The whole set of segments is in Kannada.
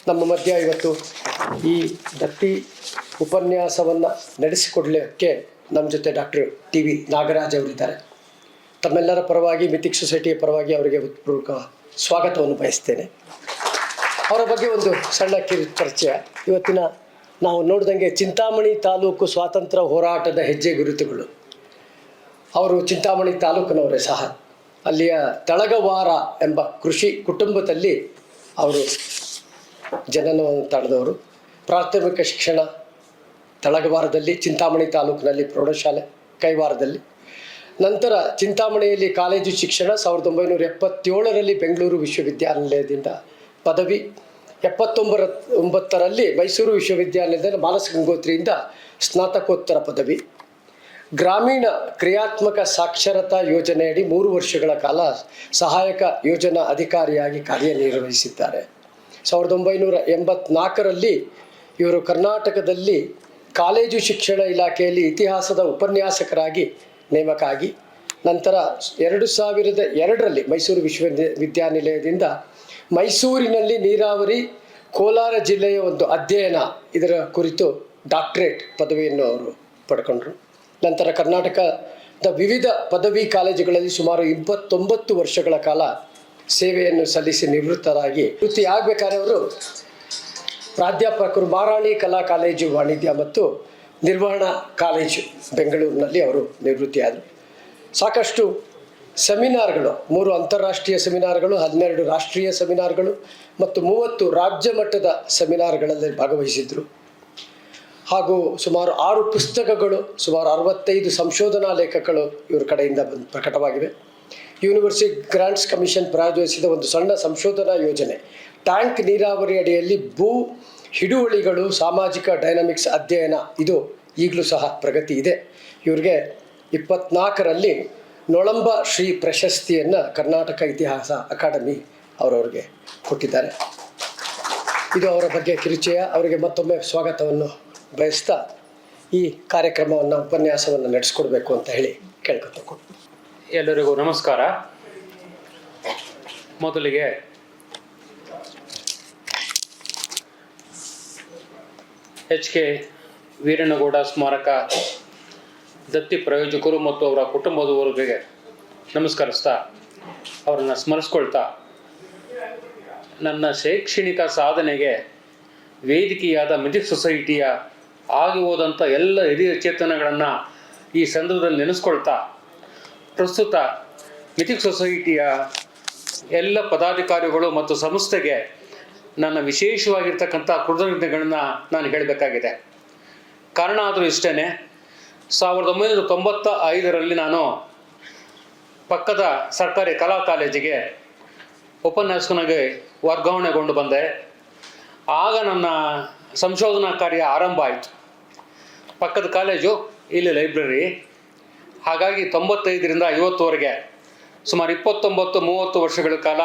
ನಮ್ಮ ಮಧ್ಯ ಇವತ್ತು ಈ ದತ್ತಿ ಉಪನ್ಯಾಸವನ್ನು ನಡೆಸಿಕೊಡಲಿಕ್ಕೆ ನಮ್ಮ ಜೊತೆ ಡಾಕ್ಟರ್ ಟಿ ವಿ ನಾಗರಾಜ್ ಅವರಿದ್ದಾರೆ. ತಮ್ಮೆಲ್ಲರ ಪರವಾಗಿ ಮಿಥಿಕ್ ಸೊಸೈಟಿಯ ಪರವಾಗಿ ಅವರಿಗೆ ಹೃತ್ಪೂರ್ವಕ ಸ್ವಾಗತವನ್ನು ಬಯಸ್ತೇನೆ. ಅವರ ಬಗ್ಗೆ ಒಂದು ಸಣ್ಣ ಪರಿಚಯ. ಇವತ್ತಿನ ನಾವು ನೋಡಿದಂಗೆ ಚಿಂತಾಮಣಿ ತಾಲೂಕು ಸ್ವಾತಂತ್ರ್ಯ ಹೋರಾಟದ ಹೆಜ್ಜೆ ಗುರುತುಗಳು. ಅವರು ಚಿಂತಾಮಣಿ ತಾಲೂಕಿನವರೇ ಸಹ. ಅಲ್ಲಿಯ ತಳಗವಾರ ಎಂಬ ಕೃಷಿ ಕುಟುಂಬದಲ್ಲಿ ಅವರು ಜನನವನ್ನು ತಳೆದವರು. ಪ್ರಾಥಮಿಕ ಶಿಕ್ಷಣ ತಳಗವಾರದಲ್ಲಿ, ಚಿಂತಾಮಣಿ ತಾಲೂಕಿನಲ್ಲಿ ಪ್ರೌಢಶಾಲೆ ಕೈವಾರದಲ್ಲಿ. ನಂತರ ಚಿಂತಾಮಣಿಯಲ್ಲಿ ಕಾಲೇಜು ಶಿಕ್ಷಣ 1977ರಲ್ಲಿ ಬೆಂಗಳೂರು ವಿಶ್ವವಿದ್ಯಾನಿಲಯದಿಂದ ಪದವಿ, 79ರಲ್ಲಿ ಮೈಸೂರು ವಿಶ್ವವಿದ್ಯಾನಿಲಯದ ಮಾನಸ ಗಂಗೋತ್ರಿಯಿಂದ ಸ್ನಾತಕೋತ್ತರ ಪದವಿ. ಗ್ರಾಮೀಣ ಕ್ರಿಯಾತ್ಮಕ ಸಾಕ್ಷರತಾ ಯೋಜನೆಯಡಿ 3 ವರ್ಷಗಳ ಕಾಲ ಸಹಾಯಕ ಯೋಜನಾ ಅಧಿಕಾರಿಯಾಗಿ ಕಾರ್ಯನಿರ್ವಹಿಸಿದ್ದಾರೆ. 1984ರಲ್ಲಿ ಇವರು ಕರ್ನಾಟಕದಲ್ಲಿ ಕಾಲೇಜು ಶಿಕ್ಷಣ ಇಲಾಖೆಯಲ್ಲಿ ಇತಿಹಾಸದ ಉಪನ್ಯಾಸಕರಾಗಿ ನೇಮಕ ಆಗಿ, ನಂತರ 2002ರಲ್ಲಿ ಮೈಸೂರು ವಿಶ್ವವಿದ್ಯಾನಿಲಯದಿಂದ ಮೈಸೂರಿನಲ್ಲಿ ನೀರಾವರಿ, ಕೋಲಾರ ಜಿಲ್ಲೆಯ ಒಂದು ಅಧ್ಯಯನ ಇದರ ಕುರಿತು ಡಾಕ್ಟರೇಟ್ ಪದವಿಯನ್ನು ಅವರು ಪಡ್ಕೊಂಡ್ರು. ನಂತರ ಕರ್ನಾಟಕದ ವಿವಿಧ ಪದವಿ ಕಾಲೇಜುಗಳಲ್ಲಿ ಸುಮಾರು 29 ವರ್ಷಗಳ ಕಾಲ ಸೇವೆಯನ್ನು ಸಲ್ಲಿಸಿ ನಿವೃತ್ತರಾಗಿ, ಆಗಬೇಕಾದ್ರೆ ಅವರು ಪ್ರಾಧ್ಯಾಪಕರು ಮಹಾರಾಣಿ ಕಲಾ ಕಾಲೇಜು ವಾಣಿಜ್ಯ ಮತ್ತು ನಿರ್ವಹಣಾ ಕಾಲೇಜು ಬೆಂಗಳೂರಿನಲ್ಲಿ ಅವರು ನಿವೃತ್ತಿಯಾದರು. ಸಾಕಷ್ಟು ಸೆಮಿನಾರ್ಗಳು, 3 ಅಂತಾರಾಷ್ಟ್ರೀಯ ಸೆಮಿನಾರ್ಗಳು, 12 ರಾಷ್ಟ್ರೀಯ ಸೆಮಿನಾರ್ಗಳು ಮತ್ತು 30 ರಾಜ್ಯ ಮಟ್ಟದ ಸೆಮಿನಾರ್ಗಳಲ್ಲಿ ಭಾಗವಹಿಸಿದರು. ಹಾಗೂ ಸುಮಾರು 6 ಪುಸ್ತಕಗಳು, ಸುಮಾರು 65 ಸಂಶೋಧನಾ ಲೇಖಕಗಳು ಇವರ ಕಡೆಯಿಂದ ಪ್ರಕಟವಾಗಿವೆ. ಯೂನಿವರ್ಸಿಟಿ ಗ್ರಾಂಟ್ಸ್ ಕಮಿಷನ್ ಪ್ರಾಯೋಜಿಸಿದ ಒಂದು ಸಣ್ಣ ಸಂಶೋಧನಾ ಯೋಜನೆ ಟ್ಯಾಂಕ್ ನೀರಾವರಿ ಅಡಿಯಲ್ಲಿ ಭೂ ಹಿಡುವಳಿಗಳು, ಸಾಮಾಜಿಕ ಡೈನಾಮಿಕ್ಸ್ ಅಧ್ಯಯನ, ಇದು ಈಗಲೂ ಸಹ ಪ್ರಗತಿ ಇದೆ. ಇವರಿಗೆ 24ರಲ್ಲಿ ನೊಳಂಬ ಶ್ರೀ ಪ್ರಶಸ್ತಿಯನ್ನು ಕರ್ನಾಟಕ ಇತಿಹಾಸ ಅಕಾಡೆಮಿ ಅವರವರಿಗೆ ಕೊಟ್ಟಿದ್ದಾರೆ. ಇದು ಅವರ ಬಗ್ಗೆ ಕಿರುಚಯ. ಅವರಿಗೆ ಮತ್ತೊಮ್ಮೆ ಸ್ವಾಗತವನ್ನು ಬಯಸ್ತಾ ಈ ಕಾರ್ಯಕ್ರಮವನ್ನು, ಉಪನ್ಯಾಸವನ್ನು ನಡೆಸ್ಕೊಡ್ಬೇಕು ಅಂತ ಹೇಳಿ ಕೇಳ್ಕೊತ. ಎಲ್ಲರಿಗೂ ನಮಸ್ಕಾರ. ಮೊದಲಿಗೆ HK ವೀರಣ್ಣಗೌಡ ಸ್ಮಾರಕ ದತ್ತಿ ಪ್ರಾಯೋಜಕರು ಮತ್ತು ಅವರ ಕುಟುಂಬದವರಿಗೆ ನಮಸ್ಕರಿಸ್ತಾ, ಅವರನ್ನು ಸ್ಮರಿಸ್ಕೊಳ್ತಾ, ನನ್ನ ಶೈಕ್ಷಣಿಕ ಸಾಧನೆಗೆ ವೇದಿಕೆಯಾದ ಮಿಥಿಕ್ ಸೊಸೈಟಿಯ ಆಗಿ ಹೋದಂಥ ಎಲ್ಲ ಹಿರಿಯ ಚೇತನಗಳನ್ನು ಈ ಸಂದರ್ಭದಲ್ಲಿ ನೆನೆಸ್ಕೊಳ್ತಾ, ಪ್ರಸ್ತುತ ಮಿಥಿಕ್ ಸೊಸೈಟಿಯ ಎಲ್ಲ ಪದಾಧಿಕಾರಿಗಳು ಮತ್ತು ಸಂಸ್ಥೆಗೆ ನನ್ನ ವಿಶೇಷವಾಗಿರ್ತಕ್ಕಂಥ ಕೃತಜ್ಞತೆಗಳನ್ನು ನಾನು ಹೇಳಬೇಕಾಗಿದೆ. ಕಾರಣ ಆದರೂ ಇಷ್ಟೇ, 1995ರಲ್ಲಿ ನಾನು ಪಕ್ಕದ ಸರ್ಕಾರಿ ಕಲಾ ಕಾಲೇಜಿಗೆ ಉಪನ್ಯಾಸಕನಾಗಿ ವರ್ಗಾವಣೆಗೊಂಡು ಬಂದೆ. ಆಗ ನನ್ನ ಸಂಶೋಧನಾ ಕಾರ್ಯ ಆರಂಭ ಆಯಿತು. ಪಕ್ಕದ ಕಾಲೇಜು, ಇಲ್ಲಿ ಲೈಬ್ರರಿ. ಹಾಗಾಗಿ 95ರಿಂದ 50ವರೆಗೆ ಸುಮಾರು 29-30 ವರ್ಷಗಳ ಕಾಲ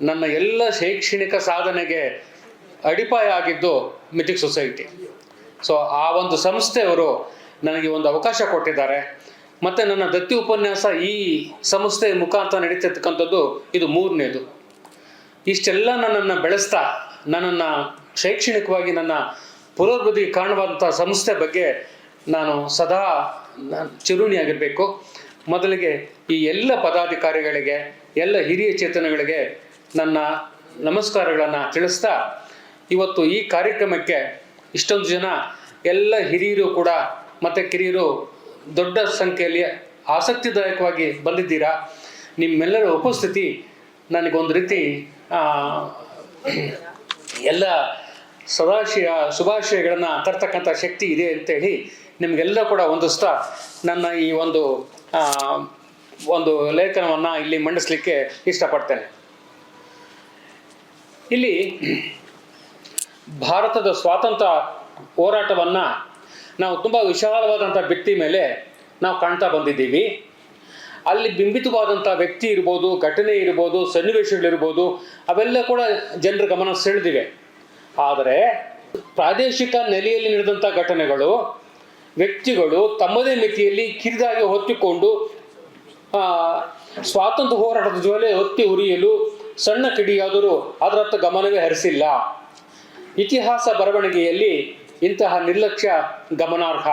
ನನ್ನ ಎಲ್ಲ ಶೈಕ್ಷಣಿಕ ಸಾಧನೆಗೆ ಅಡಿಪಾಯ ಆಗಿದ್ದು ಮಿಥಿಕ್ ಸೊಸೈಟಿ. ಸೊ ಆ ಒಂದು ಸಂಸ್ಥೆಯವರು ನನಗೆ ಒಂದು ಅವಕಾಶ ಕೊಟ್ಟಿದ್ದಾರೆ. ಮತ್ತು ನನ್ನ ದತ್ತಿ ಉಪನ್ಯಾಸ ಈ ಸಂಸ್ಥೆ ಮುಖಾಂತರ ನಡೀತಿರ್ತಕ್ಕಂಥದ್ದು ಇದು 3ನೇದು. ಇಷ್ಟೆಲ್ಲ ನನ್ನನ್ನು ಬೆಳೆಸ್ತಾ, ನನ್ನನ್ನು ಶೈಕ್ಷಣಿಕವಾಗಿ ನನ್ನ ಪುನರ್ವೃದ್ಧಿಗೆ ಕಾರಣವಾದಂಥ ಸಂಸ್ಥೆ ಬಗ್ಗೆ ನಾನು ಸದಾ ಚಿರುಣಿಯಾಗಿರಬೇಕು. ಮೊದಲಿಗೆ ಈ ಎಲ್ಲ ಪದಾಧಿಕಾರಿಗಳಿಗೆ, ಎಲ್ಲ ಹಿರಿಯ ಚೇತನಗಳಿಗೆ ನನ್ನ ನಮಸ್ಕಾರಗಳನ್ನು ತಿಳಿಸ್ತಾ, ಇವತ್ತು ಈ ಕಾರ್ಯಕ್ರಮಕ್ಕೆ ಇಷ್ಟೊಂದು ಜನ ಎಲ್ಲ ಹಿರಿಯರು ಕೂಡ ಮತ್ತು ಕಿರಿಯರು ದೊಡ್ಡ ಸಂಖ್ಯೆಯಲ್ಲಿ ಆಸಕ್ತಿದಾಯಕವಾಗಿ ಬಂದಿದ್ದೀರಾ. ನಿಮ್ಮೆಲ್ಲರ ಉಪಸ್ಥಿತಿ ನನಗೊಂದು ರೀತಿ ಎಲ್ಲ ಶುಭಾಶಯಗಳನ್ನು ತರ್ತಕ್ಕಂಥ ಶಕ್ತಿ ಇದೆ ಅಂತೇಳಿ ನಿಮಗೆಲ್ಲ ಕೂಡ ಹೊಂದಿಸ್ತಾ ನನ್ನ ಈ ಒಂದು ಲೇಖನವನ್ನು ಇಲ್ಲಿ ಮಂಡಿಸಲಿಕ್ಕೆ ಇಷ್ಟಪಡ್ತೇನೆ. ಇಲ್ಲಿ ಭಾರತದ ಸ್ವಾತಂತ್ರ್ಯ ಹೋರಾಟವನ್ನು ನಾವು ತುಂಬ ವಿಶಾಲವಾದಂಥ ಭಿತ್ತಿ ಮೇಲೆ ನಾವು ಕಾಣ್ತಾ ಬಂದಿದ್ದೀವಿ. ಅಲ್ಲಿ ಬಿಂಬಿತವಾದಂಥ ವ್ಯಕ್ತಿ ಇರ್ಬೋದು, ಘಟನೆ ಇರ್ಬೋದು, ಸನ್ನಿವೇಶಗಳಿರ್ಬೋದು, ಅವೆಲ್ಲ ಕೂಡ ಜನರ ಗಮನ ಸೆಳೆದಿವೆ. ಆದರೆ ಪ್ರಾದೇಶಿಕ ನೆಲೆಯಲ್ಲಿ ನಡೆದಂಥ ಘಟನೆಗಳು, ವ್ಯಕ್ತಿಗಳು ತಮ್ಮದೇ ಮಿತಿಯಲ್ಲಿ ಕಿರಿದಾಗಿ ಹೊತ್ತಿಕೊಂಡು ಸ್ವಾತಂತ್ರ್ಯ ಹೋರಾಟದ ಜ್ವಾಲೆ ಹೊತ್ತಿ ಉರಿಯಲು ಸಣ್ಣ ಕಿಡಿಯಾದರೂ ಅದರತ್ತ ಗಮನವೇ ಹರಿಸಿಲ್ಲ. ಇತಿಹಾಸ ಬರವಣಿಗೆಯಲ್ಲಿ ಇಂತಹ ನಿರ್ಲಕ್ಷ್ಯ ಗಮನಾರ್ಹ.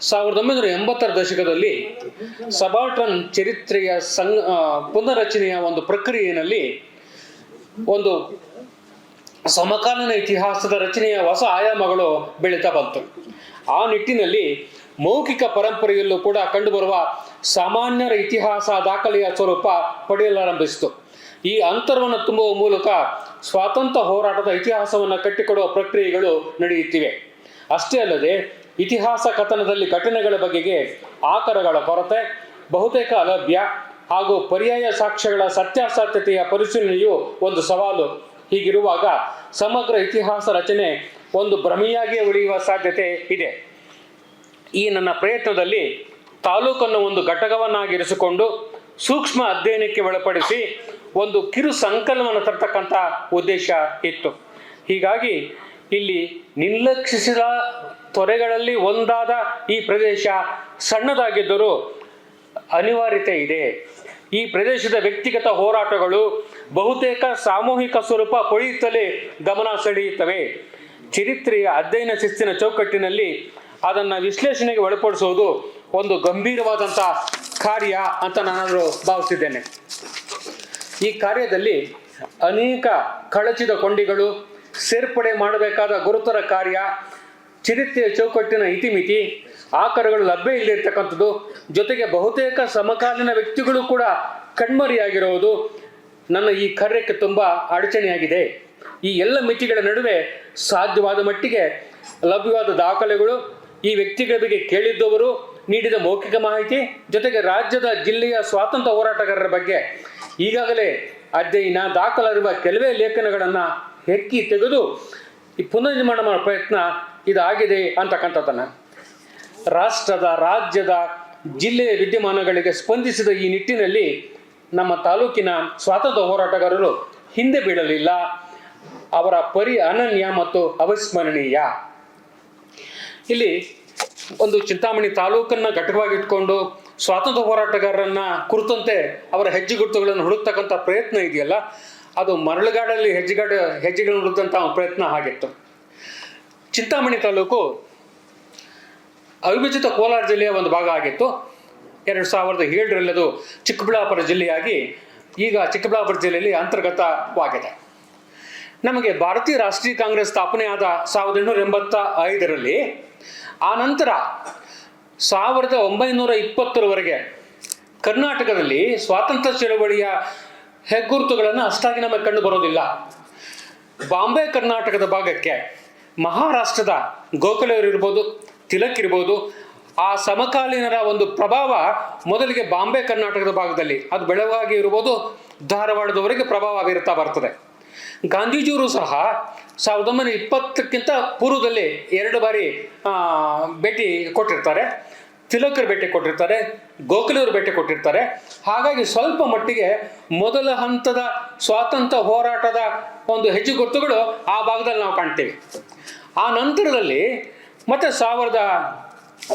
1980ರ ದಶಕದಲ್ಲಿ ಸಬಾಲ್ಟರ್ನ್ ಚರಿತ್ರೆಯ ಪುನರಚನೆಯ ಒಂದು ಪ್ರಕ್ರಿಯೆಯಲ್ಲಿ ಒಂದು ಸಮಕಾಲೀನ ಇತಿಹಾಸದ ರಚನೆಯ ಹೊಸ ಆಯಾಮಗಳು ಬೆಳೀತಾ ಬಂತು. ಆ ನಿಟ್ಟಿನಲ್ಲಿ ಮೌಖಿಕ ಪರಂಪರೆಯಲ್ಲೂ ಕೂಡ ಕಂಡುಬರುವ ಸಾಮಾನ್ಯರ ಇತಿಹಾಸ ದಾಖಲೆಯ ಸ್ವರೂಪ ಪಡೆಯಲಾರಂಭಿಸಿತು. ಈ ಅಂತರವನ್ನು ತುಂಬುವ ಮೂಲಕ ಸ್ವಾತಂತ್ರ್ಯ ಹೋರಾಟದ ಇತಿಹಾಸವನ್ನು ಕಟ್ಟಿಕೊಡುವ ಪ್ರಕ್ರಿಯೆಗಳು ನಡೆಯುತ್ತಿವೆ. ಅಷ್ಟೇ ಅಲ್ಲದೆ ಇತಿಹಾಸ ಕಥನದಲ್ಲಿ ಘಟನೆಗಳ ಬಗೆಗೆ ಆಕರಗಳ ಕೊರತೆ, ಬಹುತೇಕ ಅಲಭ್ಯ ಹಾಗೂ ಪರ್ಯಾಯ ಸಾಕ್ಷ್ಯಗಳ ಸತ್ಯಾಸತ್ಯತೆಯ ಪರಿಶೀಲನೆಯು ಒಂದು ಸವಾಲು. ಹೀಗಿರುವಾಗ ಸಮಗ್ರ ಇತಿಹಾಸ ರಚನೆ ಒಂದು ಭ್ರಮೆಯಾಗಿಯೇ ಉಳಿಯುವ ಸಾಧ್ಯತೆ ಇದೆ. ಈ ನನ್ನ ಪ್ರಯತ್ನದಲ್ಲಿ ತಾಲೂಕನ್ನು ಒಂದು ಘಟಕವನ್ನಾಗಿರಿಸಿಕೊಂಡು ಸೂಕ್ಷ್ಮ ಅಧ್ಯಯನಕ್ಕೆ ಒಳಪಡಿಸಿ ಒಂದು ಕಿರು ಸಂಕಲನವನ್ನು ತರ್ತಕ್ಕಂಥ ಉದ್ದೇಶ ಇತ್ತು. ಹೀಗಾಗಿ ಇಲ್ಲಿ ನಿರ್ಲಕ್ಷಿಸಿದ ತೊರೆಗಳಲ್ಲಿ ಒಂದಾದ ಈ ಪ್ರದೇಶ ಸಣ್ಣದಾಗಿದ್ದರೂ ಅನಿವಾರ್ಯತೆ ಇದೆ. ಈ ಪ್ರದೇಶದ ವ್ಯಕ್ತಿಗತ ಹೋರಾಟಗಳು ಬಹುತೇಕ ಸಾಮೂಹಿಕ ಸ್ವರೂಪ ಪಡೆಯುತ್ತಲೇ ಗಮನ ಸೆಳೆಯುತ್ತವೆ. ಚರಿತ್ರೆಯ ಅಧ್ಯಯನ ಶಿಸ್ತಿನ ಚೌಕಟ್ಟಿನಲ್ಲಿ ಅದನ್ನು ವಿಶ್ಲೇಷಣೆಗೆ ಒಳಪಡಿಸುವುದು ಒಂದು ಗಂಭೀರವಾದಂಥ ಕಾರ್ಯ ಅಂತ ನಾನಾದರೂ ಭಾವಿಸಿದ್ದೇನೆ. ಈ ಕಾರ್ಯದಲ್ಲಿ ಅನೇಕ ಕಳಚಿದ ಕೊಂಡಿಗಳು, ಸೇರ್ಪಡೆ ಮಾಡಬೇಕಾದ ಗುರುತರ ಕಾರ್ಯ, ಚರಿತ್ರೆಯ ಚೌಕಟ್ಟಿನ ಇತಿಮಿತಿ, ಆಕರಗಳು ಲಭ್ಯ ಇಲ್ಲದಿರ್ತಕ್ಕಂಥದ್ದು, ಜೊತೆಗೆ ಬಹುತೇಕ ಸಮಕಾಲೀನ ವ್ಯಕ್ತಿಗಳು ಕೂಡ ಕಣ್ಮರೆಯಾಗಿರುವುದು ನನ್ನ ಈ ಕಾರ್ಯಕ್ಕೆ ತುಂಬ ಅಡಚಣೆಯಾಗಿದೆ. ಈ ಎಲ್ಲ ಮಿತಿಗಳ ನಡುವೆ ಸಾಧ್ಯವಾದ ಮಟ್ಟಿಗೆ ಲಭ್ಯವಾದ ದಾಖಲೆಗಳು, ಈ ವ್ಯಕ್ತಿಗಳ ಬಗ್ಗೆ ಕೇಳಿದ್ದವರು ನೀಡಿದ ಮೌಖಿಕ ಮಾಹಿತಿ, ಜೊತೆಗೆ ರಾಜ್ಯದ ಜಿಲ್ಲೆಯ ಸ್ವಾತಂತ್ರ್ಯ ಹೋರಾಟಗಾರರ ಬಗ್ಗೆ ಈಗಾಗಲೇ ಅಧ್ಯಯನ ದಾಖಲಿರುವ ಕೆಲವೇ ಲೇಖನಗಳನ್ನು ಹೆಕ್ಕಿ ತೆಗೆದು ಈ ಪುನರ್ನಿರ್ಮಾಣ ಮಾಡೋ ಪ್ರಯತ್ನ ಇದಾಗಿದೆ ಅಂತಕ್ಕಂಥದ್ದನ್ನು ರಾಷ್ಟ್ರದ, ರಾಜ್ಯದ, ಜಿಲ್ಲೆಯ ವಿದ್ಯಮಾನಗಳಿಗೆ ಸ್ಪಂದಿಸಿದ ಈ ನಿಟ್ಟಿನಲ್ಲಿ ನಮ್ಮ ತಾಲೂಕಿನ ಸ್ವಾತಂತ್ರ್ಯ ಹೋರಾಟಗಾರರು ಹಿಂದೆ ಬೀಳಲಿಲ್ಲ. ಅವರ ಅನನ್ಯ ಮತ್ತು ಅವಿಸ್ಮರಣೀಯ. ಇಲ್ಲಿ ಒಂದು ಚಿಂತಾಮಣಿ ತಾಲೂಕನ್ನು ಘಟಕವಾಗಿಟ್ಕೊಂಡು ಸ್ವಾತಂತ್ರ್ಯ ಹೋರಾಟಗಾರರನ್ನ ಕುರಿತಂತೆ ಅವರ ಹೆಜ್ಜೆಗುರುತುಗಳನ್ನು ಹುಡುಕ್ತಕ್ಕಂಥ ಪ್ರಯತ್ನ ಇದೆಯಲ್ಲ, ಅದು ಮರಳುಗಾಡಲ್ಲಿ ಹೆಜ್ಜೆಗಳನ್ನು ಹುಡುಕಂಥ ಪ್ರಯತ್ನ ಆಗಿತ್ತು. ಚಿಂತಾಮಣಿ ತಾಲೂಕು ಅವಿಭಜಿತ ಕೋಲಾರ ಜಿಲ್ಲೆಯ ಒಂದು ಭಾಗ ಆಗಿತ್ತು. 2007ರಲ್ಲಿ ಅದು ಚಿಕ್ಕಬಳ್ಳಾಪುರ ಜಿಲ್ಲೆಯಾಗಿ ಈಗ ಚಿಕ್ಕಬಳ್ಳಾಪುರ ಜಿಲ್ಲೆಯಲ್ಲಿ ಅಂತರ್ಗತವಾಗಿದೆ. ನಮಗೆ ಭಾರತೀಯ ರಾಷ್ಟ್ರೀಯ ಕಾಂಗ್ರೆಸ್ ಸ್ಥಾಪನೆ ಆದ 1885ರಲ್ಲಿ, ಆ ನಂತರ 1920ರವರೆಗೆ ಕರ್ನಾಟಕದಲ್ಲಿ ಸ್ವಾತಂತ್ರ್ಯ ಚಳವಳಿಯ ಹೆಗ್ಗುರುತುಗಳನ್ನು ಅಷ್ಟಾಗಿ ನಮಗೆ ಕಂಡು ಬರೋದಿಲ್ಲ. ಬಾಂಬೆ ಕರ್ನಾಟಕದ ಭಾಗಕ್ಕೆ ಮಹಾರಾಷ್ಟ್ರದ ಗೋಖಲೆಯವರಿರ್ಬೋದು, ತಿಲಕ್ ಇರ್ಬೋದು, ಆ ಸಮಕಾಲೀನರ ಒಂದು ಪ್ರಭಾವ ಮೊದಲಿಗೆ ಬಾಂಬೆ ಕರ್ನಾಟಕದ ಭಾಗದಲ್ಲಿ, ಅದು ಬೆಳವಾಗಿ ಇರ್ಬೋದು, ಧಾರವಾಡದವರೆಗೆ ಪ್ರಭಾವ ಬೀರುತ್ತಾ ಬರ್ತದೆ. ಗಾಂಧೀಜಿಯವರು ಸಹ 1920ಕ್ಕಿಂತ ಪೂರ್ವದಲ್ಲಿ 2 ಬಾರಿ ಭೇಟಿ ಕೊಟ್ಟಿರ್ತಾರೆ. ತಿಲಕರು ಭೇಟಿ ಕೊಟ್ಟಿರ್ತಾರೆ, ಗೋಖಲೆಯವರು ಭೇಟಿ ಕೊಟ್ಟಿರ್ತಾರೆ. ಹಾಗಾಗಿ ಸ್ವಲ್ಪ ಮಟ್ಟಿಗೆ ಮೊದಲ ಹಂತದ ಸ್ವಾತಂತ್ರ್ಯ ಹೋರಾಟದ ಒಂದು ಹೆಜ್ಜೆಗುರುತುಗಳು ಆ ಭಾಗದಲ್ಲಿ ನಾವು ಕಾಣ್ತೀವಿ. ಆ ನಂತರದಲ್ಲಿ ಮತ್ತೆ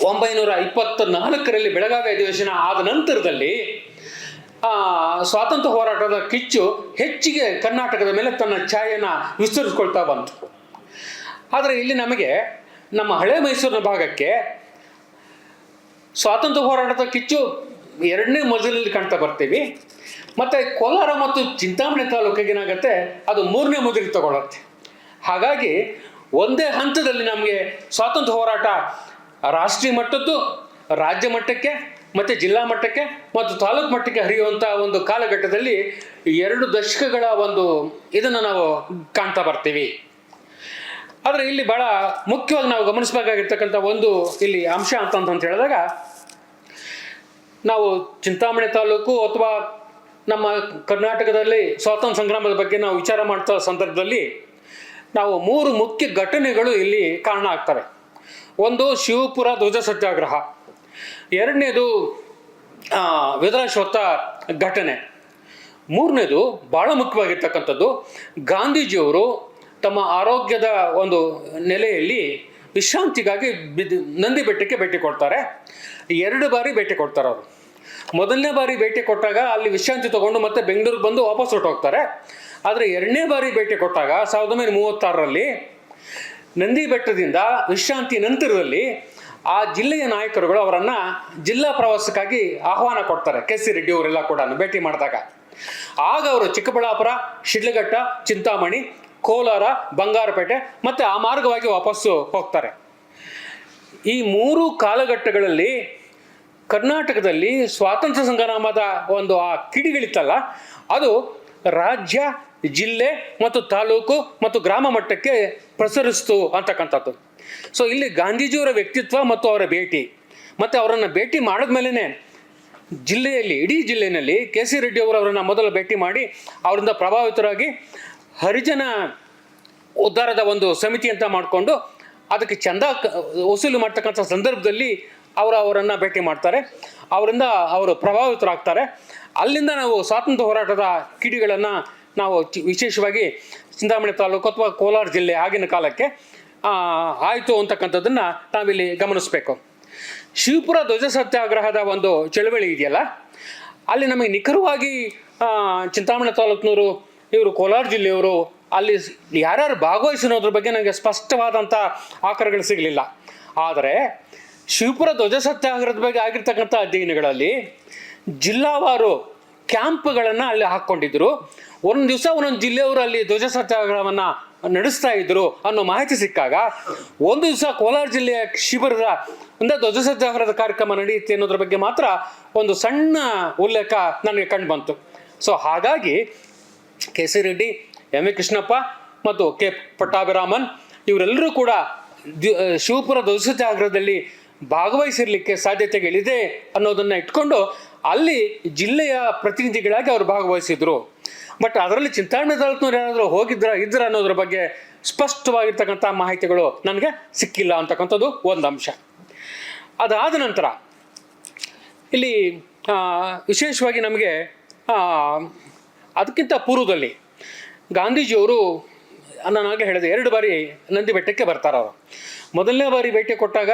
1924ರಲ್ಲಿ ಬೆಳಗಾವಿ ಅಧಿವೇಶನ ಆದ ನಂತರದಲ್ಲಿ ಸ್ವಾತಂತ್ರ್ಯ ಹೋರಾಟದ ಕಿಚ್ಚು ಹೆಚ್ಚಿಗೆ ಕರ್ನಾಟಕದ ಮೇಲೆ ತನ್ನ ಛಾಯೆಯನ್ನು ವಿಸ್ತರಿಸ್ಕೊಳ್ತಾ ಬಂತು. ಆದರೆ ಇಲ್ಲಿ ನಮಗೆ ನಮ್ಮ ಹಳೆ ಮೈಸೂರಿನ ಭಾಗಕ್ಕೆ ಸ್ವಾತಂತ್ರ್ಯ ಹೋರಾಟದ ಕಿಚ್ಚು 2ನೇ ಮಜಲಲ್ಲಿ ಕಾಣ್ತಾ ಬರ್ತೀವಿ. ಮತ್ತು ಕೋಲಾರ ಮತ್ತು ಚಿಂತಾಮಣಿ ತಾಲೂಕಿಗೆ ಏನಾಗುತ್ತೆ, ಅದು 3ನೇ ಮಜಲು ತಗೊಳ್ಳುತ್ತೆ. ಹಾಗಾಗಿ ಒಂದೇ ಹಂತದಲ್ಲಿ ನಮಗೆ ಸ್ವಾತಂತ್ರ್ಯ ಹೋರಾಟ ರಾಷ್ಟ್ರೀಯ ಮಟ್ಟದ್ದು, ರಾಜ್ಯ ಮಟ್ಟಕ್ಕೆ ಮತ್ತು ಜಿಲ್ಲಾ ಮಟ್ಟಕ್ಕೆ ಮತ್ತು ತಾಲೂಕು ಮಟ್ಟಕ್ಕೆ ಹರಿಯುವಂಥ ಒಂದು ಕಾಲಘಟ್ಟದಲ್ಲಿ 2 ದಶಕಗಳ ಒಂದು ಇದನ್ನು ನಾವು ಕಾಣ್ತಾ ಬರ್ತೀವಿ. ಆದರೆ ಇಲ್ಲಿ ಭಾಳ ಮುಖ್ಯವಾಗಿ ನಾವು ಗಮನಿಸಬೇಕಾಗಿರ್ತಕ್ಕಂಥ ಒಂದು ಇಲ್ಲಿ ಅಂಶ ಅಂತ ಹೇಳಿದಾಗ, ನಾವು ಚಿಂತಾಮಣಿ ತಾಲೂಕು ಅಥವಾ ನಮ್ಮ ಕರ್ನಾಟಕದಲ್ಲಿ ಸ್ವಾತಂತ್ರ್ಯ ಸಂಗ್ರಾಮದ ಬಗ್ಗೆ ನಾವು ವಿಚಾರ ಮಾಡ್ತಾ ಸಂದರ್ಭದಲ್ಲಿ ನಾವು 3 ಮುಖ್ಯ ಘಟನೆಗಳು ಇಲ್ಲಿ ಕಾರಣ ಆಗ್ತವೆ. ಒಂದು ಶಿವಪುರ ಧ್ವಜ ಸತ್ಯಾಗ್ರಹ, 2ನೇದು ವಿಧರಾಶ್ವತ್ಥ ಘಟನೆ, 3ನೇದು ಭಾಳ ಮುಖ್ಯವಾಗಿರ್ತಕ್ಕಂಥದ್ದು ಗಾಂಧೀಜಿಯವರು ತಮ್ಮ ಆರೋಗ್ಯದ ಒಂದು ನೆಲೆಯಲ್ಲಿ ವಿಶ್ರಾಂತಿಗಾಗಿ ನಂದಿ ಬೆಟ್ಟಕ್ಕೆ ಭೇಟಿ ಕೊಡ್ತಾರೆ. 2 ಬಾರಿ ಭೇಟಿ ಕೊಡ್ತಾರೆ ಅವರು. ಮೊದಲನೇ ಬಾರಿ ಭೇಟಿ ಕೊಟ್ಟಾಗ ಅಲ್ಲಿ ವಿಶ್ರಾಂತಿ ತಗೊಂಡು ಮತ್ತೆ ಬೆಂಗಳೂರಿಗೆ ಬಂದು ವಾಪಸ್ ಹೊರಟೋಗ್ತಾರೆ. ಆದರೆ 2ನೇ ಬಾರಿ ಭೇಟಿ ಕೊಟ್ಟಾಗ 1936ರಲ್ಲಿ ನಂದಿ ಬೆಟ್ಟದಿಂದ ವಿಶ್ರಾಂತಿ ನಂತರದಲ್ಲಿ ಆ ಜಿಲ್ಲೆಯ ನಾಯಕರುಗಳು ಅವರನ್ನು ಜಿಲ್ಲಾ ಪ್ರವಾಸಕ್ಕಾಗಿ ಆಹ್ವಾನ ಕೊಡ್ತಾರೆ. ಕೆ ಸಿ ರೆಡ್ಡಿ ಅವರೆಲ್ಲ ಕೂಡ ಭೇಟಿ ಮಾಡಿದಾಗ ಆಗ ಅವರು ಚಿಕ್ಕಬಳ್ಳಾಪುರ, ಶಿಡ್ಲಘಟ್ಟ, ಚಿಂತಾಮಣಿ, ಕೋಲಾರ, ಬಂಗಾರಪೇಟೆ ಮತ್ತು ಆ ಮಾರ್ಗವಾಗಿ ವಾಪಸ್ಸು ಹೋಗ್ತಾರೆ. ಈ 3 ಕಾಲಘಟ್ಟಗಳಲ್ಲಿ ಕರ್ನಾಟಕದಲ್ಲಿ ಸ್ವಾತಂತ್ರ್ಯ ಸಂಗ್ರಾಮದ ಒಂದು ಆ ಕಿಡಿಗಳಿತ್ತಲ್ಲ, ಅದು ರಾಜ್ಯ, ಜಿಲ್ಲೆ ಮತ್ತು ತಾಲೂಕು ಮತ್ತು ಗ್ರಾಮ ಮಟ್ಟಕ್ಕೆ ಪ್ರಸರಿಸ್ತು ಅಂತಕ್ಕಂಥದ್ದು. ಸೊ ಇಲ್ಲಿ ಗಾಂಧೀಜಿಯವರ ವ್ಯಕ್ತಿತ್ವ ಮತ್ತು ಅವರ ಭೇಟಿ ಮತ್ತು ಅವರನ್ನು ಭೇಟಿ ಮಾಡಿದ್ಮೇಲೆ ಜಿಲ್ಲೆಯಲ್ಲಿ, ಇಡೀ ಜಿಲ್ಲೆಯಲ್ಲಿ ಕೆ ಸಿ ರೆಡ್ಡಿ ಅವರನ್ನು ಮೊದಲು ಭೇಟಿ ಮಾಡಿ ಅವರಿಂದ ಪ್ರಭಾವಿತರಾಗಿ ಹರಿಜನ ಉದ್ಧಾರದ ಒಂದು ಸಮಿತಿ ಅಂತ ಮಾಡಿಕೊಂಡು ಅದಕ್ಕೆ ಚಂದ ವಸೂಲಿ ಮಾಡ್ತಕ್ಕಂಥ ಸಂದರ್ಭದಲ್ಲಿ ಅವರನ್ನು ಭೇಟಿ ಮಾಡ್ತಾರೆ. ಅವರಿಂದ ಅವರು ಪ್ರಭಾವಿತರಾಗ್ತಾರೆ. ಅಲ್ಲಿಂದ ನಾವು ಸ್ವಾತಂತ್ರ್ಯ ಹೋರಾಟದ ಕಿಡಿಗಳನ್ನು ನಾವು ವಿಶೇಷವಾಗಿ ಚಿಂತಾಮಣಿ ತಾಲೂಕು ಅಥವಾ ಕೋಲಾರ ಜಿಲ್ಲೆ ಆಗಿನ ಕಾಲಕ್ಕೆ ಆಯಿತು ಅಂತಕ್ಕಂಥದ್ದನ್ನು ನಾವಿಲ್ಲಿ ಗಮನಿಸಬೇಕು. ಶಿವಪುರ ಧ್ವಜ ಸತ್ಯಾಗ್ರಹದ ಒಂದು ಚಳವಳಿ ಇದೆಯಲ್ಲ, ಅಲ್ಲಿ ನಮಗೆ ನಿಖರವಾಗಿ ಚಿಂತಾಮಣಿ ತಾಲೂಕಿನವರು, ಇವರು ಕೋಲಾರ ಜಿಲ್ಲೆಯವರು, ಅಲ್ಲಿ ಯಾರ್ಯಾರು ಭಾಗವಹಿಸಿರೋದ್ರ ಬಗ್ಗೆ ನನಗೆ ಸ್ಪಷ್ಟವಾದಂಥ ಆಕರಗಳು ಸಿಗಲಿಲ್ಲ. ಆದರೆ ಶಿವಪುರ ಧ್ವಜ ಸತ್ಯಾಗ್ರಹದ ಬಗ್ಗೆ ಆಗಿರ್ತಕ್ಕಂಥ ಅಧ್ಯಯನಗಳಲ್ಲಿ ಜಿಲ್ಲಾವಾರು ಕ್ಯಾಂಪ್ಗಳನ್ನು ಅಲ್ಲಿ ಹಾಕ್ಕೊಂಡಿದ್ರು. ಒಂದು ದಿವಸ ಒಂದೊಂದು ಜಿಲ್ಲೆಯವರು ಅಲ್ಲಿ ಧ್ವಜ ಸತ್ಯಾಗ್ರಹವನ್ನು ನಡೆಸ್ತಾ ಇದ್ರು ಅನ್ನೋ ಮಾಹಿತಿ ಸಿಕ್ಕಾಗ, ಒಂದು ದಿವಸ ಕೋಲಾರ ಜಿಲ್ಲೆಯ ಶಿಬಿರದ ಧ್ವಜ ಸತ್ಯಾಗ್ರಹದ ಕಾರ್ಯಕ್ರಮ ನಡೆಯುತ್ತೆ ಅನ್ನೋದ್ರ ಬಗ್ಗೆ ಮಾತ್ರ ಒಂದು ಸಣ್ಣ ಉಲ್ಲೇಖ ನನಗೆ ಕಂಡು ಬಂತು. ಸೊ ಹಾಗಾಗಿ K C Reddy, M V Krishnappa ಮತ್ತು ಕೆ ಪಟ್ಟಾಭಿರಾಮನ್ ಇವರೆಲ್ಲರೂ ಕೂಡ ಶಿವಪುರ ಧ್ವಜ ಸತ್ಯಾಗ್ರಹದಲ್ಲಿ ಭಾಗವಹಿಸಿರ್ಲಿಕ್ಕೆ ಸಾಧ್ಯತೆಗಳಿದೆ ಅನ್ನೋದನ್ನು ಇಟ್ಕೊಂಡು ಅಲ್ಲಿ ಜಿಲ್ಲೆಯ ಪ್ರತಿನಿಧಿಗಳಾಗಿ ಅವರು ಭಾಗವಹಿಸಿದ್ರು. ಬಟ್ ಅದರಲ್ಲಿ ಚಿಂತಾಮಣಿ ತಾಲೂಕಿನವ್ರು ಯಾರಾದರೂ ಇದ್ರ ಅನ್ನೋದ್ರ ಬಗ್ಗೆ ಸ್ಪಷ್ಟವಾಗಿರ್ತಕ್ಕಂಥ ಮಾಹಿತಿಗಳು ನನಗೆ ಸಿಕ್ಕಿಲ್ಲ ಅಂತಕ್ಕಂಥದ್ದು ಒಂದು ಅಂಶ. ಅದಾದ ನಂತರ ಇಲ್ಲಿ ವಿಶೇಷವಾಗಿ ನಮಗೆ ಅದಕ್ಕಿಂತ ಪೂರ್ವದಲ್ಲಿ ಗಾಂಧೀಜಿಯವರು, ನಾನಾಗಲೇ ಹೇಳಿದೆ, 2 ಬಾರಿ ನಂದಿ ಬೆಟ್ಟಕ್ಕೆ ಬರ್ತಾರೆ. ಅವರು ಮೊದಲನೇ ಬಾರಿ ಭೇಟಿ ಕೊಟ್ಟಾಗ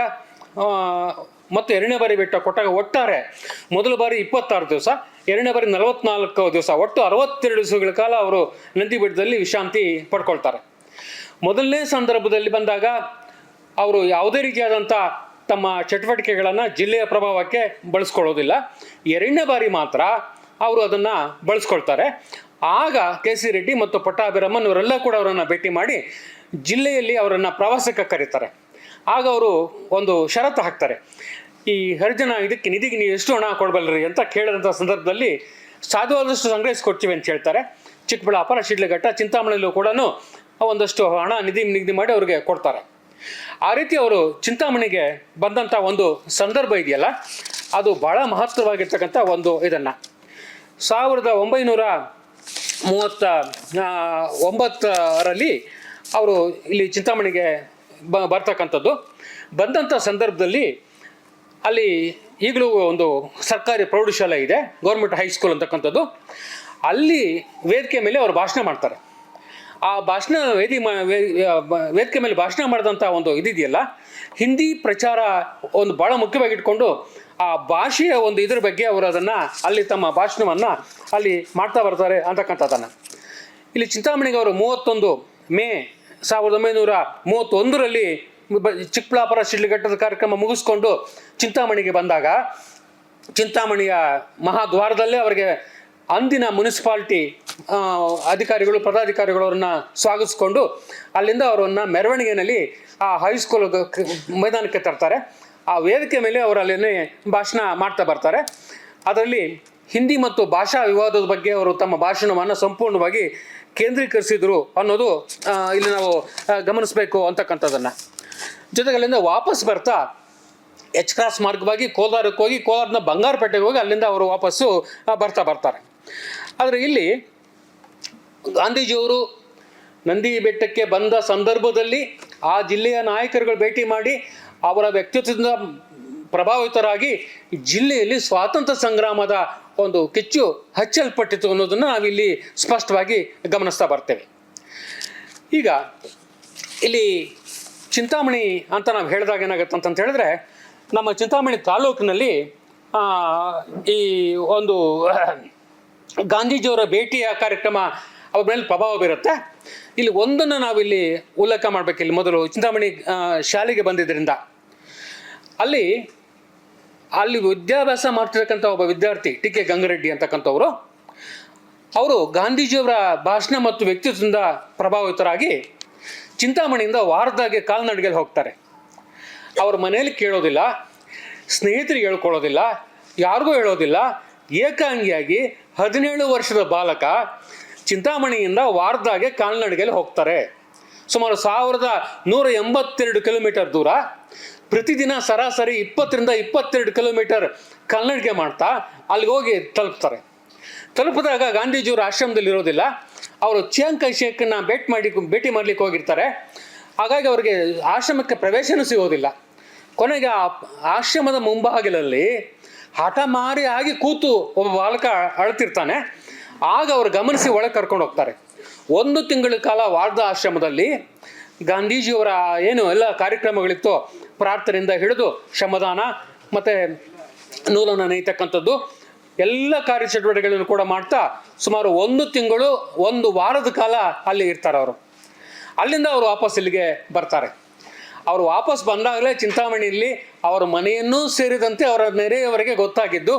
ಮತ್ತು 2ನೇ ಬಾರಿ ಭೇಟಿ ಕೊಟ್ಟಾಗ ಒಟ್ಟಾರೆ ಮೊದಲ ಬಾರಿ 26 ದಿವಸ, 2ನೇ ಬಾರಿ 44 ದಿವಸ, ಒಟ್ಟು 62 ದಿವಸಗಳ ಕಾಲ ಅವರು ನಂದಿ ಬೆಟ್ಟದಲ್ಲಿ ವಿಶ್ರಾಂತಿ ಪಡ್ಕೊಳ್ತಾರೆ. ಮೊದಲನೇ ಸಂದರ್ಭದಲ್ಲಿ ಬಂದಾಗ ಅವರು ಯಾವುದೇ ರೀತಿಯಾದಂಥ ತಮ್ಮ ಚಟುವಟಿಕೆಗಳನ್ನು ಜಿಲ್ಲೆಯ ಪ್ರಭಾವಕ್ಕೆ ಬಳಸ್ಕೊಳ್ಳೋದಿಲ್ಲ. 2ನೇ ಬಾರಿ ಮಾತ್ರ ಅವರು ಅದನ್ನು ಬಳಸ್ಕೊಳ್ತಾರೆ. ಆಗ ಕೆ ಸಿ ರೆಡ್ಡಿ ಮತ್ತು ಪಟ್ಟಾಭಿರಾಮನ್ ಇವರೆಲ್ಲ ಕೂಡ ಅವರನ್ನು ಭೇಟಿ ಮಾಡಿ ಜಿಲ್ಲೆಯಲ್ಲಿ ಅವರನ್ನು ಪ್ರವಾಸಕ್ಕೆ ಕರೀತಾರೆ. ಆಗ ಅವರು ಒಂದು ಷರತ್ತು ಹಾಕ್ತಾರೆ, ಈ ಹರಿಜನ ಇದಕ್ಕೆ ನಿಧಿಗೆ ನೀವು ಎಷ್ಟು ಹಣ ಕೊಡಬಲ್ಲರಿ ಅಂತ ಕೇಳಿದಂಥ ಸಂದರ್ಭದಲ್ಲಿ ಸಾಧ್ಯವಾದಷ್ಟು ಸಂಗ್ರಹಿಸ್ಕೊಡ್ತೀವಿ ಅಂತ ಹೇಳ್ತಾರೆ. ಚಿಕ್ಕಬಳ್ಳಾಪುರ, ಶಿಡ್ಲಘಟ್ಟ, ಚಿಂತಾಮಣಿಯಲ್ಲೂ ಕೂಡ ಒಂದಷ್ಟು ಹಣ ನಿಗದಿ ಮಾಡಿ ಅವ್ರಿಗೆ ಕೊಡ್ತಾರೆ. ಆ ರೀತಿ ಅವರು ಚಿಂತಾಮಣಿಗೆ ಬಂದಂಥ ಒಂದು ಸಂದರ್ಭ ಇದೆಯಲ್ಲ, ಅದು ಭಾಳ ಮಹತ್ವವಾಗಿರ್ತಕ್ಕಂಥ ಒಂದು ಇದನ್ನು 1939ರಲ್ಲಿ ಅವರು ಇಲ್ಲಿ ಚಿಂತಾಮಣಿಗೆ ಬರ್ತಕ್ಕಂಥದ್ದು. ಬಂದಂಥ ಸಂದರ್ಭದಲ್ಲಿ ಅಲ್ಲಿ ಈಗಲೂ ಒಂದು ಸರ್ಕಾರಿ ಪ್ರೌಢಶಾಲೆ ಇದೆ, ಗೌರ್ಮೆಂಟ್ ಹೈಸ್ಕೂಲ್ ಅಂತಕ್ಕಂಥದ್ದು. ಅಲ್ಲಿ ವೇದಿಕೆ ಮೇಲೆ ಅವರು ಭಾಷಣ ಮಾಡ್ತಾರೆ. ಆ ಭಾಷಣ ವೇದಿಕೆ ಮೇಲೆ ಭಾಷಣ ಮಾಡಿದಂಥ ಒಂದು ಇದಿದೆಯಲ್ಲ, ಹಿಂದಿ ಪ್ರಚಾರ ಒಂದು ಭಾಳ ಮುಖ್ಯವಾಗಿ ಇಟ್ಕೊಂಡು ಆ ಭಾಷೆಯ ಒಂದು ಇದ್ರ ಬಗ್ಗೆ ಅವರು ಅದನ್ನು ಅಲ್ಲಿ ತಮ್ಮ ಭಾಷಣವನ್ನು ಅಲ್ಲಿ ಮಾಡ್ತಾ ಬರ್ತಾರೆ ಅಂತಕ್ಕಂಥದ್ದನ್ನು. ಇಲ್ಲಿ ಚಿಂತಾಮಣಿಗೆ ಅವರು 31 ಮೇ 1931ರಲ್ಲಿ ಚಿಕ್ಕಬಳ್ಳಾಪುರ ಶಿಡ್ಲಘಟ್ಟದ ಕಾರ್ಯಕ್ರಮ ಮುಗಿಸ್ಕೊಂಡು ಚಿಂತಾಮಣಿಗೆ ಬಂದಾಗ, ಚಿಂತಾಮಣಿಯ ಮಹಾದ್ವಾರದಲ್ಲೇ ಅವರಿಗೆ ಅಂದಿನ ಮುನ್ಸಿಪಾಲ್ಟಿ ಅಧಿಕಾರಿಗಳು, ಪದಾಧಿಕಾರಿಗಳು ಅವ್ರನ್ನ ಸ್ವಾಗತಿಸ್ಕೊಂಡು ಅಲ್ಲಿಂದ ಅವರನ್ನು ಮೆರವಣಿಗೆಯಲ್ಲಿ ಆ ಹೈಸ್ಕೂಲ್ ಮೈದಾನಕ್ಕೆ ತರ್ತಾರೆ. ಆ ವೇದಿಕೆ ಮೇಲೆ ಅವರು ಅಲ್ಲೇ ಭಾಷಣ ಮಾಡ್ತಾ ಬರ್ತಾರೆ. ಅದರಲ್ಲಿ ಹಿಂದಿ ಮತ್ತು ಭಾಷಾ ವಿವಾದದ ಬಗ್ಗೆ ಅವರು ತಮ್ಮ ಭಾಷಣವನ್ನು ಸಂಪೂರ್ಣವಾಗಿ ಕೇಂದ್ರೀಕರಿಸಿದರು ಅನ್ನೋದು ಇಲ್ಲಿ ನಾವು ಗಮನಿಸಬೇಕು ಅಂತಕ್ಕಂಥದ್ದನ್ನು. ಜೊತೆಗೆ ಅಲ್ಲಿಂದ ವಾಪಸ್ ಬರ್ತಾ ಎಚ್ ಕ್ರಾಸ್ ಮಾರ್ಗವಾಗಿ ಕೋಲಾರಕ್ಕೆ ಹೋಗಿ, ಕೋಲಾರದ ಬಂಗಾರಪೇಟೆಗೆ ಹೋಗಿ ಅಲ್ಲಿಂದ ಅವರು ವಾಪಸ್ಸು ಬರ್ತಾರೆ. ಆದರೆ ಇಲ್ಲಿ ಗಾಂಧೀಜಿಯವರು ನಂದಿ ಬೆಟ್ಟಕ್ಕೆ ಬಂದ ಸಂದರ್ಭದಲ್ಲಿ ಆ ಜಿಲ್ಲೆಯ ನಾಯಕರುಗಳು ಭೇಟಿ ಮಾಡಿ ಅವರ ವ್ಯಕ್ತಿತ್ವದಿಂದ ಪ್ರಭಾವಿತರಾಗಿ ಜಿಲ್ಲೆಯಲ್ಲಿ ಸ್ವಾತಂತ್ರ್ಯ ಸಂಗ್ರಾಮದ ಒಂದು ಕಿಚ್ಚು ಹಚ್ಚಲ್ಪಟ್ಟಿತು ಅನ್ನೋದನ್ನು ನಾವಿಲ್ಲಿ ಸ್ಪಷ್ಟವಾಗಿ ಗಮನಿಸ್ತಾ ಬರ್ತೇವೆ. ಈಗ ಇಲ್ಲಿ ಚಿಂತಾಮಣಿ ಅಂತ ನಾವು ಹೇಳಿದಾಗ ಏನಾಗುತ್ತೆ ಅಂತ ಹೇಳಿದ್ರೆ, ನಮ್ಮ ಚಿಂತಾಮಣಿ ತಾಲೂಕಿನಲ್ಲಿ ಈ ಒಂದು ಗಾಂಧೀಜಿಯವರ ಭೇಟಿಯ ಕಾರ್ಯಕ್ರಮ ಅವ್ರ ಮೇಲೆ ಪ್ರಭಾವ ಬೀರುತ್ತೆ. ಇಲ್ಲಿ ಒಂದನ್ನು ನಾವಿಲ್ಲಿ ಉಲ್ಲೇಖ ಮಾಡಬೇಕು. ಇಲ್ಲಿ ಮೊದಲು ಚಿಂತಾಮಣಿ ಶಾಲೆಗೆ ಬಂದಿದ್ದರಿಂದ ಅಲ್ಲಿ ವಿದ್ಯಾಭ್ಯಾಸ ಮಾಡ್ತಿರ್ತಕ್ಕಂಥ ಒಬ್ಬ ವಿದ್ಯಾರ್ಥಿ ಟಿ ಕೆ ಗಂಗರೆಡ್ಡಿ ಅಂತಕ್ಕಂಥವ್ರು, ಅವರು ಗಾಂಧೀಜಿಯವರ ಭಾಷಣ ಮತ್ತು ವ್ಯಕ್ತಿತ್ವದಿಂದ ಪ್ರಭಾವಿತರಾಗಿ ಚಿಂತಾಮಣಿಯಿಂದ ವಾರದಾಗೆ ಕಾಲ್ನಡಿಗೆಯಲ್ಲಿ ಹೋಗ್ತಾರೆ. ಅವ್ರ ಮನೆಯಲ್ಲಿ ಕೇಳೋದಿಲ್ಲ, ಸ್ನೇಹಿತರಿಗೆ ಹೇಳ್ಕೊಳ್ಳೋದಿಲ್ಲ, ಯಾರಿಗೂ ಹೇಳೋದಿಲ್ಲ. ಏಕಾಂಗಿಯಾಗಿ 17 ವರ್ಷದ ಬಾಲಕ ಚಿಂತಾಮಣಿಯಿಂದ ವಾರದಾಗೆ ಕಾಲ್ನಡಿಗೆಯಲ್ಲಿ ಹೋಗ್ತಾರೆ. ಸುಮಾರು 1182 ಕಿಲೋಮೀಟರ್ ದೂರ, ಪ್ರತಿದಿನ ಸರಾಸರಿ 20ರಿಂದ 22 ಕಿಲೋಮೀಟರ್ ಕಾಲ್ನಡಿಗೆ ಮಾಡ್ತಾ ಅಲ್ಲಿಗೆ ಹೋಗಿ ತಲುಪಿದಾಗ ಗಾಂಧೀಜಿಯವರು ಆಶ್ರಮದಲ್ಲಿ ಇರೋದಿಲ್ಲ. ಅವರು ಚಿಯಾಂಗ್ ಕೈ ಶೇಖನ್ನ ಭೇಟಿ ಮಾಡಲಿಕ್ಕೆ ಹೋಗಿರ್ತಾರೆ. ಹಾಗಾಗಿ ಅವರಿಗೆ ಆಶ್ರಮಕ್ಕೆ ಪ್ರವೇಶನೂ ಸಿಗೋದಿಲ್ಲ. ಕೊನೆಗೆ ಆ ಆಶ್ರಮದ ಮುಂಭಾಗಿಲಲ್ಲಿ ಹಠಮಾರಿ ಆಗಿ ಕೂತು ಒಬ್ಬ ಬಾಲಕ ಅಳ್ತಿರ್ತಾನೆ. ಆಗ ಅವರು ಗಮನಿಸಿ ಒಳಗೆ ಕರ್ಕೊಂಡು ಹೋಗ್ತಾರೆ. 1 ತಿಂಗಳ ಕಾಲ ವಾರ್ಧಾ ಆಶ್ರಮದಲ್ಲಿ ಗಾಂಧೀಜಿಯವರ ಏನು ಎಲ್ಲ ಕಾರ್ಯಕ್ರಮಗಳಿತ್ತು, ಪ್ರಾರ್ಥನೆಯಿಂದ ಹಿಡಿದು ಶ್ರಮದಾನ ಮತ್ತು ನೂಲನ್ನು ನೇಯ್ತಕ್ಕಂಥದ್ದು ಎಲ್ಲ ಕಾರ್ಯಚಟುವಟಿಕೆಗಳನ್ನು ಕೂಡ ಮಾಡ್ತಾ ಸುಮಾರು 1 ತಿಂಗಳು 1 ವಾರದ ಕಾಲ ಅಲ್ಲಿ ಇರ್ತಾರೆ ಅವರು. ಅಲ್ಲಿಂದ ಅವರು ವಾಪಸ್ ಇಲ್ಲಿಗೆ ಬರ್ತಾರೆ. ಅವರು ವಾಪಸ್ ಬಂದಾಗಲೇ ಚಿಂತಾಮಣಿಯಲ್ಲಿ ಅವರ ಮನೆಯನ್ನೂ ಸೇರಿದಂತೆ ಅವರ ನೆರೆಯವರಿಗೆ ಗೊತ್ತಾಗಿದ್ದು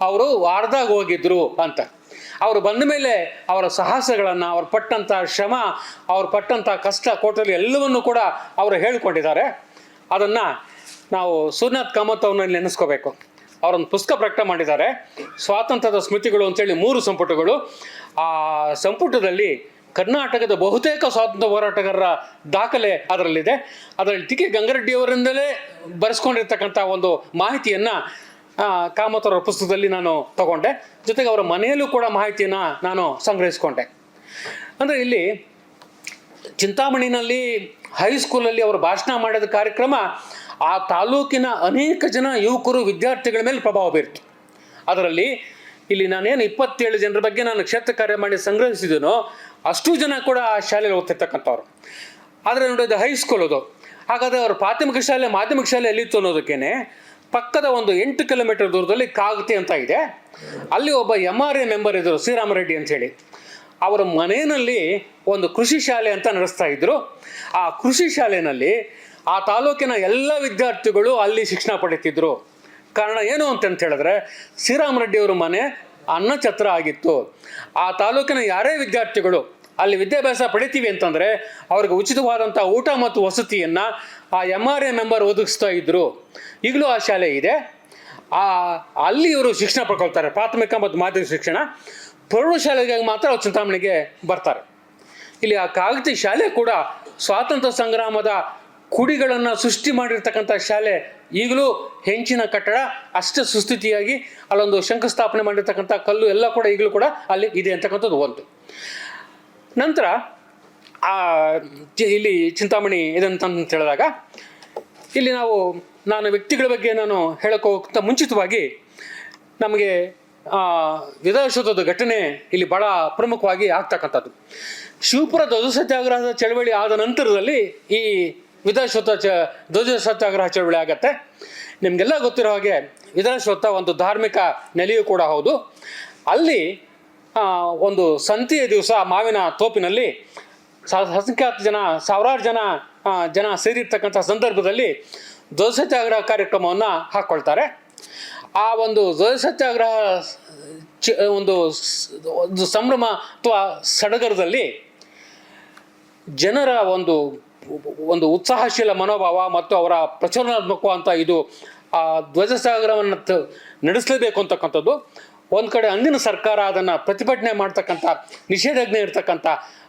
ಅವರು ವಾರದಾಗ ಹೋಗಿದ್ರು ಅಂತ. ಅವರು ಬಂದ ಮೇಲೆ ಅವರ ಸಾಹಸಗಳನ್ನು, ಅವ್ರು ಪಟ್ಟಂಥ ಶ್ರಮ, ಅವ್ರು ಪಟ್ಟಂಥ ಕಷ್ಟ ಕೋಟಲಿ ಎಲ್ಲವನ್ನೂ ಕೂಡ ಅವರು ಹೇಳಿಕೊಂಡಿದ್ದಾರೆ. ಅದನ್ನು ನಾವು ಸೂರ್ಯನಾಥ್ ಕಾಮತ್ ಅವ್ರನ್ನ ನೆನೆಸ್ಕೋಬೇಕು. ಅವರೊಂದು ಪುಸ್ತಕ ಪ್ರಕಟ ಮಾಡಿದ್ದಾರೆ, ಸ್ವಾತಂತ್ರ್ಯದ ಸ್ಮೃತಿಗಳು ಅಂತೇಳಿ 3 ಸಂಪುಟಗಳು. ಆ ಸಂಪುಟದಲ್ಲಿ ಕರ್ನಾಟಕದ ಬಹುತೇಕ ಸ್ವಾತಂತ್ರ್ಯ ಹೋರಾಟಗಾರರ ದಾಖಲೆ ಅದರಲ್ಲಿದೆ. ಅದರಲ್ಲಿ ಟಿ ಕೆ ಗಂಗರೆಡ್ಡಿಯವರಿಂದಲೇ ಬರೆಸ್ಕೊಂಡಿರ್ತಕ್ಕಂಥ ಒಂದು ಮಾಹಿತಿಯನ್ನು ಕಾಮತ್ ಅವರ ಪುಸ್ತಕದಲ್ಲಿ ನಾನು ತಗೊಂಡೆ. ಜೊತೆಗೆ ಅವರ ಮನೆಯಲ್ಲೂ ಕೂಡ ಮಾಹಿತಿಯನ್ನು ನಾನು ಸಂಗ್ರಹಿಸ್ಕೊಂಡೆ. ಅಂದರೆ ಇಲ್ಲಿ ಚಿಂತಾಮಣಿನಲ್ಲಿ ಹೈಸ್ಕೂಲಲ್ಲಿ ಅವರು ಭಾಷಣ ಮಾಡಿದ ಕಾರ್ಯಕ್ರಮ ಆ ತಾಲೂಕಿನ ಅನೇಕ ಜನ ಯುವಕರು ವಿದ್ಯಾರ್ಥಿಗಳ ಮೇಲೆ ಪ್ರಭಾವ ಬೀರಿತು. ಅದರಲ್ಲಿ ಇಲ್ಲಿ ನಾನೇನು 27 ಜನರ ಬಗ್ಗೆ ನಾನು ಕ್ಷೇತ್ರ ಕಾರ್ಯ ಮಾಡಿ ಸಂಗ್ರಹಿಸಿದನೋ ಅಷ್ಟು ಜನ ಕೂಡ ಆ ಶಾಲೆಯಲ್ಲಿ ಓದ್ತಿರ್ತಕ್ಕಂಥವ್ರು. ಆದರೆ ನೋಡೋದು ಹೈಸ್ಕೂಲ್ ಅದು. ಹಾಗಾದರೆ ಅವರು ಪ್ರಾಥಮಿಕ ಶಾಲೆ ಮಾಧ್ಯಮಿಕ ಶಾಲೆ ಎಲ್ಲಿತ್ತು ಅನ್ನೋದಕ್ಕೇನೆ ಪಕ್ಕದ ಒಂದು 8 ಕಿಲೋಮೀಟರ್ ದೂರದಲ್ಲಿ ಕಾಗತಿ ಅಂತ ಇದೆ. ಅಲ್ಲಿ ಒಬ್ಬ MRA ಮೆಂಬರ್ ಇದ್ದರು, ಶ್ರೀರಾಮರೆಡ್ಡಿ ಅಂಥೇಳಿ. ಅವರ ಮನೆಯಲ್ಲಿ ಒಂದು ಕೃಷಿ ಶಾಲೆ ಅಂತ ನಡೆಸ್ತಾ ಇದ್ರು. ಆ ಕೃಷಿ ಶಾಲೆಯಲ್ಲಿ ಆ ತಾಲೂಕಿನ ಎಲ್ಲ ವಿದ್ಯಾರ್ಥಿಗಳು ಅಲ್ಲಿ ಶಿಕ್ಷಣ ಪಡೀತಿದ್ರು. ಕಾರಣ ಏನು ಅಂತ ಹೇಳಿದ್ರೆ ಶ್ರೀರಾಮರೆಡ್ಡಿಯವರ ಮನೆ ಅನ್ನಛತ್ರ ಆಗಿತ್ತು. ಆ ತಾಲೂಕಿನ ಯಾರೇ ವಿದ್ಯಾರ್ಥಿಗಳು ಅಲ್ಲಿ ವಿದ್ಯಾಭ್ಯಾಸ ಪಡಿತೀವಿ ಅಂತಂದರೆ ಅವ್ರಿಗೆ ಉಚಿತವಾದಂಥ ಊಟ ಮತ್ತು ವಸತಿಯನ್ನು ಆ MRA ಮೆಂಬರ್ ಒದಗಿಸ್ತಾ ಇದ್ದರು. ಈಗಲೂ ಆ ಶಾಲೆ ಇದೆ. ಅಲ್ಲಿ ಇವರು ಶಿಕ್ಷಣ ಪಡ್ಕೊಳ್ತಾರೆ, ಪ್ರಾಥಮಿಕ ಮತ್ತು ಮಾಧ್ಯಮಿಕ ಶಿಕ್ಷಣ. ಪ್ರೌಢಶಾಲೆಗಾಗಿ ಮಾತ್ರ ಅವ್ರು ಚಿಂತಾಮಣಿಗೆ ಬರ್ತಾರೆ. ಇಲ್ಲಿ ಆ ಕಾಗತಿ ಶಾಲೆ ಕೂಡ ಸ್ವಾತಂತ್ರ್ಯ ಸಂಗ್ರಾಮದ ಕುಡಿಗಳನ್ನು ಸೃಷ್ಟಿ ಮಾಡಿರ್ತಕ್ಕಂಥ ಶಾಲೆ. ಈಗಲೂ ಹೆಂಚಿನ ಕಟ್ಟಡ ಅಷ್ಟೇ ಸುಸ್ಥಿತಿಯಾಗಿ ಅಲ್ಲೊಂದು ಶಂಕುಸ್ಥಾಪನೆ ಮಾಡಿರ್ತಕ್ಕಂಥ ಕಲ್ಲು ಎಲ್ಲ ಕೂಡ ಈಗಲೂ ಕೂಡ ಅಲ್ಲಿ ಇದೆ ಅಂತಕ್ಕಂಥದ್ದು ಒಂದು. ನಂತರ ಇಲ್ಲಿ ಚಿಂತಾಮಣಿ ಇದಂತ ಹೇಳಿದಾಗ ಇಲ್ಲಿ ನಾನು ವ್ಯಕ್ತಿಗಳ ಬಗ್ಗೆ ನಾನು ಹೇಳೋಕೆ ಹೋಗ್ತಾ ಮುಂಚಿತವಾಗಿ ನಮಗೆ ವಿಧಾನಸೌಧದ ಘಟನೆ ಇಲ್ಲಿ ಭಾಳ ಪ್ರಮುಖವಾಗಿ ಆಗ್ತಕ್ಕಂಥದ್ದು. ಶಿವಪುರ ಧ್ವಜ ಸತ್ಯಾಗ್ರಹದ ಚಳವಳಿ ಆದ ನಂತರದಲ್ಲಿ ಈ ವಿಧಾನಸೌಧ ಧ್ವಜ ಸತ್ಯಾಗ್ರಹ ಚಳವಳಿ ಆಗತ್ತೆ. ನಿಮಗೆಲ್ಲ ಗೊತ್ತಿರೋ ಹಾಗೆ ವಿಧಾನಸೌಧ ಒಂದು ಧಾರ್ಮಿಕ ನೆಲೆಯೂ ಕೂಡ ಹೌದು. ಅಲ್ಲಿ ಒಂದು ಸಂತೆಯ ದಿವಸ ಮಾವಿನ ತೋಪಿನಲ್ಲಿ ಅಸಂಖ್ಯಾತ ಜನ, ಸಾವಿರಾರು ಜನ ಸೇರಿರ್ತಕ್ಕಂಥ ಸಂದರ್ಭದಲ್ಲಿ ಧ್ವಜ ಸತ್ಯಾಗ್ರಹ ಕಾರ್ಯಕ್ರಮವನ್ನು ಹಾಕ್ಕೊಳ್ತಾರೆ. ಆ ಒಂದು ಧ್ವಜ ಸತ್ಯಾಗ್ರಹ ಒಂದು ಸಂಭ್ರಮ ಅಥವಾ ಸಡಗರದಲ್ಲಿ ಜನರ ಒಂದು ಉತ್ಸಾಹಶೀಲ ಮನೋಭಾವ ಮತ್ತು ಅವರ ಪ್ರಚೋದನಾತ್ಮಕವಂತ ಇದು ಆ ಧ್ವಜ ಸತ್ಯಾಗ್ರಹವನ್ನು ನಡೆಸಲೇಬೇಕು ಅಂತಕ್ಕಂಥದ್ದು. ಒಂದು ಕಡೆ ಅಂದಿನ ಸರ್ಕಾರ ಅದನ್ನು ಪ್ರತಿಭಟನೆ ಮಾಡ್ತಕ್ಕಂಥ, ನಿಷೇಧಾಜ್ಞೆ ಇರ್ತಕ್ಕಂಥ,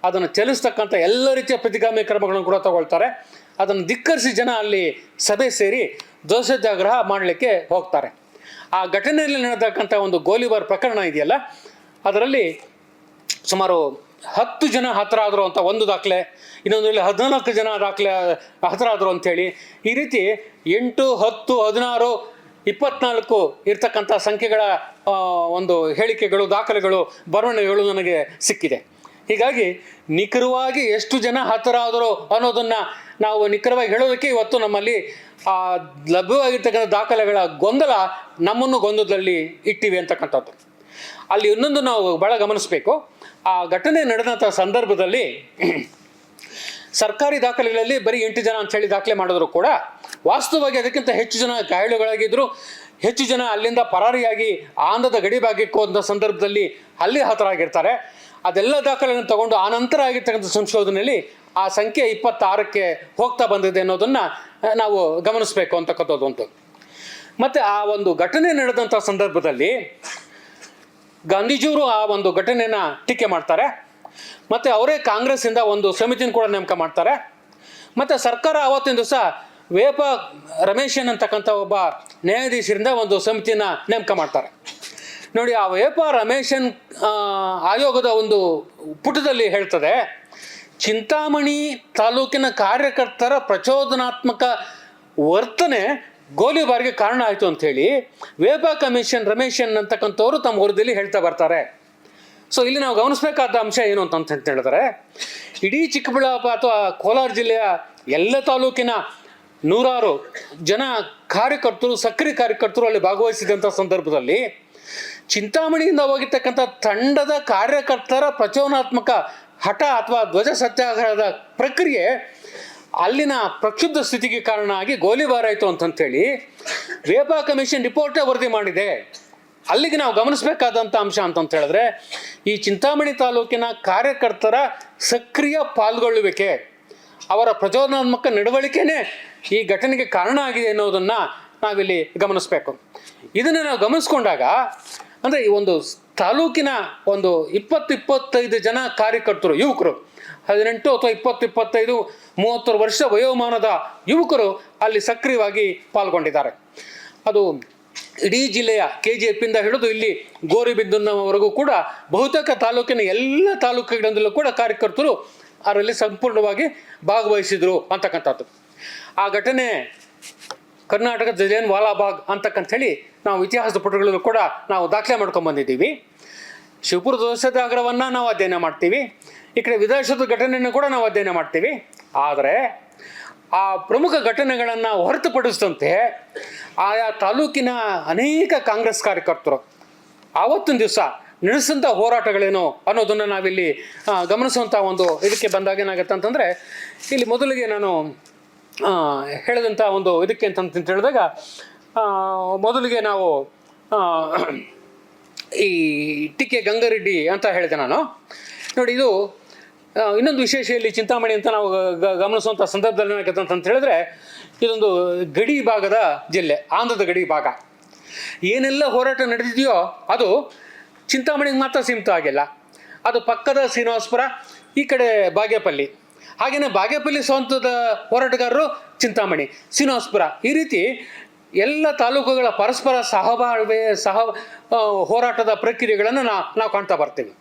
ಅದನ್ನು ಚಲಿಸ್ತಕ್ಕಂಥ ಎಲ್ಲ ರೀತಿಯ ಪ್ರತಿಗಾಮಿ ಕ್ರಮಗಳನ್ನು ಕೂಡ ತಗೊಳ್ತಾರೆ. ಅದನ್ನು ಧಿಕ್ಕರಿಸಿ ಜನ ಅಲ್ಲಿ ಸಭೆ ಸೇರಿ ಧ್ವಜ ಸತ್ಯಾಗ್ರಹ ಮಾಡಲಿಕ್ಕೆ ಹೋಗ್ತಾರೆ. ಆ ಘಟನೆಯಲ್ಲಿ ನಡೆದಕ್ಕಂಥ ಒಂದು ಗೋಲಿಬಾರ್ ಪ್ರಕರಣ ಇದೆಯಲ್ಲ, ಅದರಲ್ಲಿ ಸುಮಾರು 10 ಜನ ಹತರಾದರು ಅಂತ ಒಂದು ದಾಖಲೆ, ಇನ್ನೊಂದರಲ್ಲಿ 14 ಜನ ಹತರಾದರು ಅಂಥೇಳಿ, ಈ ರೀತಿ 8, 10, 16, 24 ಇರ್ತಕ್ಕಂಥ ಸಂಖ್ಯೆಗಳ ಒಂದು ಹೇಳಿಕೆಗಳು, ದಾಖಲೆಗಳು, ಬರವಣಿಗೆಗಳು ನನಗೆ ಸಿಕ್ಕಿದೆ. ಹೀಗಾಗಿ ನಿಖರವಾಗಿ ಎಷ್ಟು ಜನ ಹತರಾದರು ಅನ್ನೋದನ್ನು ನಾವು ನಿಖರವಾಗಿ ಹೇಳೋದಕ್ಕೆ ಇವತ್ತು ನಮ್ಮಲ್ಲಿ ಲಭ್ಯವಾಗಿರ್ತಕ್ಕಂಥ ದಾಖಲೆಗಳ ಗೊಂದಲ ನಮ್ಮನ್ನು ಗೊಂದಲದಲ್ಲಿ ಇಟ್ಟಿವೆ ಅಂತಕ್ಕಂಥದ್ದು. ಅಲ್ಲಿ ಇನ್ನೊಂದು ನಾವು ಭಾಳ ಗಮನಿಸಬೇಕು. ಆ ಘಟನೆ ನಡೆದಂಥ ಸಂದರ್ಭದಲ್ಲಿ ಸರ್ಕಾರಿ ದಾಖಲೆಗಳಲ್ಲಿ ಬರೀ 8 ಜನ ಅಂತೇಳಿ ದಾಖಲೆ ಮಾಡಿದ್ರು ಕೂಡ ವಾಸ್ತವವಾಗಿ ಅದಕ್ಕಿಂತ ಹೆಚ್ಚು ಜನ ಗಾಯಾಳುಗಳಾಗಿದ್ದರು. ಹೆಚ್ಚು ಜನ ಅಲ್ಲಿಂದ ಪರಾರಿಯಾಗಿ ಆಂಧ್ರದ ಗಡಿ ಭಾಗಕ್ಕೆ ಹೋದ ಸಂದರ್ಭದಲ್ಲಿ ಅಲ್ಲಿ ಹತರಾಗಿರ್ತಾರೆ. ಅದೆಲ್ಲ ದಾಖಲೆಗಳನ್ನು ತಗೊಂಡು ಆ ನಂತರ ಆಗಿರ್ತಕ್ಕಂಥ ಸಂಶೋಧನೆಯಲ್ಲಿ ಆ ಸಂಖ್ಯೆ 26ಕ್ಕೆ ಹೋಗ್ತಾ ಬಂದಿದೆ ಅನ್ನೋದನ್ನು ನಾವು ಗಮನಿಸಬೇಕು ಅಂತಕ್ಕಂಥದ್ದು ಉಂಟು. ಮತ್ತು ಆ ಒಂದು ಘಟನೆ ನಡೆದಂಥ ಸಂದರ್ಭದಲ್ಲಿ ಗಾಂಧೀಜಿಯವರು ಆ ಒಂದು ಘಟನೆಯನ್ನು ಟೀಕೆ ಮಾಡ್ತಾರೆ. ಮತ್ತು ಅವರೇ ಕಾಂಗ್ರೆಸ್ಸಿಂದ ಒಂದು ಸಮಿತಿನ ಕೂಡ ನೇಮಕ ಮಾಡ್ತಾರೆ. ಮತ್ತು ಸರ್ಕಾರ ಆವತ್ತಿನ ದಿವಸ ವೇಪ ರಮೇಶನ್ ಅಂತಕ್ಕಂಥ ಒಬ್ಬ ನ್ಯಾಯಾಧೀಶರಿಂದ ಒಂದು ಸಮಿತಿನ ನೇಮಕ ಮಾಡ್ತಾರೆ. ನೋಡಿ, ಆ ವೇಪ ರಮೇಶನ್ ಆಯೋಗದ ಒಂದು ಪುಟದಲ್ಲಿ ಹೇಳ್ತದೆ, ಚಿಂತಾಮಣಿ ತಾಲೂಕಿನ ಕಾರ್ಯಕರ್ತರ ಪ್ರಚೋದನಾತ್ಮಕ ವರ್ತನೆ ಗೋಲಿಬಾರ್ಗೆ ಕಾರಣ ಆಯಿತು ಅಂಥೇಳಿ ವೇಪ ಕಮಿಷನ್ ರಮೇಶನ್ ಅಂತಕ್ಕಂಥವ್ರು ತಮ್ಮ ವರದಿಯಲ್ಲಿ ಹೇಳ್ತಾ ಬರ್ತಾರೆ. ಸೊ ಇಲ್ಲಿ ನಾವು ಗಮನಿಸಬೇಕಾದ ಅಂಶ ಏನು ಅಂತ ಹೇಳಿದ್ರೆ, ಇಡೀ ಚಿಕ್ಕಬಳ್ಳಾಪುರ ಅಥವಾ ಕೋಲಾರ ಜಿಲ್ಲೆಯ ಎಲ್ಲ ತಾಲೂಕಿನ ನೂರಾರು ಜನ ಕಾರ್ಯಕರ್ತರು, ಸಕ್ರಿಯ ಕಾರ್ಯಕರ್ತರು ಅಲ್ಲಿ ಭಾಗವಹಿಸಿದಂಥ ಸಂದರ್ಭದಲ್ಲಿ ಚಿಂತಾಮಣಿಯಿಂದ ಹೋಗಿರ್ತಕ್ಕಂಥ ತಂಡದ ಕಾರ್ಯಕರ್ತರ ಪ್ರಚೋದನಾತ್ಮಕ ಹಠ ಅಥವಾ ಧ್ವಜ ಸತ್ಯಾಗ್ರಹದ ಪ್ರಕ್ರಿಯೆ ಅಲ್ಲಿನ ಪ್ರಕ್ಷುಬ್ಧ ಸ್ಥಿತಿಗೆ ಕಾರಣ ಆಗಿ ಗೋಲಿಬಾರ್ ಆಯಿತು ಅಂತಂತೇಳಿ ವೇಪ ಕಮಿಷನ್ ರಿಪೋರ್ಟೇ ವರದಿ ಮಾಡಿದೆ. ಅಲ್ಲಿಗೆ ನಾವು ಗಮನಿಸಬೇಕಾದಂಥ ಅಂಶ ಅಂತಂತ ಹೇಳಿದ್ರೆ, ಈ ಚಿಂತಾಮಣಿ ತಾಲೂಕಿನ ಕಾರ್ಯಕರ್ತರ ಸಕ್ರಿಯ ಪಾಲ್ಗೊಳ್ಳುವಿಕೆ, ಅವರ ಪ್ರಚೋದನಾತ್ಮಕ ನಡವಳಿಕೆನೇ ಈ ಘಟನೆಗೆ ಕಾರಣ ಆಗಿದೆ ಅನ್ನೋದನ್ನು ನಾವಿಲ್ಲಿ ಗಮನಿಸಬೇಕು. ಇದನ್ನು ನಾವು ಗಮನಿಸ್ಕೊಂಡಾಗ ಅಂದರೆ ಈ ಒಂದು ತಾಲೂಕಿನ ಒಂದು 20-25 ಜನ ಕಾರ್ಯಕರ್ತರು, ಯುವಕರು, 18 ಅಥವಾ 20-25, 30 ವರ್ಷ ವಯೋಮಾನದ ಯುವಕರು ಅಲ್ಲಿ ಸಕ್ರಿಯವಾಗಿ ಪಾಲ್ಗೊಂಡಿದ್ದಾರೆ. ಅದು ಇಡೀ ಜಿಲ್ಲೆಯ KGF ಇಂದ ಹಿಡಿದು ಇಲ್ಲಿ ಗೋರಿಬಿದನ್ನವರೆಗೂ ಕೂಡ ಬಹುತೇಕ ತಾಲೂಕಿನ ಎಲ್ಲ ತಾಲೂಕುಗಳಿಂದಲೂ ಕೂಡ ಕಾರ್ಯಕರ್ತರು ಅದರಲ್ಲಿ ಸಂಪೂರ್ಣವಾಗಿ ಭಾಗವಹಿಸಿದರು ಅಂತಕ್ಕಂಥದ್ದು. ಆ ಘಟನೆ ಕರ್ನಾಟಕ ಜಲಿಯನ್ ವಾಲಾಬಾಗ್ ಅಂತಕ್ಕಂಥೇಳಿ ನಾವು ಇತಿಹಾಸದ ಪುಟಗಳಲ್ಲೂ ಕೂಡ ನಾವು ದಾಖಲೆ ಮಾಡ್ಕೊಂಡು ಬಂದಿದ್ದೀವಿ. ಶಿವಪುರ ಸತ್ಯಾಗ್ರಹವನ್ನು ನಾವು ಅಧ್ಯಯನ ಮಾಡ್ತೀವಿ, ಈ ಕಡೆ ವಿಧಾನಸೌಧದ ಘಟನೆಯನ್ನು ಕೂಡ ನಾವು ಅಧ್ಯಯನ ಮಾಡ್ತೀವಿ. ಆದರೆ ಆ ಪ್ರಮುಖ ಘಟನೆಗಳನ್ನು ಹೊರತುಪಡಿಸಿದಂತೆ ಆಯಾ ತಾಲೂಕಿನ ಅನೇಕ ಕಾಂಗ್ರೆಸ್ ಕಾರ್ಯಕರ್ತರು ಆವತ್ತಿನ ದಿವಸ ನಡೆಸಿದಂಥ ಹೋರಾಟಗಳೇನು ಅನ್ನೋದನ್ನು ನಾವಿಲ್ಲಿ ಗಮನಿಸುವಂಥ ಒಂದು ಇದಕ್ಕೆ ಬಂದಾಗ ಏನಾಗುತ್ತೆ ಅಂತಂದರೆ, ಇಲ್ಲಿ ಮೊದಲಿಗೆ ನಾನು ಹೇಳಿದಂಥ ಒಂದು ಇದಕ್ಕೆ ಅಂತ ಹೇಳಿದಾಗ ಮೊದಲಿಗೆ ನಾವು ಈ ಟಿ.ಕೆ. ಗಂಗಾರೆಡ್ಡಿ ಅಂತ ಹೇಳಿದೆ ನಾನು. ನೋಡಿ, ಇದು ಇನ್ನೊಂದು ವಿಶೇಷ ಇಲ್ಲಿ ಚಿಂತಾಮಣಿ ಅಂತ ನಾವು ಗಮನಿಸುವಂಥ ಸಂದರ್ಭದಲ್ಲಿ ಏನಾಗುತ್ತೆ ಅಂತ ಹೇಳಿದ್ರೆ, ಇದೊಂದು ಗಡಿ ಭಾಗದ ಜಿಲ್ಲೆ, ಆಂಧ್ರದ ಗಡಿ ಭಾಗ. ಏನೆಲ್ಲ ಹೋರಾಟ ನಡೆದಿದೆಯೋ ಅದು ಚಿಂತಾಮಣಿಗೆ ಮಾತ್ರ ಸೀಮಿತ ಆಗಿಲ್ಲ. ಅದು ಪಕ್ಕದ ಶ್ರೀನಿವಾಸಪುರ, ಈ ಕಡೆ ಬಾಗೇಪಲ್ಲಿ, ಹಾಗೆಯೇ ಬಾಗೇಪಲ್ಲಿ ಸ್ವಂತದ ಹೋರಾಟಗಾರರು ಚಿಂತಾಮಣಿ, ಶ್ರೀನಿವಾಸಪುರ, ಈ ರೀತಿ ಎಲ್ಲ ತಾಲೂಕುಗಳ ಪರಸ್ಪರ ಸಹಬಾಳ್ವೆ ಹೋರಾಟದ ಪ್ರಕ್ರಿಯೆಗಳನ್ನು ನಾವು ಕಾಣ್ತಾ ಬರ್ತೀವಿ.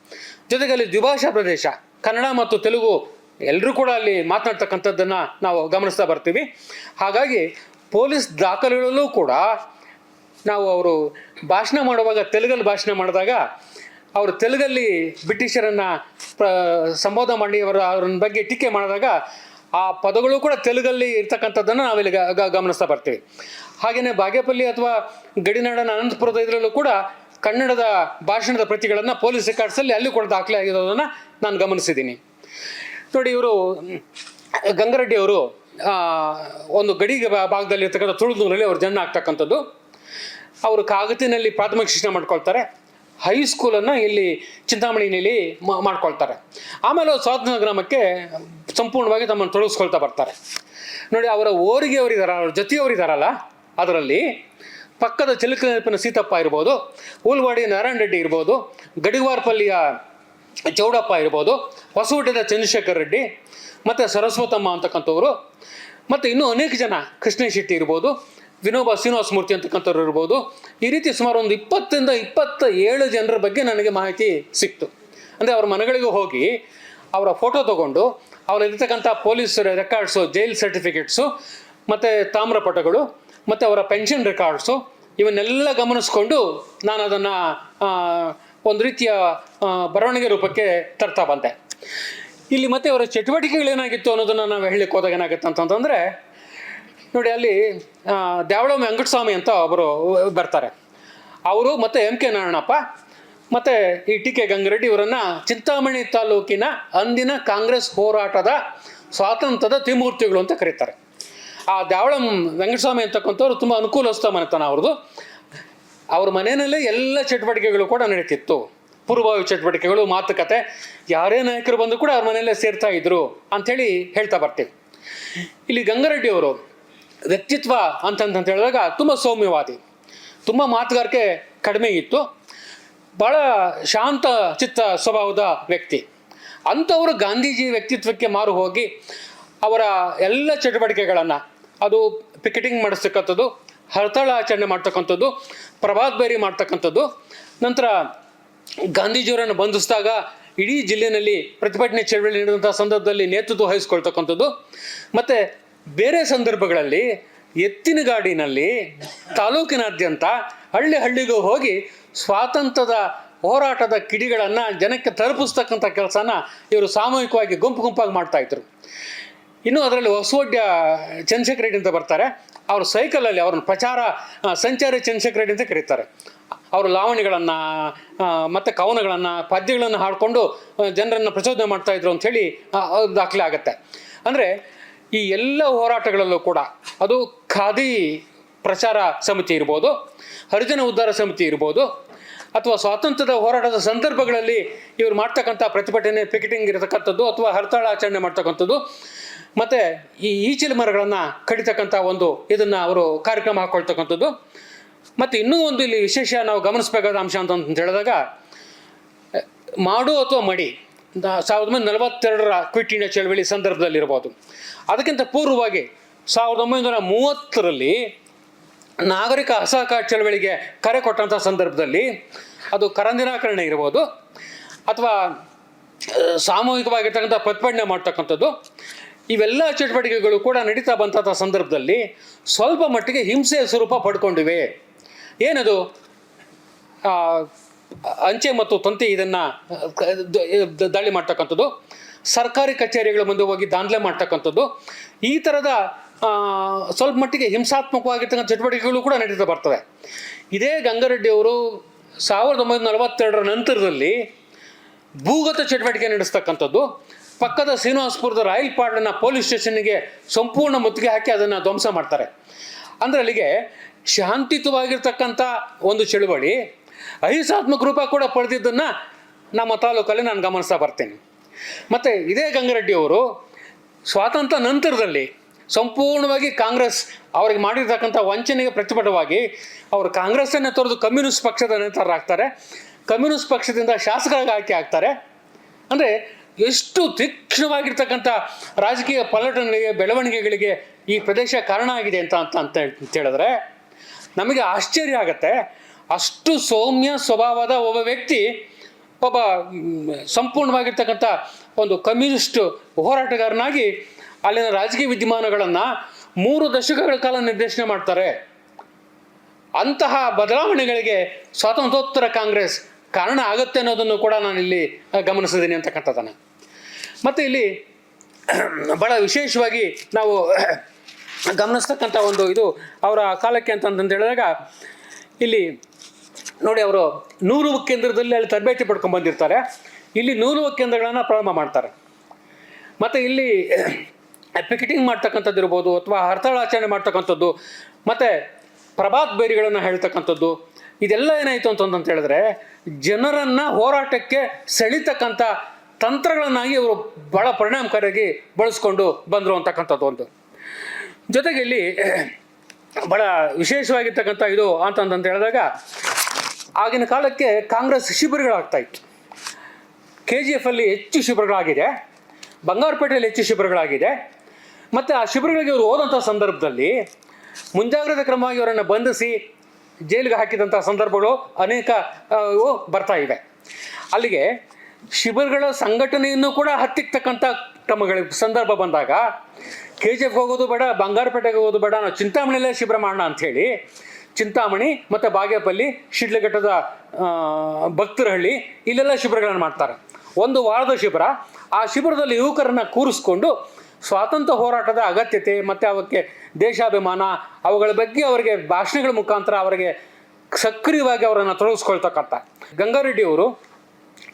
ಜೊತೆಗೆ ಅಲ್ಲಿ ದ್ವಿಭಾಷಾ ಪ್ರದೇಶ, ಕನ್ನಡ ಮತ್ತು ತೆಲುಗು ಎಲ್ಲರೂ ಕೂಡ ಅಲ್ಲಿ ಮಾತನಾಡ್ತಕ್ಕಂಥದ್ದನ್ನು ನಾವು ಗಮನಿಸ್ತಾ ಬರ್ತೀವಿ. ಹಾಗಾಗಿ ಪೊಲೀಸ್ ದಾಖಲೆಗಳಲ್ಲೂ ಕೂಡ ನಾವು ಅವರು ಭಾಷಣ ಮಾಡುವಾಗ ತೆಲುಗಲ್ಲಿ ಭಾಷಣ ಮಾಡಿದಾಗ ಅವರು ತೆಲುಗಲ್ಲಿ ಬ್ರಿಟಿಷರನ್ನು ಸಂಬೋಧನೆ ಮಾಡಿ ಅವ್ರನ್ನ ಬಗ್ಗೆ ಟೀಕೆ ಮಾಡಿದಾಗ ಆ ಪದಗಳು ಕೂಡ ತೆಲುಗಲ್ಲಿ ಇರ್ತಕ್ಕಂಥದ್ದನ್ನು ನಾವಿಲ್ಲಿ ಗಮನಿಸ್ತಾ ಬರ್ತೀವಿ. ಹಾಗೆಯೇ ಬಾಗೇಪಲ್ಲಿ ಅಥವಾ ಗಡಿನಾಡನ ಅನಂತಪುರದ ಇದರಲ್ಲೂ ಕೂಡ ಕನ್ನಡದ ಭಾಷಣದ ಪ್ರತಿಗಳನ್ನು ಪೊಲೀಸ್ ರೆಕಾರ್ಡ್ಸಲ್ಲಿ ಅಲ್ಲಿ ಕೂಡ ದಾಖಲೆ ಆಗಿರೋದನ್ನು ನಾನು ಗಮನಿಸಿದ್ದೀನಿ. ನೋಡಿ, ಇವರು ಗಂಗಾರೆಡ್ಡಿ ಅವರು ಒಂದು ಗಡಿ ಭಾಗದಲ್ಲಿ ಇರ್ತಕ್ಕಂಥ ತುಳುನೂರಲ್ಲಿ ಅವರು ಜನ್ಮ ಆಗ್ತಕ್ಕಂಥದ್ದು. ಅವರು ಕಾಗತಿನಲ್ಲಿ ಪ್ರಾಥಮಿಕ ಶಿಕ್ಷಣ ಮಾಡ್ಕೊಳ್ತಾರೆ. ಹೈಸ್ಕೂಲನ್ನು ಇಲ್ಲಿ ಚಿಂತಾಮಣಿನಲ್ಲಿ ಮಾಡ್ಕೊಳ್ತಾರೆ. ಆಮೇಲೆ ಸ್ವಾತಂತ್ರ್ಯ ಗ್ರಾಮಕ್ಕೆ ಸಂಪೂರ್ಣವಾಗಿ ತಮ್ಮನ್ನು ತೊಡಗಿಸ್ಕೊಳ್ತಾ ಬರ್ತಾರೆ. ನೋಡಿ, ಅವರ ಓರಿಗೆ ಅವರಿದ್ದಾರೆ, ಅವ್ರ ಜೊತೆಯವರಿದ್ದಾರಲ್ಲ, ಅದರಲ್ಲಿ ಪಕ್ಕದ ಚಿಲಕನೆರಪಿನ ಸೀತಪ್ಪ ಇರ್ಬೋದು, ಉಲ್ವಾಡಿ ನಾರಾಯಣ ರೆಡ್ಡಿ ಇರ್ಬೋದು, ಗಡಿವಾರಪಲ್ಲಿಯ ಚೌಡಪ್ಪ ಇರ್ಬೋದು, ಹೊಸಕೋಟೆಯ ಚಂದ್ರಶೇಖರ್ ರೆಡ್ಡಿ, ಮತ್ತು ಸರಸ್ವತಮ್ಮ ಅಂತಕ್ಕಂಥವ್ರು, ಮತ್ತು ಇನ್ನೂ ಅನೇಕ ಜನ, ಕೃಷ್ಣ ಶೆಟ್ಟಿ ಇರ್ಬೋದು, ವಿನೋಬ ಶ್ರೀನಿವಾಸ ಮೂರ್ತಿ ಅಂತಕ್ಕಂಥವ್ರು ಇರ್ಬೋದು. ಈ ರೀತಿ ಸುಮಾರು ಒಂದು 20-27 ಜನರ ಬಗ್ಗೆ ನನಗೆ ಮಾಹಿತಿ ಸಿಕ್ತು. ಅಂದರೆ ಅವ್ರ ಮನೆಗಳಿಗೂ ಹೋಗಿ ಅವರ ಫೋಟೋ ತೊಗೊಂಡು ಅವರಲ್ಲಿರ್ತಕ್ಕಂಥ ಪೊಲೀಸ್ ರೆಕಾರ್ಡ್ಸು, ಜೈಲ್ ಸರ್ಟಿಫಿಕೇಟ್ಸು, ಮತ್ತು ತಾಮ್ರಪಟಗಳು, ಮತ್ತು ಅವರ ಪೆನ್ಷನ್ ರೆಕಾರ್ಡ್ಸು, ಇವನ್ನೆಲ್ಲ ಗಮನಿಸ್ಕೊಂಡು ನಾನು ಅದನ್ನು ಒಂದು ರೀತಿಯ ಬರವಣಿಗೆ ರೂಪಕ್ಕೆ ತರ್ತಾ ಬಂದೆ. ಇಲ್ಲಿ ಮತ್ತೆ ಅವರ ಚಟುವಟಿಕೆಗಳೇನಾಗಿತ್ತು ಅನ್ನೋದನ್ನು ನಾವು ಹೇಳಲಿಕ್ಕೆ ಹೋದಾಗ ಏನಾಗುತ್ತೆ ಅಂತಂದರೆ, ನೋಡಿ, ಅಲ್ಲಿ ದ್ಯಾವಳಮ್ಮ ವೆಂಕಟಸ್ವಾಮಿ ಅಂತ ಒಬ್ಬರು ಬರ್ತಾರೆ. ಅವರು ಮತ್ತು M.K. ನಾರಾಯಣಪ್ಪ ಮತ್ತು ಈ ಟಿ ಕೆ ಗಂಗರೆಡ್ಡಿ ಇವರನ್ನು ಚಿಂತಾಮಣಿ ತಾಲೂಕಿನ ಅಂದಿನ ಕಾಂಗ್ರೆಸ್ ಹೋರಾಟದ ಸ್ವಾತಂತ್ರ್ಯದ ತ್ರಿಮೂರ್ತಿಗಳು ಅಂತ ಕರೀತಾರೆ. ಆ ದ್ಯಾವಳಂ ವೆಂಕಟಸ್ವಾಮಿ ಅಂತಕ್ಕಂಥವ್ರು ತುಂಬ ಅನುಕೂಲಸ್ಥ ಮನೆತನ ಅವ್ರದ್ದು. ಅವ್ರ ಮನೆಯಲ್ಲೇ ಎಲ್ಲ ಚಟುವಟಿಕೆಗಳು ಕೂಡ ನಡೀತಿತ್ತು, ಪೂರ್ವಭಾವಿ ಚಟುವಟಿಕೆಗಳು, ಮಾತುಕತೆ, ಯಾರೇ ನಾಯಕರು ಬಂದು ಕೂಡ ಅವ್ರ ಮನೆಯಲ್ಲೇ ಸೇರ್ತಾ ಇದ್ರು ಅಂಥೇಳಿ ಹೇಳ್ತಾ ಬರ್ತೀವಿ. ಇಲ್ಲಿ ಗಂಗರೆಡ್ಡಿಯವರು ವ್ಯಕ್ತಿತ್ವ ಅಂತಂತ ಹೇಳಿದಾಗ ತುಂಬ ಸೌಮ್ಯವಾದಿ, ತುಂಬ ಮಾತುಗಾರಿಕೆ ಕಡಿಮೆ ಇತ್ತು, ಭಾಳ ಶಾಂತ ಚಿತ್ತ ಸ್ವಭಾವದ ವ್ಯಕ್ತಿ. ಅಂಥವರು ಗಾಂಧೀಜಿ ವ್ಯಕ್ತಿತ್ವಕ್ಕೆ ಮಾರು ಹೋಗಿ ಅವರ ಎಲ್ಲ ಚಟುವಟಿಕೆಗಳನ್ನು, ಅದು ಪಿಕೆಟಿಂಗ್ ಮಾಡಿಸ್ತಕ್ಕಂಥದ್ದು, ಹರತಾಳ ಆಚರಣೆ ಮಾಡ್ತಕ್ಕಂಥದ್ದು, ಪ್ರಭಾತ್ ಬೇರಿ ಮಾಡ್ತಕ್ಕಂಥದ್ದು, ನಂತರ ಗಾಂಧೀಜಿಯವರನ್ನು ಬಂಧಿಸಿದಾಗ ಇಡೀ ಜಿಲ್ಲೆಯಲ್ಲಿ ಪ್ರತಿಭಟನೆ ಚಳವಳಿ ನಡೆದಂಥ ಸಂದರ್ಭದಲ್ಲಿ ನೇತೃತ್ವ ವಹಿಸ್ಕೊಳ್ತಕ್ಕಂಥದ್ದು, ಮತ್ತು ಬೇರೆ ಸಂದರ್ಭಗಳಲ್ಲಿ ಎತ್ತಿನ ಗಾಡಿನಲ್ಲಿ ತಾಲೂಕಿನಾದ್ಯಂತ ಹಳ್ಳಿ ಹಳ್ಳಿಗೂ ಹೋಗಿ ಸ್ವಾತಂತ್ರ್ಯದ ಹೋರಾಟದ ಕಿಡಿಗಳನ್ನು ಜನಕ್ಕೆ ತಲುಪಿಸ್ತಕ್ಕಂಥ ಕೆಲಸನ ಇವರು ಸಾಮೂಹಿಕವಾಗಿ ಗುಂಪಾಗಿ ಮಾಡ್ತಾಯಿದ್ರು. ಇನ್ನು ಅದರಲ್ಲಿ ಹೊಸವಡ್ಯ ಚಂದ್ರಶೇಖರ ರೆಡ್ಡಿ ಅಂತ ಬರ್ತಾರೆ. ಅವರು ಸೈಕಲಲ್ಲಿ ಅವ್ರನ್ನ ಸಂಚಾರಿ ಚಂದ್ರಶೇಖರ ರೆಡ್ಡಿ ಅಂತ ಕರೀತಾರೆ. ಅವರು ಲಾವಣಿಗಳನ್ನು ಮತ್ತು ಕವನಗಳನ್ನು, ಪದ್ಯಗಳನ್ನು ಹಾಡಿಕೊಂಡು ಜನರನ್ನು ಪ್ರಚೋದನೆ ಮಾಡ್ತಾಯಿದ್ರು ಅಂಥೇಳಿ ದಾಖಲೆ ಆಗುತ್ತೆ. ಅಂದರೆ ಈ ಎಲ್ಲ ಹೋರಾಟಗಳಲ್ಲೂ ಕೂಡ, ಅದು ಖಾದಿ ಪ್ರಚಾರ ಸಮಿತಿ ಇರ್ಬೋದು, ಹರಿಜನ ಉದ್ಧಾರ ಸಮಿತಿ ಇರ್ಬೋದು, ಅಥವಾ ಸ್ವಾತಂತ್ರ್ಯದ ಹೋರಾಟದ ಸಂದರ್ಭಗಳಲ್ಲಿ ಇವರು ಮಾಡ್ತಕ್ಕಂಥ ಪ್ರತಿಭಟನೆ, ಪಿಕೆಟಿಂಗ್ ಇರತಕ್ಕಂಥದ್ದು, ಅಥವಾ ಹರತಾಳ ಆಚರಣೆ ಮಾಡ್ತಕ್ಕಂಥದ್ದು, ಮತ್ತು ಈ ಈಚಿಲ ಮರಗಳನ್ನು ಕಡಿತಕ್ಕಂಥ ಒಂದು ಇದನ್ನು ಅವರು ಕಾರ್ಯಕ್ರಮ ಹಾಕ್ಕೊಳ್ತಕ್ಕಂಥದ್ದು. ಮತ್ತು ಇನ್ನೂ ಒಂದು ಇಲ್ಲಿ ವಿಶೇಷ ನಾವು ಗಮನಿಸಬೇಕಾದ ಅಂಶ ಅಂತ ಹೇಳಿದಾಗ, ಮಾಡು ಅಥವಾ ಮಡಿ 1942 ಕ್ವಿಟ್ ಇಂಡಿಯಾ ಚಳವಳಿ ಸಂದರ್ಭದಲ್ಲಿರ್ಬೋದು, ಅದಕ್ಕಿಂತ ಪೂರ್ವವಾಗಿ 1930ರಲ್ಲಿ ನಾಗರಿಕ ಅಸಹಕಾರ ಚಳವಳಿಗೆ ಕರೆ ಕೊಟ್ಟಂಥ ಸಂದರ್ಭದಲ್ಲಿ, ಅದು ಕರಂದಿನಾಕರಣೆ ಇರ್ಬೋದು, ಅಥವಾ ಸಾಮೂಹಿಕವಾಗಿರ್ತಕ್ಕಂಥ ಪ್ರತಿಭಟನೆ ಮಾಡ್ತಕ್ಕಂಥದ್ದು, ಇವೆಲ್ಲ ಚಟುವಟಿಕೆಗಳು ಕೂಡ ನಡೀತಾ ಬಂದಂಥ ಸಂದರ್ಭದಲ್ಲಿ ಸ್ವಲ್ಪ ಮಟ್ಟಿಗೆ ಹಿಂಸೆಯ ಸ್ವರೂಪ ಪಡ್ಕೊಂಡಿವೆ. ಏನದು? ಅಂಚೆ ಮತ್ತು ತಂತಿ ಇದನ್ನು ದಾಳಿ ಮಾಡ್ತಕ್ಕಂಥದ್ದು, ಸರ್ಕಾರಿ ಕಚೇರಿಗಳ ಮುಂದೆ ಹೋಗಿ ದಾಂಧಲೆ ಮಾಡ್ತಕ್ಕಂಥದ್ದು, ಈ ಥರದ ಸ್ವಲ್ಪ ಮಟ್ಟಿಗೆ ಹಿಂಸಾತ್ಮಕವಾಗಿರ್ತಕ್ಕಂಥ ಚಟುವಟಿಕೆಗಳು ಕೂಡ ನಡೀತಾ ಬರ್ತವೆ. ಇದೇ ಗಂಗರೆಡ್ಡಿಯವರು 1942 ನಂತರದಲ್ಲಿ ಭೂಗತ ಚಟುವಟಿಕೆ ನಡೆಸ್ತಕ್ಕಂಥದ್ದು, ಪಕ್ಕದ ಶ್ರೀನಿವಾಸಪುರದ ರಾಯಲ್ ಪಾಡ್ನ ಪೊಲೀಸ್ ಸ್ಟೇಷನ್ಗೆ ಸಂಪೂರ್ಣ ಮುತ್ತಿಗೆ ಹಾಕಿ ಅದನ್ನು ಧ್ವಂಸ ಮಾಡ್ತಾರೆ. ಅಂದರೆ ಅಲ್ಲಿಗೆ ಶಾಂತಿಯುತವಾಗಿರ್ತಕ್ಕಂಥ ಒಂದು ಚಳುವಳಿ ಅಹಿಂಸಾತ್ಮಕ ರೂಪ ಕೂಡ ಪಡೆದಿದ್ದನ್ನು ನಮ್ಮ ತಾಲೂಕಲ್ಲಿ ನಾನು ಗಮನಿಸ್ತಾ ಬರ್ತೀನಿ. ಮತ್ತು ಇದೇ ಗಂಗರೆಡ್ಡಿಯವರು ಸ್ವಾತಂತ್ರ್ಯ ನಂತರದಲ್ಲಿ ಸಂಪೂರ್ಣವಾಗಿ ಕಾಂಗ್ರೆಸ್ ಅವ್ರಿಗೆ ಮಾಡಿರ್ತಕ್ಕಂಥ ವಂಚನೆಗೆ ಪ್ರತಿಭಟವಾಗಿ ಅವರು ಕಾಂಗ್ರೆಸ್ಸನ್ನು ತೊರೆದು ಕಮ್ಯುನಿಸ್ಟ್ ಪಕ್ಷದ ನೇತಾರರಾಗ್ತಾರೆ, ಕಮ್ಯುನಿಸ್ಟ್ ಪಕ್ಷದಿಂದ ಶಾಸಕರಾಗಿ ಆಯ್ಕೆ ಆಗ್ತಾರೆ. ಅಂದರೆ ಎಷ್ಟು ತೀಕ್ಷ್ಣವಾಗಿರ್ತಕ್ಕಂಥ ರಾಜಕೀಯ ಪಲ್ಲಟಗಳಿಗೆ, ಬೆಳವಣಿಗೆಗಳಿಗೆ ಈ ಪ್ರದೇಶ ಕಾರಣ ಆಗಿದೆ ಅಂತ ಹೇಳಿದ್ರೆ ನಮಗೆ ಆಶ್ಚರ್ಯ ಆಗುತ್ತೆ. ಅಷ್ಟು ಸೌಮ್ಯ ಸ್ವಭಾವದ ಒಬ್ಬ ವ್ಯಕ್ತಿ, ಒಬ್ಬ ಸಂಪೂರ್ಣವಾಗಿರ್ತಕ್ಕಂಥ ಒಂದು ಕಮ್ಯುನಿಸ್ಟ್ ಹೋರಾಟಗಾರನಾಗಿ ಅಲ್ಲಿನ ರಾಜಕೀಯ ವಿದ್ಯಮಾನಗಳನ್ನು 3 ದಶಕಗಳ ಕಾಲ ನಿರ್ದೇಶನ ಮಾಡ್ತಾರೆ. ಅಂತಹ ಬದಲಾವಣೆಗಳಿಗೆ ಸ್ವಾತಂತ್ರ್ಯೋತ್ತರ ಕಾಂಗ್ರೆಸ್ ಕಾರಣ ಆಗುತ್ತೆ ಅನ್ನೋದನ್ನು ಕೂಡ ನಾನಿಲ್ಲಿ ಗಮನಿಸಿದ್ದೀನಿ ಅಂತಕ್ಕಂಥದ್ದನ್ನು. ಮತ್ತು ಇಲ್ಲಿ ಭಾಳ ವಿಶೇಷವಾಗಿ ನಾವು ಗಮನಿಸ್ತಕ್ಕಂಥ ಒಂದು ಇದು ಅವರ ಕಾಲಕ್ಕೆ ಅಂತಂದು ಹೇಳಿದಾಗ, ಇಲ್ಲಿ ನೋಡಿ, ಅವರು ನೂಲುವ ಕೇಂದ್ರದಲ್ಲಿ ಅಲ್ಲಿ ತರಬೇತಿ ಪಡ್ಕೊಂಡು ಬಂದಿರ್ತಾರೆ. ಇಲ್ಲಿ ನೂಲುವ ಕೇಂದ್ರಗಳನ್ನು ಪ್ರಾರಂಭ ಮಾಡ್ತಾರೆ. ಮತ್ತು ಇಲ್ಲಿ ಪಿಕೆಟಿಂಗ್ ಮಾಡ್ತಕ್ಕಂಥದ್ದು ಇರ್ಬೋದು, ಅಥವಾ ಹರತಾಳ ಆಚರಣೆ ಮಾಡ್ತಕ್ಕಂಥದ್ದು, ಮತ್ತು ಪ್ರಭಾತ್ ಬೇರಿಗಳನ್ನು ಹೇಳ್ತಕ್ಕಂಥದ್ದು, ಇದೆಲ್ಲ ಏನಾಯಿತು ಅಂತಂತ ಹೇಳಿದ್ರೆ ಜನರನ್ನು ಹೋರಾಟಕ್ಕೆ ಸೆಳೀತಕ್ಕಂಥ ತಂತ್ರಗಳನ್ನಾಗಿ ಅವರು ಭಾಳ ಪರಿಣಾಮಕಾರಿಯಾಗಿ ಬಳಸ್ಕೊಂಡು ಬಂದರು ಅಂತಕ್ಕಂಥದ್ದು ಒಂದು. ಜೊತೆಗೆ ಇಲ್ಲಿ ಭಾಳ ವಿಶೇಷವಾಗಿರ್ತಕ್ಕಂಥ ಇದು ಅಂತಂತ ಹೇಳಿದಾಗ, ಆಗಿನ ಕಾಲಕ್ಕೆ ಕಾಂಗ್ರೆಸ್ ಶಿಬಿರಗಳಾಗ್ತಾಯಿತ್ತು. KGF ಅಲ್ಲಿ ಹೆಚ್ಚು ಶಿಬಿರಗಳಾಗಿದೆ, ಬಂಗಾರಪೇಟೆಯಲ್ಲಿ ಹೆಚ್ಚು ಶಿಬಿರಗಳಾಗಿದೆ. ಮತ್ತು ಆ ಶಿಬಿರಗಳಿಗೆ ಇವರು ಹೋದಂಥ ಸಂದರ್ಭದಲ್ಲಿ ಮುಂಜಾಗ್ರತಾ ಕ್ರಮವಾಗಿ ಅವರನ್ನು ಬಂಧಿಸಿ ಜೈಲಿಗೆ ಹಾಕಿದಂಥ ಸಂದರ್ಭಗಳು ಅನೇಕ ಬರ್ತಾ ಇವೆ. ಅಲ್ಲಿಗೆ ಶಿಬಿರಗಳ ಸಂಘಟನೆಯನ್ನು ಕೂಡ ಹತ್ತಿಕ್ಕತಕ್ಕಂಥ ಕ್ರಮಗಳ ಸಂದರ್ಭ ಬಂದಾಗ KGF ಹೋಗೋದು ಬೇಡ, ಬಂಗಾರಪೇಟೆಗೆ ಹೋಗೋದು ಬೇಡ, ನಾವು ಚಿಂತಾಮಣಿಯಲ್ಲೇ ಶಿಬಿರ ಮಾಡೋಣ ಅಂಥೇಳಿ ಚಿಂತಾಮಣಿ ಮತ್ತು ಬಾಗೇಪಲ್ಲಿ, ಶಿಡ್ಲಘಟ್ಟದ ಭಕ್ತರಹಳ್ಳಿ, ಇಲ್ಲೆಲ್ಲ ಶಿಬಿರಗಳನ್ನು ಮಾಡ್ತಾರೆ. 1 ವಾರದ ಶಿಬಿರ. ಆ ಶಿಬಿರದಲ್ಲಿ ಯುವಕರನ್ನು ಕೂರಿಸ್ಕೊಂಡು ಸ್ವಾತಂತ್ರ್ಯ ಹೋರಾಟದ ಅಗತ್ಯತೆ ಮತ್ತು ಅವಕ್ಕೆ ದೇಶಾಭಿಮಾನ, ಅವುಗಳ ಬಗ್ಗೆ ಅವರಿಗೆ ಭಾಷಣಗಳ ಮುಖಾಂತರ ಅವರಿಗೆ ಸಕ್ರಿಯವಾಗಿ ಅವರನ್ನು ತೊಡಗಿಸ್ಕೊಳ್ತಕ್ಕಂಥ ಗಂಗಾರೆಡ್ಡಿಯವರು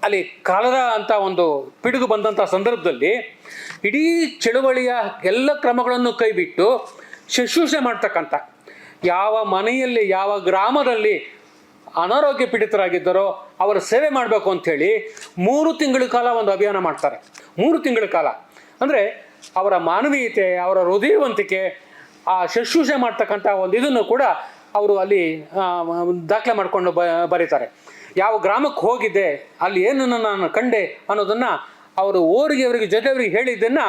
ಅಲ್ಲಿ ಕಾಲರಾ ಅಂತ ಒಂದು ಪಿಡುಗು ಬಂದಂಥ ಸಂದರ್ಭದಲ್ಲಿ ಇಡೀ ಚಳುವಳಿಯ ಎಲ್ಲ ಕ್ರಮಗಳನ್ನು ಕೈಬಿಟ್ಟು ಶುಶ್ರೂಷೆ ಮಾಡ್ತಕ್ಕಂಥ, ಯಾವ ಮನೆಯಲ್ಲಿ ಯಾವ ಗ್ರಾಮದಲ್ಲಿ ಅನಾರೋಗ್ಯ ಪೀಡಿತರಾಗಿದ್ದರೋ ಅವರ ಸೇವೆ ಮಾಡಬೇಕು ಅಂಥೇಳಿ 3 ತಿಂಗಳ ಕಾಲ ಒಂದು ಅಭಿಯಾನ ಮಾಡ್ತಾರೆ. 3 ತಿಂಗಳ ಕಾಲ ಅಂದರೆ ಅವರ ಮಾನವೀಯತೆ, ಅವರ ಹೃದಯವಂತಿಕೆ, ಆ ಶುಶ್ರೂಷೆ ಮಾಡ್ತಕ್ಕಂಥ ಒಂದು ಇದನ್ನು ಕೂಡ ಅವರು ಅಲ್ಲಿ ದಾಖಲೆ ಮಾಡಿಕೊಂಡು ಬರೀತಾರೆ. ಯಾವ ಗ್ರಾಮಕ್ಕೆ ಹೋಗಿದ್ದೆ, ಅಲ್ಲಿ ಏನನ್ನು ನಾನು ಕಂಡೆ ಅನ್ನೋದನ್ನು ಅವರು ಅವರಿಗೆ ಜೊತೆಯವರಿಗೆ ಹೇಳಿದ್ದನ್ನು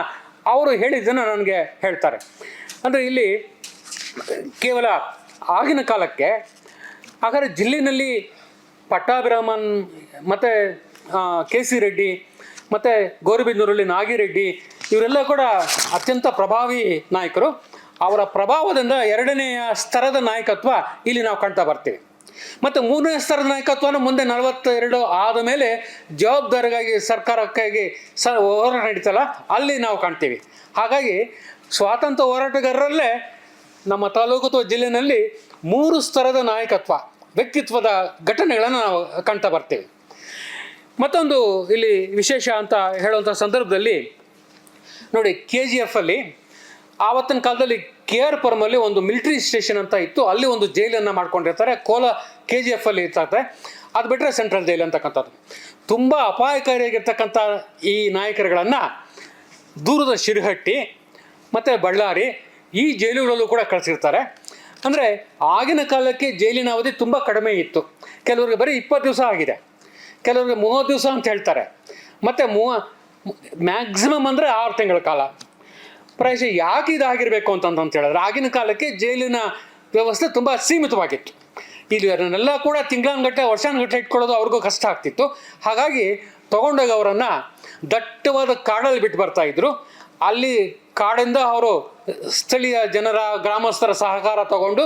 ಅವರು ಹೇಳಿದ್ದನ್ನು ನನಗೆ ಹೇಳ್ತಾರೆ. ಅಂದರೆ ಇಲ್ಲಿ ಕೇವಲ ಆಗಿನ ಕಾಲಕ್ಕೆ ಹಾಗಾದರೆ ಜಿಲ್ಲೆಯಲ್ಲಿ ಪಟ್ಟಾಭಿರಾಮನ್ ಮತ್ತು ಕೆ.ಸಿ. ರೆಡ್ಡಿ ಮತ್ತು ಗೌರಿಬಿದನೂರಲ್ಲಿ ನಾಗಿರೆಡ್ಡಿ ಇವರೆಲ್ಲ ಕೂಡ ಅತ್ಯಂತ ಪ್ರಭಾವಿ ನಾಯಕರು. ಅವರ ಪ್ರಭಾವದಿಂದ 2ನೇ ಸ್ತರದ ನಾಯಕತ್ವ ಇಲ್ಲಿ ನಾವು ಕಾಣ್ತಾ ಬರ್ತೀವಿ. ಮತ್ತು 3ನೇ ಸ್ತರದ ನಾಯಕತ್ವನ ಮುಂದೆ 42 ಆದ ಮೇಲೆ ಜವಾಬ್ದಾರಿಗಾಗಿ ಸರ್ಕಾರಕ್ಕಾಗಿ ಹೋರಾಟ ನಡೀತಲ್ಲ, ಅಲ್ಲಿ ನಾವು ಕಾಣ್ತೀವಿ. ಹಾಗಾಗಿ ಸ್ವಾತಂತ್ರ್ಯ ಹೋರಾಟಗಾರರಲ್ಲೇ ನಮ್ಮ ತಾಲೂಕು ಅಥವಾ ಜಿಲ್ಲೆಯಲ್ಲಿ 3 ಸ್ತರದ ನಾಯಕತ್ವ, ವ್ಯಕ್ತಿತ್ವದ ಘಟನೆಗಳನ್ನು ನಾವು ಕಾಣ್ತಾ ಬರ್ತೀವಿ. ಮತ್ತೊಂದು ಇಲ್ಲಿ ವಿಶೇಷ ಅಂತ ಹೇಳುವಂಥ ಸಂದರ್ಭದಲ್ಲಿ ನೋಡಿ, KGF ಅಲ್ಲಿ ಆವತ್ತಿನ ಕಾಲದಲ್ಲಿ KR ಪುರಮಲ್ಲಿ ಒಂದು ಮಿಲಿಟರಿ ಸ್ಟೇಷನ್ ಅಂತ ಇತ್ತು. ಅಲ್ಲಿ ಒಂದು ಜೈಲನ್ನು ಮಾಡ್ಕೊಂಡಿರ್ತಾರೆ. KGF ಅಲ್ಲಿ ಇರ್ತದೆ. ಅದು ಬಿಟ್ಟರೆ ಸೆಂಟ್ರಲ್ ಜೈಲು ಅಂತಕ್ಕಂಥದ್ದು. ತುಂಬ ಅಪಾಯಕಾರಿಯಾಗಿರ್ತಕ್ಕಂಥ ಈ ನಾಯಕರುಗಳನ್ನು ದೂರದ ಶಿರಹಟ್ಟಿ ಮತ್ತು ಬಳ್ಳಾರಿ ಈ ಜೈಲುಗಳಲ್ಲೂ ಕೂಡ ಕಳಿಸಿರ್ತಾರೆ. ಅಂದರೆ ಆಗಿನ ಕಾಲಕ್ಕೆ ಜೈಲಿನ ಅವಧಿ ತುಂಬ ಕಡಿಮೆ ಇತ್ತು. ಕೆಲವರಿಗೆ ಬರೀ 20 ದಿವಸ ಆಗಿದೆ, ಕೆಲವರಿಗೆ 30 ದಿವಸ ಅಂತ ಹೇಳ್ತಾರೆ. ಮತ್ತು ಮ್ಯಾಕ್ಸಿಮಮ್ ಅಂದರೆ 6 ತಿಂಗಳ ಕಾಲ. ಪ್ರಾಯಶಃ ಯಾಕೆ ಇದಾಗಿರಬೇಕು ಅಂತ ಹೇಳಿದ್ರೆ ಆಗಿನ ಕಾಲಕ್ಕೆ ಜೈಲಿನ ವ್ಯವಸ್ಥೆ ತುಂಬ ಸೀಮಿತವಾಗಿತ್ತು. ಇಲ್ಲಿ ಅದನ್ನೆಲ್ಲ ಕೂಡ ತಿಂಗಳಾನುಗಟ್ಟಲೆ ವರ್ಷಾನುಗಟ್ಟಲೆ ಇಟ್ಕೊಳ್ಳೋದು ಅವ್ರಿಗೂ ಕಷ್ಟ ಆಗ್ತಿತ್ತು. ಹಾಗಾಗಿ ತೊಗೊಂಡೋಗಿ ಅವರನ್ನು ದಟ್ಟವಾದ ಕಾಡಲ್ಲಿ ಬಿಟ್ಟು ಬರ್ತಾಯಿದ್ರು. ಅಲ್ಲಿ ಕಾಡಿಂದ ಅವರು ಸ್ಥಳೀಯ ಜನರ, ಗ್ರಾಮಸ್ಥರ ಸಹಕಾರ ತಗೊಂಡು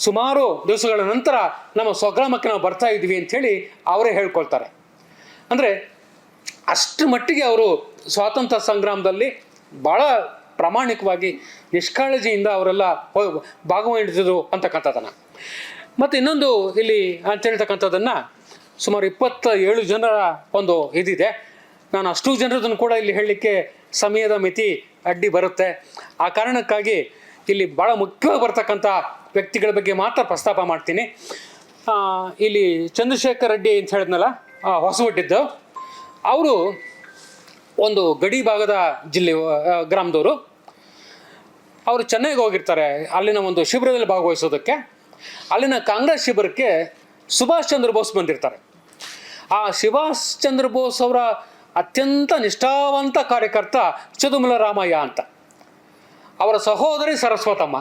ಸುಮಾರು ದಿವಸಗಳ ನಂತರ ನಮ್ಮ ಸ್ವಗ್ರಾಮಕ್ಕೆ ನಾವು ಬರ್ತಾ ಇದ್ವಿ ಅಂಥೇಳಿ ಅವರೇ ಹೇಳ್ಕೊಳ್ತಾರೆ. ಅಂದರೆ ಅಷ್ಟು ಮಟ್ಟಿಗೆ ಅವರು ಸ್ವಾತಂತ್ರ್ಯ ಸಂಗ್ರಾಮದಲ್ಲಿ ಭಾಳ ಪ್ರಾಮಾಣಿಕವಾಗಿ ನಿಷ್ಕಾಳಜಿಯಿಂದ ಅವರೆಲ್ಲ ಭಾಗವಹಿಸಿದ್ರು ಅಂತಕ್ಕಂಥದ್ದನ್ನು. ಮತ್ತು ಇನ್ನೊಂದು ಇಲ್ಲಿ ಅಂತ ಹೇಳ್ತಕ್ಕಂಥದ್ದನ್ನು ಸುಮಾರು 27 ಜನರ ಒಂದು ಇದಿದೆ. ನಾನು ಅಷ್ಟು ಜನರದನ್ನು ಕೂಡ ಇಲ್ಲಿ ಹೇಳಲಿಕ್ಕೆ ಸಮಯದ ಮಿತಿ ಅಡ್ಡಿ ಬರುತ್ತೆ. ಆ ಕಾರಣಕ್ಕಾಗಿ ಇಲ್ಲಿ ಭಾಳ ಮುಖ್ಯವಾಗಿ ಬರ್ತಕ್ಕಂಥ ವ್ಯಕ್ತಿಗಳ ಬಗ್ಗೆ ಮಾತ್ರ ಪ್ರಸ್ತಾಪ ಮಾಡ್ತೀನಿ. ಇಲ್ಲಿ ಚಂದ್ರಶೇಖರ್ ರೆಡ್ಡಿ ಅಂತ ಹೇಳಿದ್ನಲ್ಲ, ಹೊಸವಟ್ಟಿದ್ದು, ಅವರು ಒಂದು ಗಡಿ ಭಾಗದ ಜಿಲ್ಲೆ ಗ್ರಾಮದವರು. ಅವರು ಚೆನ್ನೈಗೆ ಹೋಗಿರ್ತಾರೆ ಅಲ್ಲಿನ ಒಂದು ಶಿಬಿರದಲ್ಲಿ ಭಾಗವಹಿಸೋದಕ್ಕೆ. ಅಲ್ಲಿನ ಕಾಂಗ್ರೆಸ್ ಶಿಬಿರಕ್ಕೆ ಸುಭಾಷ್ ಚಂದ್ರ ಬೋಸ್ ಬಂದಿರ್ತಾರೆ. ಆ ಸುಭಾಷ್ ಚಂದ್ರ ಬೋಸ್ ಅವರ ಅತ್ಯಂತ ನಿಷ್ಠಾವಂತ ಕಾರ್ಯಕರ್ತ ಚದುಮಲ ರಾಮಯ್ಯ ಅಂತ, ಅವರ ಸಹೋದರಿ ಸರಸ್ವತಮ್ಮ.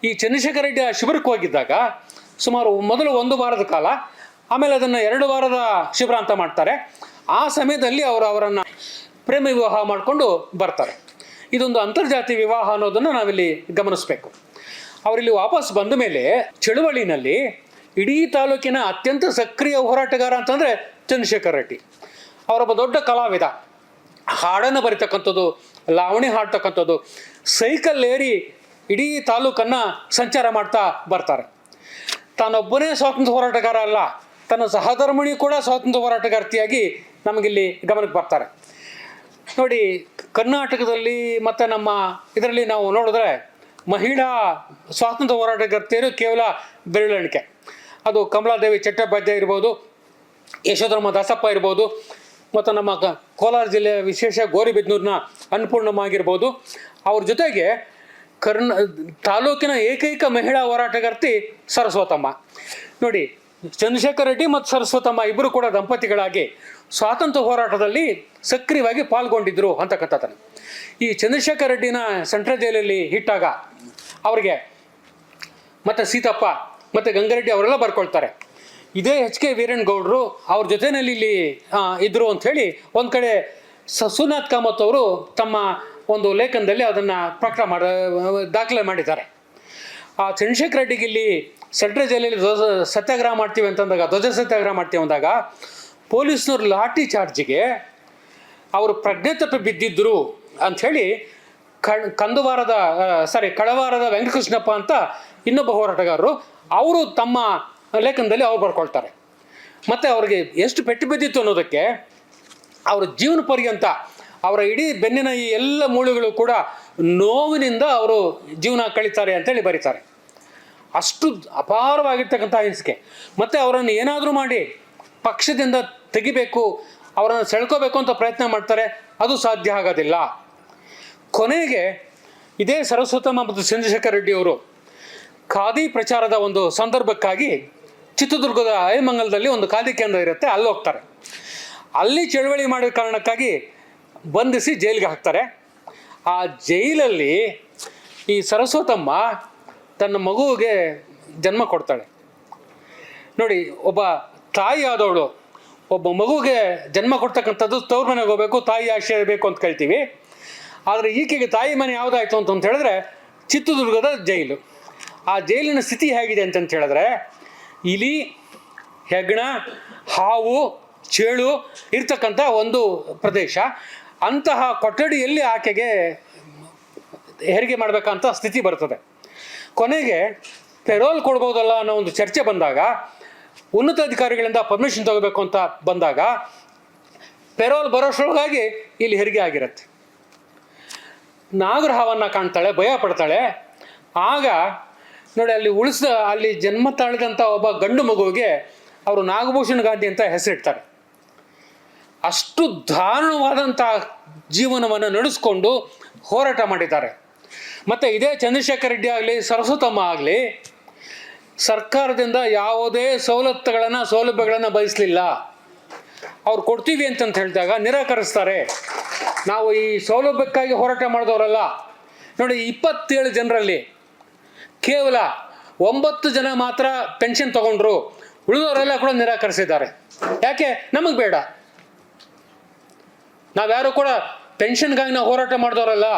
ಈ ಚಂದ್ರಶೇಖರ್ ರೆಡ್ಡಿ ಆ ಶಿಬಿರಕ್ಕೆ ಹೋಗಿದ್ದಾಗ ಸುಮಾರು ಮೊದಲು 1 ವಾರದ ಕಾಲ, ಆಮೇಲೆ ಅದನ್ನು 2 ವಾರದ ಶಿಬಿರ ಅಂತ ಮಾಡ್ತಾರೆ. ಆ ಸಮಯದಲ್ಲಿ ಅವರನ್ನು ಪ್ರೇಮ ವಿವಾಹ ಮಾಡಿಕೊಂಡು ಬರ್ತಾರೆ. ಇದೊಂದು ಅಂತರ್ಜಾತಿ ವಿವಾಹ ಅನ್ನೋದನ್ನು ನಾವಿಲ್ಲಿ ಗಮನಿಸಬೇಕು. ಅವರಿಲ್ಲಿ ವಾಪಸ್ ಬಂದ ಮೇಲೆ ಚಳುವಳಿನಲ್ಲಿ ಇಡೀ ತಾಲೂಕಿನ ಅತ್ಯಂತ ಸಕ್ರಿಯ ಹೋರಾಟಗಾರ ಅಂತಂದರೆ ಚಂದ್ರಶೇಖರ್ ರೆಡ್ಡಿ. ಅವರೊಬ್ಬ ದೊಡ್ಡ ಕಲಾವಿದ, ಹಾಡನ್ನು ಬರಿತಕ್ಕಂಥದ್ದು, ಲಾವಣಿ ಹಾಡ್ತಕ್ಕಂಥದ್ದು, ಸೈಕಲ್ ಏರಿ ಇಡೀ ತಾಲೂಕನ್ನು ಸಂಚಾರ ಮಾಡ್ತಾ ಬರ್ತಾರೆ. ತಾನೊಬ್ಬನೇ ಸ್ವಾತಂತ್ರ್ಯ ಹೋರಾಟಗಾರ ಅಲ್ಲ, ತನ್ನ ಸಹಧರ್ಮಿಣಿ ಕೂಡ ಸ್ವಾತಂತ್ರ್ಯ ಹೋರಾಟಗಾರ್ತಿಯಾಗಿ ನಮಗಿಲ್ಲಿ ಗಮನಕ್ಕೆ ಬರ್ತಾರೆ. ನೋಡಿ, ಕರ್ನಾಟಕದಲ್ಲಿ ಮತ್ತು ನಮ್ಮ ಇದರಲ್ಲಿ ನಾವು ನೋಡಿದ್ರೆ ಮಹಿಳಾ ಸ್ವಾತಂತ್ರ್ಯ ಹೋರಾಟಗಾರ್ತಿಯರು ಕೇವಲ ಬೆರಳೆಣಿಕೆ. ಅದು ಕಮಲಾದೇವಿ ಚಟ್ಟೋಪಾಧ್ಯಾಯ ಇರ್ಬೋದು, ಯಶೋಧರ್ಮ ದಾಸಪ್ಪ ಇರ್ಬೋದು, ಮತ್ತು ನಮ್ಮ ಕೋಲಾರ ಜಿಲ್ಲೆಯ ವಿಶೇಷ ಗೌರಿಬಿದನೂರಿನ ಅನ್ನಪೂರ್ಣಮ್ಮ ಆಗಿರ್ಬೋದು. ಅವ್ರ ಜೊತೆಗೆ ತಾಲೂಕಿನ ಏಕೈಕ ಮಹಿಳಾ ಹೋರಾಟಗಾರ್ತಿ ಸರಸ್ವತಮ್ಮ. ನೋಡಿ, ಚಂದ್ರಶೇಖರ್ ರೆಡ್ಡಿ ಮತ್ತು ಸರಸ್ವತಮ್ಮ ಇಬ್ಬರು ಕೂಡ ದಂಪತಿಗಳಾಗಿ ಸ್ವಾತಂತ್ರ್ಯ ಹೋರಾಟದಲ್ಲಿ ಸಕ್ರಿಯವಾಗಿ ಪಾಲ್ಗೊಂಡಿದ್ದರು ಅಂತಕ್ಕಂಥದ್ದನ್ನು. ಈ ಚಂದ್ರಶೇಖರ್ ರೆಡ್ಡಿನ ಸೆಂಟ್ರಲ್ ಜೈಲಲ್ಲಿ ಇಟ್ಟಾಗ ಅವರಿಗೆ ಮತ್ತು ಸೀತಪ್ಪ ಮತ್ತು ಗಂಗಾರೆಡ್ಡಿ ಅವರೆಲ್ಲ ಬರ್ಕೊಳ್ತಾರೆ. ಇದೇ H.K. ವೀರೇನಗೌಡರು ಅವ್ರ ಜೊತೆಯಲ್ಲಿ ಇಲ್ಲಿ ಇದ್ದರು ಅಂಥೇಳಿ ಒಂದು ಕಡೆ ಸುನಾಥ್ ಕಾಮತ್ ಅವರು ತಮ್ಮ ಒಂದು ಲೇಖನದಲ್ಲಿ ಅದನ್ನು ದಾಖಲೆ ಮಾಡಿದ್ದಾರೆ. ಆ ಚಂದ್ರಶೇಖರ್ ರೆಡ್ಡಿಗೆ ಇಲ್ಲಿ ಸೆಂಟ್ರಲ್ ಜೈಲಲ್ಲಿ ಸತ್ಯಾಗ್ರಹ ಮಾಡ್ತೀವಿ ಅಂತಂದಾಗ, ಧ್ವಜ ಸತ್ಯಾಗ್ರಹ ಮಾಡ್ತೀವಿ ಅಂದಾಗ ಪೊಲೀಸ್ನವ್ರು ಲಾಠಿ ಚಾರ್ಜಿಗೆ ಅವರು ಪ್ರಜ್ಞೆ ತಪ್ಪಿ ಬಿದ್ದಿದ್ದರು ಅಂಥೇಳಿ ಕಳವಾರದ ವೆಂಕಟಕೃಷ್ಣಪ್ಪ ಅಂತ ಇನ್ನೊಬ್ಬ ಹೋರಾಟಗಾರರು ಅವರು ತಮ್ಮ ಲೇಖನದಲ್ಲಿ ಅವ್ರು ಬರ್ಕೊಳ್ತಾರೆ. ಮತ್ತು ಅವ್ರಿಗೆ ಎಷ್ಟು ಪೆಟ್ಟು ಬಿದ್ದಿತ್ತು ಅನ್ನೋದಕ್ಕೆ ಅವರ ಜೀವನ ಪರ್ಯಂತ ಅವರ ಇಡೀ ಬೆನ್ನಿನ ಈ ಎಲ್ಲ ಮೂಳೆಗಳು ಕೂಡ ನೋವಿನಿಂದ ಅವರು ಜೀವನ ಕಳೀತಾರೆ ಅಂತೇಳಿ ಬರೀತಾರೆ. ಅಷ್ಟು ಅಪಾರವಾಗಿರ್ತಕ್ಕಂಥ ಅಹಿಂಸೆ. ಮತ್ತು ಅವರನ್ನು ಏನಾದರೂ ಮಾಡಿ ಪಕ್ಷದಿಂದ ತೆಗಿಬೇಕು, ಅವರನ್ನು ಸೆಳ್ಕೋಬೇಕು ಅಂತ ಪ್ರಯತ್ನ ಮಾಡ್ತಾರೆ, ಅದು ಸಾಧ್ಯ ಆಗೋದಿಲ್ಲ. ಕೊನೆಗೆ ಇದೇ ಸರಸ್ವತಮ್ಮ ಮತ್ತು ಚಂದ್ರಶೇಖರ್ ರೆಡ್ಡಿ ಅವರು ಖಾದಿ ಪ್ರಚಾರದ ಒಂದು ಸಂದರ್ಭಕ್ಕಾಗಿ ಚಿತ್ರದುರ್ಗದ ಐಮಂಗಲದಲ್ಲಿ ಒಂದು ಖಾದಿ ಕೇಂದ್ರ ಇರುತ್ತೆ, ಅಲ್ಲಿ ಹೋಗ್ತಾರೆ. ಅಲ್ಲಿ ಚಳವಳಿ ಮಾಡೋ ಕಾರಣಕ್ಕಾಗಿ ಬಂಧಿಸಿ ಜೈಲಿಗೆ ಹಾಕ್ತಾರೆ. ಆ ಜೈಲಲ್ಲಿ ಈ ಸರಸ್ವತಮ್ಮ ತನ್ನ ಮಗುವಿಗೆ ಜನ್ಮ ಕೊಡ್ತಾಳೆ. ನೋಡಿ, ಒಬ್ಬ ತಾಯಿ ಆದವಳು ಒಬ್ಬ ಮಗುಗೆ ಜನ್ಮ ಕೊಡ್ತಕ್ಕಂಥದ್ದು ತವ್ರ ಮನೆಗೆ ಹೋಗಬೇಕು, ತಾಯಿ ಆಶ್ರಯ ಬೇಕು ಅಂತ ಕೇಳ್ತೀವಿ. ಆದರೆ ಈಕೆಗೆ ತಾಯಿ ಮನೆ ಯಾವುದಾಯ್ತು ಅಂತ ಹೇಳಿದ್ರೆ ಚಿತ್ರದುರ್ಗದ ಜೈಲು. ಆ ಜೈಲಿನ ಸ್ಥಿತಿ ಹೇಗಿದೆ ಅಂತಂತ ಹೇಳಿದ್ರೆ ಇಲಿ, ಹೆಗ್ಣ, ಹಾವು, ಚೇಳು ಇರ್ತಕ್ಕಂಥ ಒಂದು ಪ್ರದೇಶ. ಅಂತಹ ಕೊಠಡಿಯಲ್ಲಿ ಆಕೆಗೆ ಹೆರಿಗೆ ಮಾಡಬೇಕಂತ ಸ್ಥಿತಿ ಬರ್ತದೆ. ಕೊನೆಗೆ ಪೆರೋಲ್ ಕೊಡ್ಬೋದಲ್ಲ ಅನ್ನೋ ಒಂದು ಚರ್ಚೆ ಬಂದಾಗ, ಉನ್ನತ ಅಧಿಕಾರಿಗಳಿಂದ ಪರ್ಮಿಷನ್ ತಗೋಬೇಕು ಅಂತ ಬಂದಾಗ ಪೆರೋಲ್ ಬರೋಷ್ಟರೊಳಗಾಗಿ ಇಲ್ಲಿ ಹೆರಿಗೆ ಆಗಿರುತ್ತೆ. ನಾಗರಹಾವನ್ನು ಕಾಣ್ತಾಳೆ, ಭಯ ಪಡ್ತಾಳೆ. ಆಗ ನೋಡಿ, ಅಲ್ಲಿ ಜನ್ಮ ತಾಳಿದಂಥ ಒಬ್ಬ ಗಂಡು ಮಗುವಿಗೆ ಅವರು ನಾಗಭೂಷಣ್ ಗಾಂಧಿ ಅಂತ ಹೆಸರಿಡ್ತಾರೆ. ಅಷ್ಟು ದಾರುಣವಾದಂಥ ಜೀವನವನ್ನು ನಡೆಸ್ಕೊಂಡು ಹೋರಾಟ ಮಾಡಿದ್ದಾರೆ. ಮತ್ತು ಇದೇ ಚಂದ್ರಶೇಖರ್ ರೆಡ್ಡಿ ಆಗಲಿ, ಸರಸ್ವತಮ್ಮ ಆಗಲಿ ಸರ್ಕಾರದಿಂದ ಯಾವುದೇ ಸೌಲಭ್ಯಗಳನ್ನು ಬಯಸಲಿಲ್ಲ. ಅವ್ರು ಕೊಡ್ತೀವಿ ಅಂತಂತ ಹೇಳಿದಾಗ ನಿರಾಕರಿಸ್ತಾರೆ. ನಾವು ಈ ಸೌಲಭ್ಯಕ್ಕಾಗಿ ಹೋರಾಟ ಮಾಡಿದವರಲ್ಲ. ನೋಡಿ, 27 ಜನರಲ್ಲಿ ಕೇವಲ 9 ಜನ ಮಾತ್ರ ಪೆನ್ಷನ್ ತಗೊಂಡ್ರು, ಉಳಿದವರೆಲ್ಲ ಕೂಡ ನಿರಾಕರಿಸಿದ್ದಾರೆ. ಯಾಕೆ? ನಮಗೆ ಬೇಡ, ನಾವ್ಯಾರು ಕೂಡ ಪೆನ್ಷನ್ಗಾಗಿ ನಾವು ಹೋರಾಟ ಮಾಡಿದವರಲ್ಲ.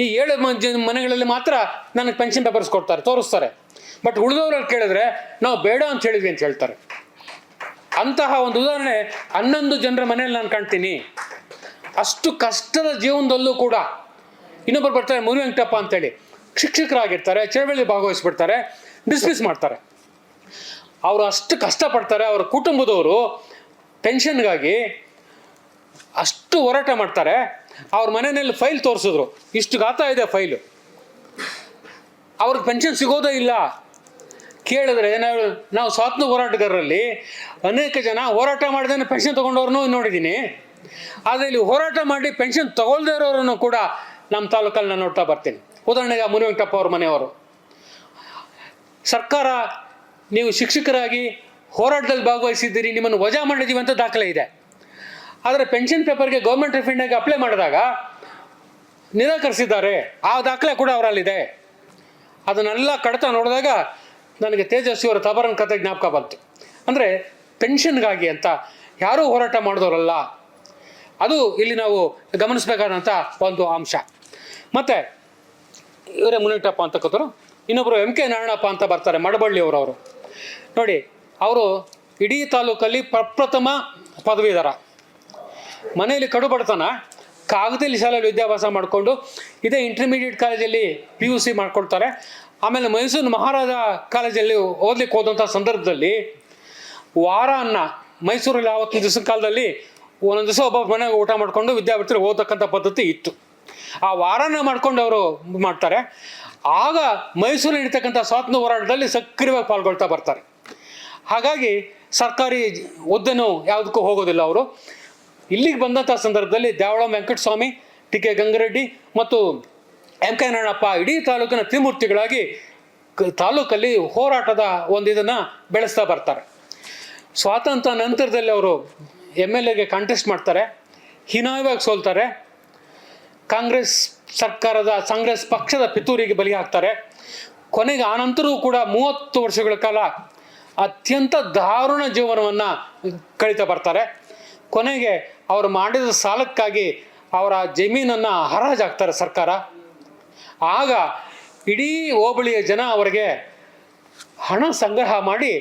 ಈ 7 ಮನೆಗಳಲ್ಲಿ ಮಾತ್ರ ನನಗೆ ಪೆನ್ಷನ್ ಪೇಪರ್ಸ್ ಕೊಡ್ತಾರೆ, ತೋರಿಸ್ತಾರೆ. ಬಟ್ ಉಳಿದವ್ರಲ್ಲಿ ಕೇಳಿದ್ರೆ ನಾವು ಬೇಡ ಅಂತ ಹೇಳಿದ್ವಿ ಅಂತ ಹೇಳ್ತಾರೆ. ಅಂತಹ ಒಂದು ಉದಾಹರಣೆ 11 ಜನರ ಮನೆಯಲ್ಲಿ ನಾನು ಕಾಣ್ತೀನಿ. ಅಷ್ಟು ಕಷ್ಟದ ಜೀವನದಲ್ಲೂ ಕೂಡ ಇನ್ನೊಬ್ಬರು ಬರ್ತಾರೆ, ಮುನಿ ವೆಂಕಟಪ್ಪ ಅಂತೇಳಿ, ಶಿಕ್ಷಕರಾಗಿರ್ತಾರೆ, ಚಳವಳಿ ಭಾಗವಹಿಸ್ಬಿಡ್ತಾರೆ, ಡಿಸ್ಮಿಸ್ ಮಾಡ್ತಾರೆ. ಅವರು ಅಷ್ಟು ಕಷ್ಟಪಡ್ತಾರೆ. ಅವರ ಕುಟುಂಬದವರು ಪೆನ್ಷನ್ಗಾಗಿ ಅಷ್ಟು ಹೋರಾಟ ಮಾಡ್ತಾರೆ. ಅವ್ರ ಮನೆಯಲ್ಲಿ ಫೈಲ್ ತೋರಿಸಿದ್ರು, ಇಷ್ಟು ಗಾತ್ರ ಇದೆ ಫೈಲು, ಅವ್ರಿಗೆ ಪೆನ್ಷನ್ ಸಿಗೋದೇ ಇಲ್ಲ. ಕೇಳಿದ್ರೆ ನಾವು ಸ್ವಾತಂತ್ರ್ಯ ಹೋರಾಟಗಾರರಲ್ಲಿ ಅನೇಕ ಜನ ಹೋರಾಟ ಮಾಡಿದ್ರೆ ಪೆನ್ಷನ್ ತೊಗೊಂಡವ್ರನ್ನೂ ನೋಡಿದ್ದೀನಿ. ಆದರೆ ಇಲ್ಲಿ ಹೋರಾಟ ಮಾಡಿ ಪೆನ್ಷನ್ ತೊಗೊಳ್ದೇ ಇರೋರನ್ನು ಕೂಡ ನಮ್ಮ ತಾಲೂಕಲ್ಲಿ ನಾನು ನೋಡ್ತಾ ಬರ್ತೀನಿ. ಉದಾಹರಣೆಗೆ ಮುನಿ ವೆಂಕಟಪ್ಪ ಅವ್ರ ಮನೆಯವರು. ಸರ್ಕಾರ, ನೀವು ಶಿಕ್ಷಕರಾಗಿ ಹೋರಾಟದಲ್ಲಿ ಭಾಗವಹಿಸಿದ್ದೀರಿ, ನಿಮ್ಮನ್ನು ವಜಾ ಮಾಡಿದ್ದೀವಿ ಅಂತ ದಾಖಲೆ ಇದೆ. ಆದರೆ ಪೆನ್ಷನ್ ಪೇಪರ್ಗೆ ಗೌರ್ಮೆಂಟ್ ಆಫ್ ಇಂಡಿಯಾಗೆ ಅಪ್ಲೈ ಮಾಡಿದಾಗ ನಿರಾಕರಿಸಿದ್ದಾರೆ. ಆ ದಾಖಲೆ ಕೂಡ ಅವರಲ್ಲಿದೆ. ಅದನ್ನೆಲ್ಲ ಕಡತ ನೋಡಿದಾಗ ನನಗೆ ತೇಜಸ್ವಿಯವರ ತಬರನ್ ಕತೆ ಜ್ಞಾಪಕ ಬಂತು. ಅಂದರೆ ಪೆನ್ಷನ್ಗಾಗಿ ಅಂತ ಯಾರೂ ಹೋರಾಟ ಮಾಡಿದವರಲ್ಲ. ಅದು ಇಲ್ಲಿ ನಾವು ಗಮನಿಸಬೇಕಾದಂಥ ಒಂದು ಅಂಶ. ಮತ್ತು ಇವರೇ ಮುನಿಟಪ್ಪ ಅಂತ ಕತ್ತರು. ಇನ್ನೊಬ್ಬರು MK ನಾರಾಯಣಪ್ಪ ಅಂತ ಬರ್ತಾರೆ, ಮಡಬಳ್ಳಿಯವರು. ನೋಡಿ, ಅವರು ಇಡೀ ತಾಲೂಕಲ್ಲಿ ಪ್ರಪ್ರಥಮ ಪದವೀಧರ. ಮನೆಯಲ್ಲಿ ಕಡುಬಡತನ, ಕಾಗದಲ್ಲಿ ಶಾಲೆಯಲ್ಲಿ ವಿದ್ಯಾಭ್ಯಾಸ ಮಾಡಿಕೊಂಡು ಇದೇ ಇಂಟರ್ಮೀಡಿಯೇಟ್ ಕಾಲೇಜಲ್ಲಿ PUC ಮಾಡ್ಕೊಳ್ತಾರೆ. ಆಮೇಲೆ ಮೈಸೂರು ಮಹಾರಾಜ ಕಾಲೇಜಲ್ಲಿ ಓದ್ಲಿಕ್ಕೆ ಹೋದಂಥ ಸಂದರ್ಭದಲ್ಲಿ ವಾರ ಅನ್ನ, ಮೈಸೂರಲ್ಲಿ ಆವತ್ತಿನ ದಿವಸ ಕಾಲದಲ್ಲಿ ಒಂದೊಂದು ದಿವಸ ಒಬ್ಬ ಮನೆಗೆ ಊಟ ಮಾಡಿಕೊಂಡು ವಿದ್ಯಾರ್ಥಿಗಳು ಓದತಕ್ಕಂಥ ಪದ್ಧತಿ ಇತ್ತು. ಆ ವಾರನ ಮಾಡ್ಕೊಂಡು ಅವರು ಮಾಡ್ತಾರೆ. ಆಗ ಮೈಸೂರು ನಡೀತಕ್ಕಂಥ ಸ್ವಾತಂತ್ರ್ಯ ಹೋರಾಟದಲ್ಲಿ ಸಕ್ರಿಯವಾಗಿ ಪಾಲ್ಗೊಳ್ತಾ ಬರ್ತಾರೆ. ಹಾಗಾಗಿ ಸರ್ಕಾರಿ ಹುದ್ದೆನೂ ಯಾವುದಕ್ಕೂ ಹೋಗೋದಿಲ್ಲ ಅವರು. ಇಲ್ಲಿಗೆ ಬಂದಂಥ ಸಂದರ್ಭದಲ್ಲಿ ದ್ಯಾವಳ ವೆಂಕಟಸ್ವಾಮಿ, TK ಗಂಗರೆಡ್ಡಿ ಮತ್ತು MK ನಾರಾಯಣಪ್ಪ ಇಡೀ ತಾಲೂಕಿನ ತ್ರಿಮೂರ್ತಿಗಳಾಗಿ ತಾಲೂಕಲ್ಲಿ ಹೋರಾಟದ ಒಂದು ಇದನ್ನು ಬೆಳೆಸ್ತಾ ಬರ್ತಾರೆ. ಸ್ವಾತಂತ್ರ್ಯ ನಂತರದಲ್ಲಿ ಅವರು MLAಗೆ ಕಾಂಟೆಸ್ಟ್ ಮಾಡ್ತಾರೆ, ಹೀನಾಯವಾಗಿ ಸೋಲ್ತಾರೆ. ಕಾಂಗ್ರೆಸ್ ಪಕ್ಷದ ಪಿತೂರಿಗೆ ಬಲಿ ಹಾಕ್ತಾರೆ. ಕೊನೆಗೆ ಆನಂತರವೂ ಕೂಡ 30 ವರ್ಷಗಳ ಕಾಲ ಅತ್ಯಂತ ದಾರುಣ ಜೀವನವನ್ನು ಕಳೀತಾ ಬರ್ತಾರೆ. ಕೊನೆಗೆ ಅವರು ಮಾಡಿದ ಸಾಲಕ್ಕಾಗಿ ಅವರ ಜಮೀನನ್ನು ಹರಾಜಾಗ್ತಾರೆ ಸರ್ಕಾರ. ಆಗ ಇಡೀ ಹೋಬಳಿಯ ಜನ ಅವರಿಗೆ ಹಣ ಸಂಗ್ರಹ ಮಾಡಿ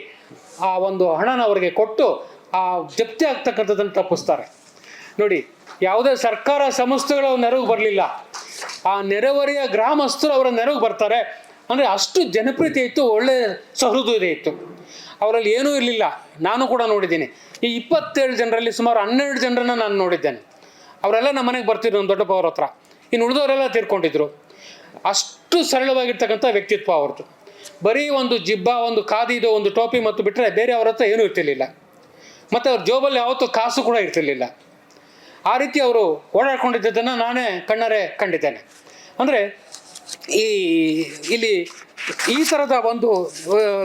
ಆ ಒಂದು ಹಣನ ಅವರಿಗೆ ಕೊಟ್ಟು ಆ ಜಪ್ತಿ ಆಗ್ತಕ್ಕಂಥದ್ದನ್ನು ತಪ್ಪಿಸ್ತಾರೆ. ನೋಡಿ, ಯಾವುದೇ ಸರ್ಕಾರ ಸಂಸ್ಥೆಗಳು ನೆರವು ಬರಲಿಲ್ಲ, ಆ ನೆರೆಹೊರೆಯ ಗ್ರಾಮಸ್ಥರು ಅವರ ನೆರವು ಬರ್ತಾರೆ. ಅಂದರೆ ಅಷ್ಟು ಜನಪ್ರಿಯತೆ ಇತ್ತು, ಒಳ್ಳೆಯ ಸಹೃದಯತೆ ಇತ್ತು. ಅವರಲ್ಲಿ ಏನೂ ಇರಲಿಲ್ಲ. ನಾನು ಕೂಡ ನೋಡಿದ್ದೀನಿ. ಈ 27 ಜನರಲ್ಲಿ ಸುಮಾರು 12 ಜನರನ್ನು ನಾನು ನೋಡಿದ್ದೇನೆ. ಅವರೆಲ್ಲ ನಮ್ಮ ಮನೆಗೆ ಬರ್ತಿದ್ರು ನಮ್ಮ ದೊಡ್ಡಪ್ಪ ಅವ್ರ ಹತ್ರ. ಇನ್ನು ಉಳಿದವರೆಲ್ಲ ತೀರ್ಕೊಂಡಿದ್ರು. ಅಷ್ಟು ಸರಳವಾಗಿರ್ತಕ್ಕಂಥ ವ್ಯಕ್ತಿತ್ವ ಅವ್ರದ್ದು. ಬರೀ ಒಂದು ಜಿಬ್ಬ, ಒಂದು ಖಾದಿದು ಒಂದು ಟೋಪಿ ಮತ್ತು ಬಿಟ್ಟರೆ ಬೇರೆ ಅವ್ರ ಹತ್ರ ಏನೂ ಇರ್ತಿರ್ಲಿಲ್ಲ. ಮತ್ತು ಅವ್ರ ಜೋಬಲ್ಲಿ ಯಾವತ್ತೂ ಕಾಸು ಕೂಡ ಇರ್ತಿರ್ಲಿಲ್ಲ. ಆ ರೀತಿ ಅವರು ಓಡಾಡ್ಕೊಂಡಿದ್ದನ್ನು ನಾನೇ ಕಣ್ಣಾರೆ ಕಂಡಿದ್ದೇನೆ. ಅಂದರೆ ಇಲ್ಲಿ ಈ ಥರದ ಒಂದು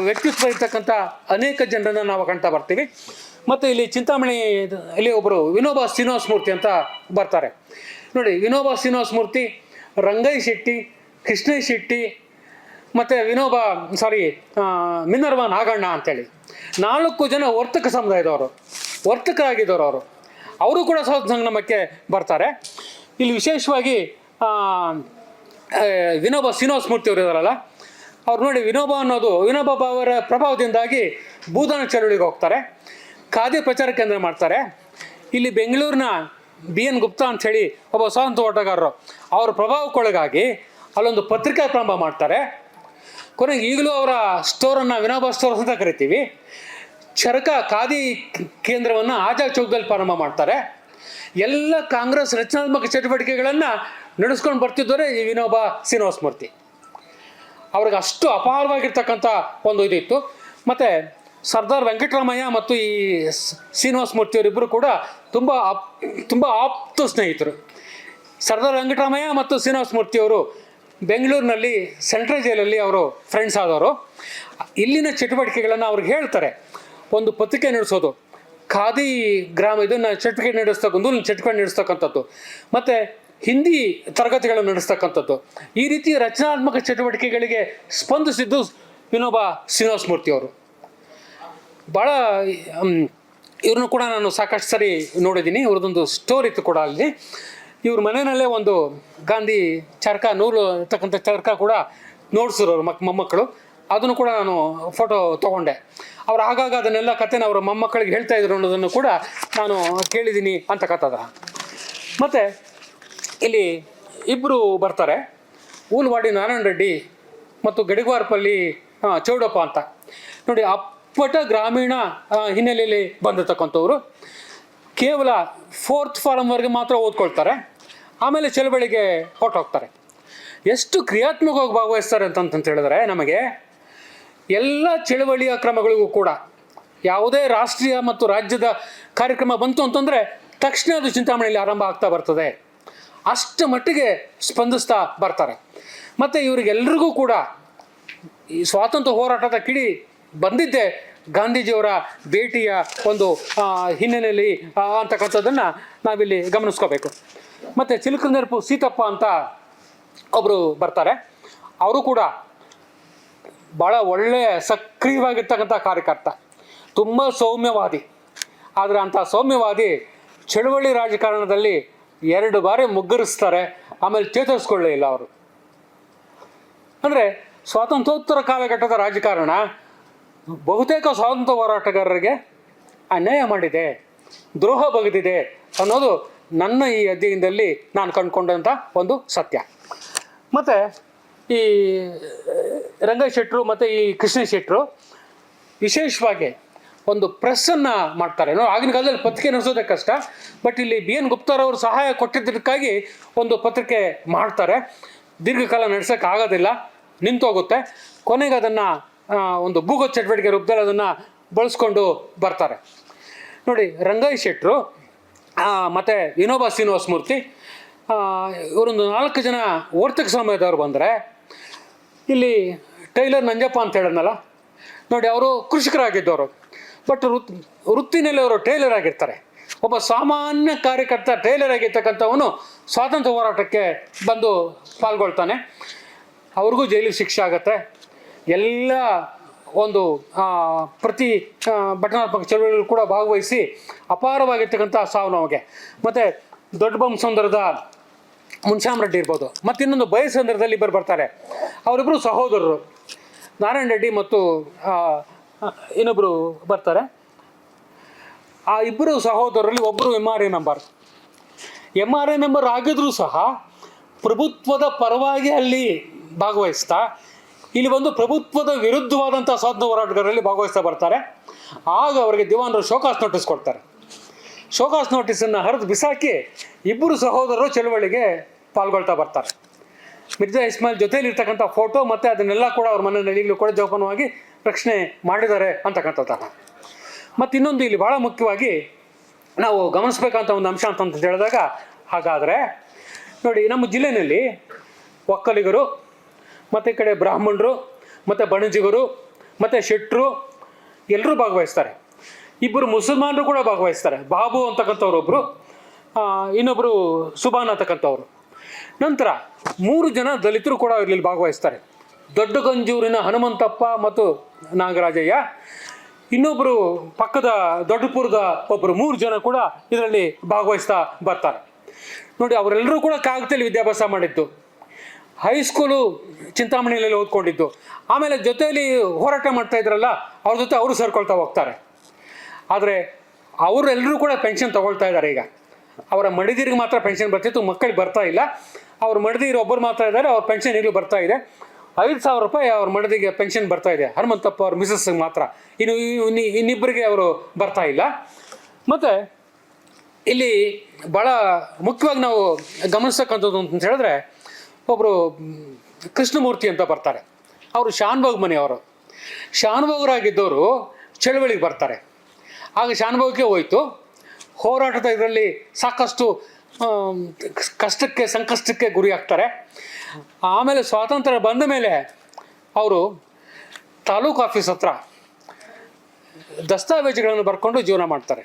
ವ್ಯಕ್ತಿತ್ವ ಇರ್ತಕ್ಕಂಥ ಅನೇಕ ಜನರನ್ನು ನಾವು ಕಾಣ್ತಾ ಬರ್ತೀವಿ. ಮತ್ತು ಇಲ್ಲಿ ಚಿಂತಾಮಣಿ ಇಲ್ಲಿ ಒಬ್ಬರು ವಿನೋಬ ಶ್ರೀನಿವಾಸ ಮೂರ್ತಿ ಅಂತ ಬರ್ತಾರೆ ನೋಡಿ. ವಿನೋಬ ಶ್ರೀನಿವಾಸ ಮೂರ್ತಿ, ರಂಗಯ್ಯ ಶೆಟ್ಟಿ, ಕೃಷ್ಣಯ್ಯ ಶೆಟ್ಟಿ ಮತ್ತು ಮಿನರ್ವ ನಾಗಣ್ಣ ಅಂತೇಳಿ 4 ಜನ ವರ್ತಕ ಸಮುದಾಯದವರು, ವರ್ತಕರಾಗಿದ್ದವರು. ಅವರು ಕೂಡ ಸ್ವಾತಂತ್ರ್ಯ ಸಂಗ್ರಾಮಕ್ಕೆ ಬರ್ತಾರೆ. ಇಲ್ಲಿ ವಿಶೇಷವಾಗಿ ವಿನೋಬ ಶ್ರೀನಿವಾಸ ಮೂರ್ತಿ ಅವರು ಇದ್ದಾರಲ್ಲ, ಅವ್ರು ನೋಡಿ, ವಿನೋಬ ಅವರ ಪ್ರಭಾವದಿಂದಾಗಿ ಭೂದಾನ ಚಳುವಳಿಗೆ ಹೋಗ್ತಾರೆ. ಖಾದಿ ಪ್ರಚಾರ ಕೇಂದ್ರ ಮಾಡ್ತಾರೆ. ಇಲ್ಲಿ ಬೆಂಗಳೂರಿನ BN ಗುಪ್ತಾ ಅಂಥೇಳಿ ಒಬ್ಬ ಸ್ವಾತಂತ್ರ್ಯ ಹೋರಾಟಗಾರರು, ಅವರ ಪ್ರಭಾವಕ್ಕೊಳಗಾಗಿ ಅಲ್ಲೊಂದು ಪತ್ರಿಕಾ ಪ್ರಾರಂಭ ಮಾಡ್ತಾರೆ. ಕೊನೆಗೆ ಈಗಲೂ ಅವರ ಸ್ಟೋರನ್ನು ವಿನೋಬ ಸ್ಟೋರ್ಸ್ ಅಂತ ಕರಿತೀವಿ. ಚರಕ ಖಾದಿ ಕೇಂದ್ರವನ್ನು ಆಜಾದ್ ಚೌಕದಲ್ಲಿ ಪ್ರಾರಂಭ ಮಾಡ್ತಾರೆ. ಎಲ್ಲ ಕಾಂಗ್ರೆಸ್ ರಚನಾತ್ಮಕ ಚಟುವಟಿಕೆಗಳನ್ನು ನಡೆಸ್ಕೊಂಡು ಬರ್ತಿದ್ದಾರೆ ಈ ವಿನೋಬ ಶ್ರೀನಿವಾಸ ಮೂರ್ತಿ. ಅವ್ರಿಗೆ ಅಷ್ಟು ಅಪಾರವಾಗಿರ್ತಕ್ಕಂಥ ಒಂದು ಇದಿತ್ತು. ಮತ್ತು ಸರ್ದಾರ್ ವೆಂಕಟರಾಮಯ್ಯ ಮತ್ತು ಈ ಶ್ರೀನಿವಾಸ ಮೂರ್ತಿಯವರಿಬ್ಬರು ಕೂಡ ತುಂಬ ಆಪ್ತ ಸ್ನೇಹಿತರು. ಸರ್ದಾರ್ ವೆಂಕಟರಾಮಯ್ಯ ಮತ್ತು ಶ್ರೀನಿವಾಸ ಮೂರ್ತಿಯವರು ಬೆಂಗಳೂರಿನಲ್ಲಿ ಸೆಂಟ್ರಲ್ ಜೈಲಲ್ಲಿ ಅವರು ಫ್ರೆಂಡ್ಸ್ ಆದವರು. ಇಲ್ಲಿನ ಚಟುವಟಿಕೆಗಳನ್ನು ಅವ್ರಿಗೆ ಹೇಳ್ತಾರೆ. ಒಂದು ಪತ್ರಿಕೆ ನಡೆಸೋದು, ಖಾದಿ ಗ್ರಾಮ ಇದನ್ನು ಚಟುವಟಿಕೆ ನಡೆಸ್ತಕ್ಕಂಥದ್ದು, ಮತ್ತು ಹಿಂದಿ ತರಗತಿಗಳನ್ನು ನಡೆಸ್ತಕ್ಕಂಥದ್ದು. ಈ ರೀತಿ ರಚನಾತ್ಮಕ ಚಟುವಟಿಕೆಗಳಿಗೆ ಸ್ಪಂದಿಸಿದ್ದು ವಿನೋಬ ಶ್ರೀನಿವಾಸ ಮೂರ್ತಿಯವರು. ಭಾಳ ಇವ್ರನ್ನೂ ಕೂಡ ನಾನು ಸಾಕಷ್ಟು ಸರಿ ನೋಡಿದ್ದೀನಿ. ಇವ್ರದ್ದೊಂದು ಸ್ಟೋರ್ ಇತ್ತು ಕೂಡ ಅಲ್ಲಿ. ಇವ್ರ ಮನೆಯಲ್ಲೇ ಒಂದು ಗಾಂಧಿ ಚರಕ, ನೂಲು ಇರ್ತಕ್ಕಂಥ ಚರಕ ಕೂಡ ನೋಡ್ಸಿದ್ರು ಅವ್ರ ಮೊಮ್ಮಕ್ಕಳು. ಅದನ್ನು ಕೂಡ ನಾನು ಫೋಟೋ ತೊಗೊಂಡೆ. ಅವ್ರು ಆಗಾಗ ಅದನ್ನೆಲ್ಲ ಕಥೆನ ಅವರ ಮೊಮ್ಮಕ್ಕಳಿಗೆ ಹೇಳ್ತಾ ಇದ್ರು ಅನ್ನೋದನ್ನು ಕೂಡ ನಾನು ಕೇಳಿದ್ದೀನಿ ಅಂತಕ್ಕಂಥದ್ದು. ಮತ್ತು ಇಲ್ಲಿ ಇಬ್ಬರು ಬರ್ತಾರೆ, ಊಲ್ವಾಡಿ ನಾರಾಯಣ ರೆಡ್ಡಿ ಮತ್ತು ಗಡಿಗವಾರಪಲ್ಲಿ ಚೌಡಪ್ಪ ಅಂತ ನೋಡಿ. ಅಪ್ಪಟ ಗ್ರಾಮೀಣ ಹಿನ್ನೆಲೆಯಲ್ಲಿ ಬಂದಿರತಕ್ಕಂಥವ್ರು. ಕೇವಲ 4th ಫಾರಮ್ವರೆಗೆ ಮಾತ್ರ ಓದ್ಕೊಳ್ತಾರೆ, ಆಮೇಲೆ ಚಳವಳಿಗೆ ಹೊರಟೋಗ್ತಾರೆ. ಎಷ್ಟು ಕ್ರಿಯಾತ್ಮಕವಾಗಿ ಭಾಗವಹಿಸ್ತಾರೆ ಅಂತ ಹೇಳಿದ್ರೆ, ನಮಗೆ ಎಲ್ಲ ಚಳವಳಿಯ ಕ್ರಮಗಳಿಗೂ ಕೂಡ ಯಾವುದೇ ರಾಷ್ಟ್ರೀಯ ಮತ್ತು ರಾಜ್ಯದ ಕಾರ್ಯಕ್ರಮ ಬಂತು ಅಂತಂದರೆ ತಕ್ಷಣ ಅದು ಚಿಂತಾಮಣಿಯಲ್ಲಿ ಆರಂಭ ಆಗ್ತಾ ಬರ್ತದೆ. ಅಷ್ಟು ಮಟ್ಟಿಗೆ ಸ್ಪಂದಿಸ್ತಾ ಬರ್ತಾರೆ. ಮತ್ತು ಇವರಿಗೆಲ್ರಿಗೂ ಕೂಡ ಈ ಸ್ವಾತಂತ್ರ್ಯ ಹೋರಾಟದ ಕಿಡಿ ಬಂದಿದ್ದೇ ಗಾಂಧೀಜಿಯವರ ಭೇಟಿಯ ಒಂದು ಹಿನ್ನೆಲೆಯಲ್ಲಿ ಅಂತಕ್ಕಂಥದ್ದನ್ನು ನಾವಿಲ್ಲಿ ಗಮನಿಸ್ಕೋಬೇಕು. ಮತ್ತು ಚಿಲಕನೆರಪು ಸೀತಪ್ಪ ಅಂತ ಒಬ್ಬರು ಬರ್ತಾರೆ. ಅವರು ಕೂಡ ಭಾಳ ಒಳ್ಳೆಯ ಸಕ್ರಿಯವಾಗಿರ್ತಕ್ಕಂಥ ಕಾರ್ಯಕರ್ತ, ತುಂಬ ಸೌಮ್ಯವಾದಿ. ಆದರೆ ಅಂಥ ಸೌಮ್ಯವಾದಿ ಚಳುವಳಿ ರಾಜಕಾರಣದಲ್ಲಿ 2 ಬಾರಿ ಮುಗ್ಗರಿಸ್ತಾರೆ, ಆಮೇಲೆ ಚೇತರಿಸ್ಕೊಳ್ಳೇ ಇಲ್ಲ ಅವರು. ಅಂದರೆ ಸ್ವಾತಂತ್ರ್ಯೋತ್ತರ ಕಾಲಘಟ್ಟದ ರಾಜಕಾರಣ ಬಹುತೇಕ ಸ್ವಾತಂತ್ರ್ಯ ಹೋರಾಟಗಾರರಿಗೆ ಅನ್ಯಾಯ ಮಾಡಿದೆ, ದ್ರೋಹ ಬಗೆದಿದೆ ಅನ್ನೋದು ನನ್ನ ಈ ಅಧ್ಯಯನದಲ್ಲಿ ನಾನು ಕಂಡುಕೊಂಡಂಥ ಒಂದು ಸತ್ಯ. ಮತ್ತು ಈ ರಂಗಯ್ಯ ಶೆಟ್ಟರು ಮತ್ತು ಈ ಕೃಷ್ಣ ಶೆಟ್ಟರು ವಿಶೇಷವಾಗಿ ಒಂದು ಪ್ರೆಸ್ಸನ್ನು ಮಾಡ್ತಾರೆ. ಆಗಿನ ಕಾಲದಲ್ಲಿ ಪತ್ರಿಕೆ ನಡೆಸೋದೇ ಕಷ್ಟ, ಬಟ್ ಇಲ್ಲಿ BN ಗುಪ್ತಾರವರು ಸಹಾಯ ಕೊಟ್ಟಿದ್ದಕ್ಕಾಗಿ ಒಂದು ಪತ್ರಿಕೆ ಮಾಡ್ತಾರೆ. ದೀರ್ಘಕಾಲ ನಡೆಸೋಕ್ಕಾಗೋದಿಲ್ಲ, ನಿಂತೋಗುತ್ತೆ. ಕೊನೆಗೆ ಅದನ್ನು ಒಂದು ಭೂಗತ ಚಟುವಟಿಕೆ ರೂಪದಲ್ಲಿ ಅದನ್ನು ಬಳಸ್ಕೊಂಡು ಬರ್ತಾರೆ ನೋಡಿ. ರಂಗಯ್ಯ ಶೆಟ್ಟರು ಮತ್ತು ವಿನೋಬ ಶ್ರೀನಿವಾಸ ಮೂರ್ತಿ ಇವರೊಂದು 4 ಜನ ವರ್ತಕ ಸಮುದಾಯದವರು ಬಂದರೆ, ಇಲ್ಲಿ ಟೈಲರ್ ನಂಜಪ್ಪ ಅಂತ ಹೇಳಿದ್ನಲ್ಲ ನೋಡಿ, ಅವರು ಕೃಷಿಕರಾಗಿದ್ದವರು. ಬಟ್ ವೃತ್ತಿನಲ್ಲಿ ಅವರು ಟೈಲರ್ ಆಗಿರ್ತಾರೆ. ಒಬ್ಬ ಸಾಮಾನ್ಯ ಕಾರ್ಯಕರ್ತ ಟೈಲರ್ ಆಗಿರ್ತಕ್ಕಂಥವನು ಸ್ವಾತಂತ್ರ್ಯ ಹೋರಾಟಕ್ಕೆ ಬಂದು ಪಾಲ್ಗೊಳ್ತಾನೆ. ಅವ್ರಿಗೂ ಜೈಲಿಗೆ ಶಿಕ್ಷೆ ಆಗುತ್ತೆ. ಎಲ್ಲ ಒಂದು ಪ್ರತಿ ಘಟನಾತ್ಮಕ ಚಳವಳಿಗಳು ಕೂಡ ಭಾಗವಹಿಸಿ ಅಪಾರವಾಗಿರ್ತಕ್ಕಂಥ ಸಾವು ನೋವಿಗೆ. ಮತ್ತು ದೊಡ್ಡ ಬೊಮ್ಮಸಂದ್ರದ ಮುನ್ಶ್ಯಾಮ್ ರೆಡ್ಡಿ ಇರ್ಬೋದು, ಮತ್ತು ಇನ್ನೊಂದು ಬಯಸಂದ್ರದಲ್ಲಿ ಇಬ್ಬರು ಬರ್ತಾರೆ. ಅವರಿಬ್ಬರು ಸಹೋದರರು, ನಾರಾಯಣ ರೆಡ್ಡಿ ಮತ್ತು ಇನ್ನೊಬ್ಬರು ಬರ್ತಾರೆ. ಆ ಇಬ್ಬರು ಸಹೋದರರಲ್ಲಿ ಒಬ್ಬರು MRA ಮೆಂಬರ್ ಆಗಿದ್ರೂ ಸಹ ಪ್ರಭುತ್ವದ ಪರವಾಗಿ ಅಲ್ಲಿ ಭಾಗವಹಿಸ್ತಾ ಇಲ್ಲಿ ಬಂದು ಪ್ರಭುತ್ವದ ವಿರುದ್ಧವಾದಂಥ ಸ್ವಾತಂತ್ರ್ಯ ಹೋರಾಟಗಾರರಲ್ಲಿ ಭಾಗವಹಿಸ್ತಾ ಬರ್ತಾರೆ. ಆಗ ಅವರಿಗೆ ದಿವಾನರು ಶೋಕಾಸ್ ನೋಟಿಸ್ ಕೊಡ್ತಾರೆ. ಶೋಕಾಸ್ ನೋಟಿಸನ್ನು ಹರಿದು ಬಿಸಾಕಿ ಇಬ್ಬರು ಸಹೋದರರು ಚಳವಳಿಗೆ ಪಾಲ್ಗೊಳ್ತಾ ಬರ್ತಾರೆ. ಮಿರ್ಜಾ ಇಸ್ಮಾಯಿಲ್ ಜೊತೆಯಲ್ಲಿ ಇರ್ತಕ್ಕಂಥ ಫೋಟೋ ಮತ್ತು ಅದನ್ನೆಲ್ಲ ಕೂಡ ಅವ್ರ ಮನೆಯಲ್ಲಿ ಈಗಲೂ ಕೂಡ ಜೋಪಾನವಾಗಿ ರಕ್ಷಣೆ ಮಾಡಿದ್ದಾರೆ ಅಂತಕ್ಕಂಥದ್ದು. ಮತ್ತು ಇನ್ನೊಂದು ಇಲ್ಲಿ ಭಾಳ ಮುಖ್ಯವಾಗಿ ನಾವು ಗಮನಿಸ್ಬೇಕಂತ ಒಂದು ಅಂಶ ಅಂತ ಹೇಳಿದಾಗ, ಹಾಗಾದರೆ ನೋಡಿ, ನಮ್ಮ ಜಿಲ್ಲೆಯಲ್ಲಿ ಒಕ್ಕಲಿಗರು ಮತ್ತು ಈ ಕಡೆ ಬ್ರಾಹ್ಮಣರು ಮತ್ತು ಬಣಜಿಗರು ಮತ್ತು ಶೆಟ್ಟರು ಎಲ್ಲರೂ ಭಾಗವಹಿಸ್ತಾರೆ. ಇಬ್ಬರು ಮುಸಲ್ಮಾನರು ಕೂಡ ಭಾಗವಹಿಸ್ತಾರೆ. ಬಾಬು ಅಂತಕ್ಕಂಥವ್ರು ಒಬ್ಬರು, ಇನ್ನೊಬ್ಬರು ಸುಬಾನ್ ಅಂತಕ್ಕಂಥವ್ರು. ನಂತರ 3 ಜನ ದಲಿತರು ಕೂಡ ಇಲ್ಲಿ ಭಾಗವಹಿಸ್ತಾರೆ. ದೊಡ್ಡ ಗಂಜೂರಿನ ಹನುಮಂತಪ್ಪ ಮತ್ತು ನಾಗರಾಜಯ್ಯ, ಇನ್ನೊಬ್ಬರು ಪಕ್ಕದ ದೊಡ್ಡಪುರದ ಒಬ್ಬರು, 3 ಜನ ಕೂಡ ಇದರಲ್ಲಿ ಭಾಗವಹಿಸ್ತಾ ಬರ್ತಾರೆ. ನೋಡಿ, ಅವರೆಲ್ಲರೂ ಕೂಡ ಕಾಗದಲ್ಲಿ ವಿದ್ಯಾಭ್ಯಾಸ ಮಾಡಿದ್ದು, ಹೈಸ್ಕೂಲು ಚಿಂತಾಮಣಿಯಲ್ಲಿ ಓದ್ಕೊಂಡಿದ್ದು. ಆಮೇಲೆ ಜೊತೆಯಲ್ಲಿ ಹೋರಾಟ ಮಾಡ್ತಾ ಇದ್ರಲ್ಲ, ಅವ್ರ ಜೊತೆ ಅವರು ಸೇರ್ಕೊಳ್ತಾ ಹೋಗ್ತಾರೆ. ಆದರೆ ಅವರೆಲ್ಲರೂ ಕೂಡ ಪೆನ್ಷನ್ ತೊಗೊಳ್ತಾ ಇದ್ದಾರೆ. ಈಗ ಅವರ ಮಡಿದಿರಿಗೆ ಮಾತ್ರ ಪೆನ್ಷನ್ ಬರ್ತಿತ್ತು, ಮಕ್ಕಳಿಗೆ ಬರ್ತಾ ಇಲ್ಲ. ಅವ್ರ ಮಡದಿರು ಒಬ್ಬರು ಮಾತ್ರ ಇದ್ದಾರೆ, ಅವ್ರ ಪೆನ್ಷನ್ ಈಗಲೂ ಬರ್ತಾ ಇದೆ. 5,000 ರೂಪಾಯಿ ಅವ್ರ ಮಡದಿಗೆ ಪೆನ್ಷನ್ ಬರ್ತಾ ಇದೆ, ಹನುಮಂತಪ್ಪ ಅವ್ರ ಮಿಸಸ್ಗೆ ಮಾತ್ರ. ಇನ್ನಿಬ್ಬರಿಗೆ ಅವರು ಬರ್ತಾ ಇಲ್ಲ. ಮತ್ತು ಇಲ್ಲಿ ಭಾಳ ಮುಖ್ಯವಾಗಿ ನಾವು ಗಮನಿಸ್ತಕ್ಕಂಥದ್ದು ಅಂತ ಹೇಳಿದ್ರೆ, ಒಬ್ಬರು ಕೃಷ್ಣಮೂರ್ತಿ ಅಂತ ಬರ್ತಾರೆ. ಅವರು ಶಾನ್ಭೋಗ್ ಮನೆಯವರು. ಶಾನ್ಭೋಗರಾಗಿದ್ದವರು ಚಳವಳಿಗೆ ಬರ್ತಾರೆ. ಆಗ ಶಾನ್ಭೋಗಕ್ಕೆ ಹೋಯಿತು. ಹೋರಾಟದ ಇದರಲ್ಲಿ ಸಾಕಷ್ಟು ಸಂಕಷ್ಟಕ್ಕೆ ಗುರಿ ಆಗ್ತಾರೆ. ಆಮೇಲೆ ಸ್ವಾತಂತ್ರ್ಯ ಬಂದ ಮೇಲೆ ಅವರು ತಾಲೂಕು ಆಫೀಸ್ ಹತ್ರ ದಸ್ತಾವೇಜುಗಳನ್ನು ಬರ್ಕೊಂಡು ಜೀವನ ಮಾಡ್ತಾರೆ.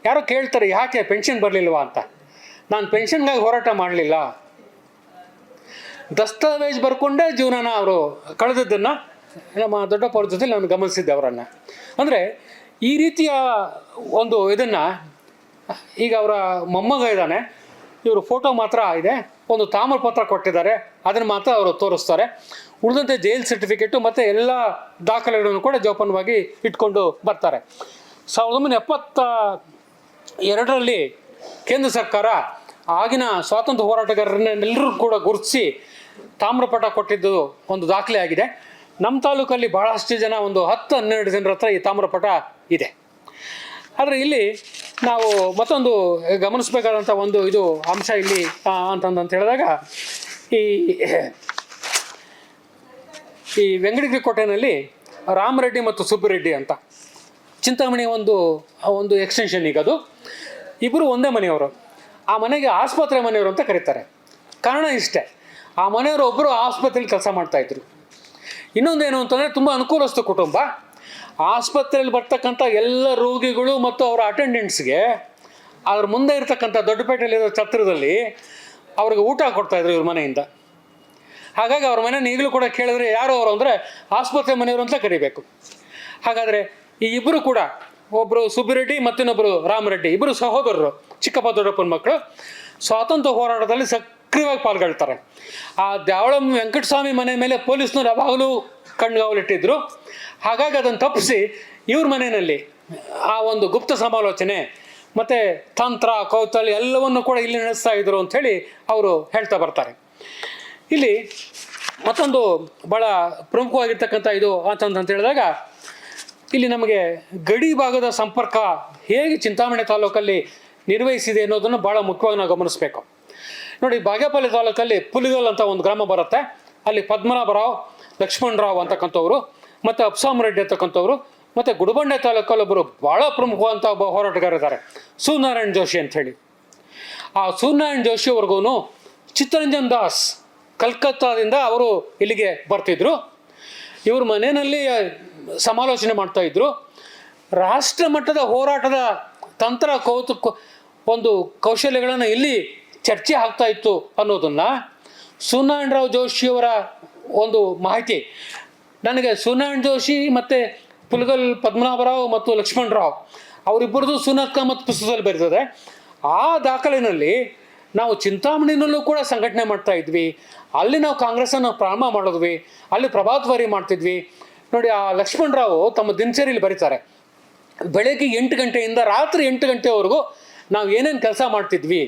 ಯಾರೋ ಕೇಳ್ತಾರೆ, ಯಾಕೆ ಪೆನ್ಷನ್ ಬರಲಿಲ್ವಾ ಅಂತ. ನಾನು ಪೆನ್ಷನ್ಗಾಗಿ ಹೋರಾಟ ಮಾಡಲಿಲ್ಲ, ದಸ್ತಾವೇಜ್ ಬರ್ಕೊಂಡೇ ಜೀವನನ ಅವರು ಕಳೆದದ್ದನ್ನು ನಮ್ಮ ದೊಡ್ಡಪ್ಪವ್ರ ಜೊತೆ ನಾನು ಗಮನಿಸಿದ್ದೆ ಅವರನ್ನು. ಅಂದರೆ ಈ ರೀತಿಯ ಒಂದು ಇದನ್ನು, ಈಗ ಅವರ ಮೊಮ್ಮಗ ಇದ್ದಾನೆ, ಇವರು ಫೋಟೋ ಮಾತ್ರ ಇದೆ, ಒಂದು ತಾಮ್ರಪತ್ರ ಕೊಟ್ಟಿದ್ದಾರೆ, ಅದನ್ನು ಮಾತ್ರ ಅವರು ತೋರಿಸ್ತಾರೆ. ಉಳಿದಂತೆ ಜೈಲ್ ಸರ್ಟಿಫಿಕೇಟು ಮತ್ತು ಎಲ್ಲ ದಾಖಲೆಗಳನ್ನು ಕೂಡ ಜೋಪಾನವಾಗಿ ಇಟ್ಕೊಂಡು ಬರ್ತಾರೆ. 1972ರಲ್ಲಿ ಕೇಂದ್ರ ಸರ್ಕಾರ ಆಗಿನ ಸ್ವಾತಂತ್ರ್ಯ ಹೋರಾಟಗಾರರನ್ನೆಲ್ಲರೂ ಕೂಡ ಗುರುತಿಸಿ ತಾಮ್ರಪಟ ಕೊಟ್ಟಿದ್ದು ಒಂದು ದಾಖಲೆ ಆಗಿದೆ. ನಮ್ಮ ತಾಲೂಕಲ್ಲಿ ಭಾಳಷ್ಟು ಜನ, ಒಂದು 10-12 ಜನರ ಹತ್ರ ಈ ತಾಮ್ರಪಟ ಇದೆ. ಆದರೆ ಇಲ್ಲಿ ನಾವು ಮತ್ತೊಂದು ಗಮನಿಸಬೇಕಾದಂಥ ಒಂದು ಇದು ಅಂಶ ಇಲ್ಲಿ ಅಂತ ಹೇಳಿದಾಗ, ಈ ವೆಂಕಟಗಿರಿ ಕೋಟೆಯಲ್ಲಿ ರಾಮರೆಡ್ಡಿ ಮತ್ತು ಸುಬ್ಬರೆಡ್ಡಿ ಅಂತ ಚಿಂತಾಮಣಿ ಒಂದು ಎಕ್ಸ್ಟೆನ್ಷನ್. ಈಗ ಅದು ಇಬ್ಬರು ಒಂದೇ ಮನೆಯವರು. ಆ ಮನೆಗೆ ಆಸ್ಪತ್ರೆ ಮನೆಯವರು ಅಂತ ಕರೀತಾರೆ. ಕಾರಣ ಇಷ್ಟೇ, ಆ ಮನೆಯವರು ಒಬ್ಬರು ಆಸ್ಪತ್ರೆಯಲ್ಲಿ ಕೆಲಸ ಮಾಡ್ತಾಯಿದ್ರು. ಇನ್ನೊಂದೇನು ಅಂತಂದರೆ, ತುಂಬ ಅನುಕೂಲಸ್ಥ ಕುಟುಂಬ. ಆಸ್ಪತ್ರೆಯಲ್ಲಿ ಬರ್ತಕ್ಕಂಥ ಎಲ್ಲ ರೋಗಿಗಳು ಮತ್ತು ಅವರ ಅಟೆಂಡೆಂಟ್ಸ್ಗೆ ಅದ್ರ ಮುಂದೆ ಇರ್ತಕ್ಕಂಥ ದೊಡ್ಡಪೇಟೆಯಲ್ಲಿರೋ ಛತ್ರದಲ್ಲಿ ಅವ್ರಿಗೆ ಊಟ ಕೊಡ್ತಾಯಿದ್ರು ಇವ್ರ ಮನೆಯಿಂದ. ಹಾಗಾಗಿ ಅವ್ರ ಮನೆಯನ್ನು ಈಗಲೂ ಕೂಡ ಕೇಳಿದ್ರೆ ಯಾರು ಅವರು ಅಂದರೆ ಆಸ್ಪತ್ರೆ ಮನೆಯವರು ಅಂತ ಕರಿಬೇಕು. ಹಾಗಾದರೆ ಈ ಇಬ್ಬರು ಕೂಡ, ಒಬ್ಬರು ಸುಬ್ಬಿರೆಡ್ಡಿ ಮತ್ತಿನ್ನೊಬ್ಬರು ರಾಮರೆಡ್ಡಿ, ಇಬ್ಬರು ಸಹೋದರರು, ಚಿಕ್ಕಪ್ಪ ದೊಡ್ಡಪ್ಪನ ಮಕ್ಕಳು, ಸ್ವಾತಂತ್ರ್ಯ ಹೋರಾಟದಲ್ಲಿ ಸಕ್ರಿಯವಾಗಿ ಪಾಲ್ಗೊಳ್ತಾರೆ. ಆ ದ್ಯಾವಳಂ ವೆಂಕಟಸ್ವಾಮಿ ಮನೆ ಮೇಲೆ ಪೊಲೀಸ್ನವ್ರು ಯಾವಾಗಲೂ ಕಣ್ಗಾವಲಿಟ್ಟಿದ್ರು. ಹಾಗಾಗಿ ಅದನ್ನು ತಪ್ಪಿಸಿ ಇವ್ರ ಮನೆಯಲ್ಲಿ ಆ ಒಂದು ಗುಪ್ತ ಸಮಾಲೋಚನೆ ಮತ್ತು ತಂತ್ರ ಕೌತಲ್ಯ ಎಲ್ಲವನ್ನು ಕೂಡ ಇಲ್ಲಿ ನಡೆಸ್ತಾ ಇದ್ರು ಅಂಥೇಳಿ ಅವರು ಹೇಳ್ತಾ ಬರ್ತಾರೆ. ಇಲ್ಲಿ ಮತ್ತೊಂದು ಭಾಳ ಪ್ರಮುಖವಾಗಿರ್ತಕ್ಕಂಥ ಇದು ಅಂತ ಹೇಳಿದಾಗ, ಇಲ್ಲಿ ನಮಗೆ ಗಡಿ ಭಾಗದ ಸಂಪರ್ಕ ಹೇಗೆ ಚಿಂತಾಮಣಿ ತಾಲೂಕಲ್ಲಿ ನಿರ್ವಹಿಸಿದೆ ಅನ್ನೋದನ್ನು ಭಾಳ ಮುಖ್ಯವಾಗಿ ನಾವು ಗಮನಿಸಬೇಕು. ನೋಡಿ, ಬಾಗೇಪಲ್ಲಿ ತಾಲೂಕಲ್ಲಿ ಪುಲಿಗಲ್ ಅಂತ ಒಂದು ಗ್ರಾಮ ಬರುತ್ತೆ. ಅಲ್ಲಿ ಪದ್ಮನಾಭರಾವ್, ಲಕ್ಷ್ಮಣರಾವ್ ಅಂತಕ್ಕಂಥವ್ರು ಮತ್ತು ಅಪ್ಸಾಮ್ ರೆಡ್ಡಿ ಅಂತಕ್ಕಂಥವ್ರು, ಮತ್ತು ಗುಡಿಬಂಡೆ ತಾಲೂಕಲ್ಲಿ ಒಬ್ಬರು ಭಾಳ ಪ್ರಮುಖವಂಥ ಒಬ್ಬ ಹೋರಾಟಗಾರ ಇದ್ದಾರೆ, ಸೂರ್ಯನಾರಾಯಣ ಜೋಶಿ ಅಂಥೇಳಿ. ಆ ಸೂರ್ಯನಾರಾಯಣ ಜೋಶಿ ಅವ್ರಿಗೂ ಚಿತ್ತರಂಜನ್ ದಾಸ್ ಕಲ್ಕತ್ತಾದಿಂದ ಅವರು ಇಲ್ಲಿಗೆ ಬರ್ತಿದ್ರು. ಇವ್ರ ಮನೆಯಲ್ಲಿ ಸಮಾಲೋಚನೆ ಮಾಡ್ತಾಯಿದ್ರು. ರಾಷ್ಟ್ರ ಮಟ್ಟದ ಹೋರಾಟದ ತಂತ್ರ ಒಂದು ಕೌಶಲ್ಯಗಳನ್ನು ಇಲ್ಲಿ ಚರ್ಚೆ ಆಗ್ತಾ ಇತ್ತು ಅನ್ನೋದನ್ನು ಸೂರ್ಯನಾರಾಯಣರಾವ್ ಜೋಶಿಯವರ ಒಂದು ಮಾಹಿತಿ ನನಗೆ. ಸೂರ್ಯನಾರಾಯಣ ಜೋಶಿ ಮತ್ತು ಪುಲ್ಗಲ್ ಪದ್ಮನಾಭರಾವ್ ಮತ್ತು ಲಕ್ಷ್ಮಣರಾವ್ ಅವರಿಬ್ಬರದು ಸುನತ್ಕ ಮತ್ತು ಪುಸ್ತಕದಲ್ಲಿ ಬರ್ತದೆ. ಆ ದಾಖಲೆಯಲ್ಲಿ ನಾವು ಚಿಂತಾಮಣಿನಲ್ಲೂ ಕೂಡ ಸಂಘಟನೆ ಮಾಡ್ತಾ ಇದ್ವಿ, ಅಲ್ಲಿ ನಾವು ಕಾಂಗ್ರೆಸ್ಸನ್ನು ಪ್ರಾರಂಭ ಮಾಡಿದ್ವಿ, ಅಲ್ಲಿ ಪ್ರಭಾತವಾರಿ ಮಾಡ್ತಿದ್ವಿ. ನೋಡಿ, ಆ ಲಕ್ಷ್ಮಣರಾವ್ ತಮ್ಮ ದಿನಚರಿಯಲ್ಲಿ ಬರೀತಾರೆ, ಬೆಳಗ್ಗೆ 8 ಗಂಟೆಯಿಂದ ರಾತ್ರಿ 8 ಗಂಟೆವರೆಗೂ ನಾವು ಏನೇನು ಕೆಲಸ ಮಾಡ್ತಿದ್ವಿ,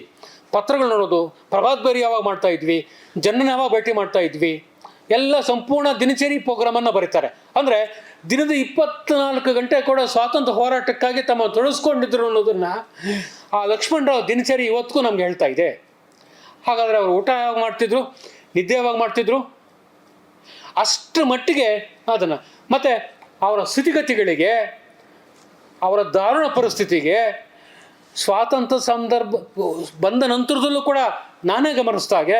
ಪತ್ರಗಳು ನೋಡೋದು, ಪ್ರಭಾತ್ ಬೇರಿ ಯಾವಾಗ ಮಾಡ್ತಾ ಇದ್ವಿ, ಜನನ ಯಾವಾಗ ಭೇಟಿ ಮಾಡ್ತಾ ಇದ್ವಿ, ಎಲ್ಲ ಸಂಪೂರ್ಣ ದಿನಚರಿ ಪ್ರೋಗ್ರಾಮನ್ನು ಬರೀತಾರೆ. ಅಂದರೆ ದಿನದ 24 ಗಂಟೆ ಕೂಡ ಸ್ವಾತಂತ್ರ್ಯ ಹೋರಾಟಕ್ಕಾಗಿ ತಮ್ಮ ತೊಡಗಿಸ್ಕೊಂಡಿದ್ರು ಅನ್ನೋದನ್ನು ಆ ಲಕ್ಷ್ಮಣರಾವ್ ದಿನಚರಿ ಇವತ್ತಿಗೂ ನಮ್ಗೆ ಹೇಳ್ತಾ ಇದೆ. ಹಾಗಾದರೆ ಅವರು ಊಟ ಯಾವಾಗ ಮಾಡ್ತಿದ್ರು, ನಿದ್ದೆ ಯಾವಾಗ ಮಾಡ್ತಿದ್ರು, ಅಷ್ಟರ ಮಟ್ಟಿಗೆ ಅದನ್ನು. ಮತ್ತು ಅವರ ಸ್ಥಿತಿಗತಿಗಳಿಗೆ, ಅವರ ದಾರುಣ ಪರಿಸ್ಥಿತಿಗೆ ಸ್ವಾತಂತ್ರ್ಯ ಸಂದರ್ಭ ಬಂದ ನಂತರದಲ್ಲೂ ಕೂಡ ನಾನೇ ಗಮನಿಸಿದಾಗೆ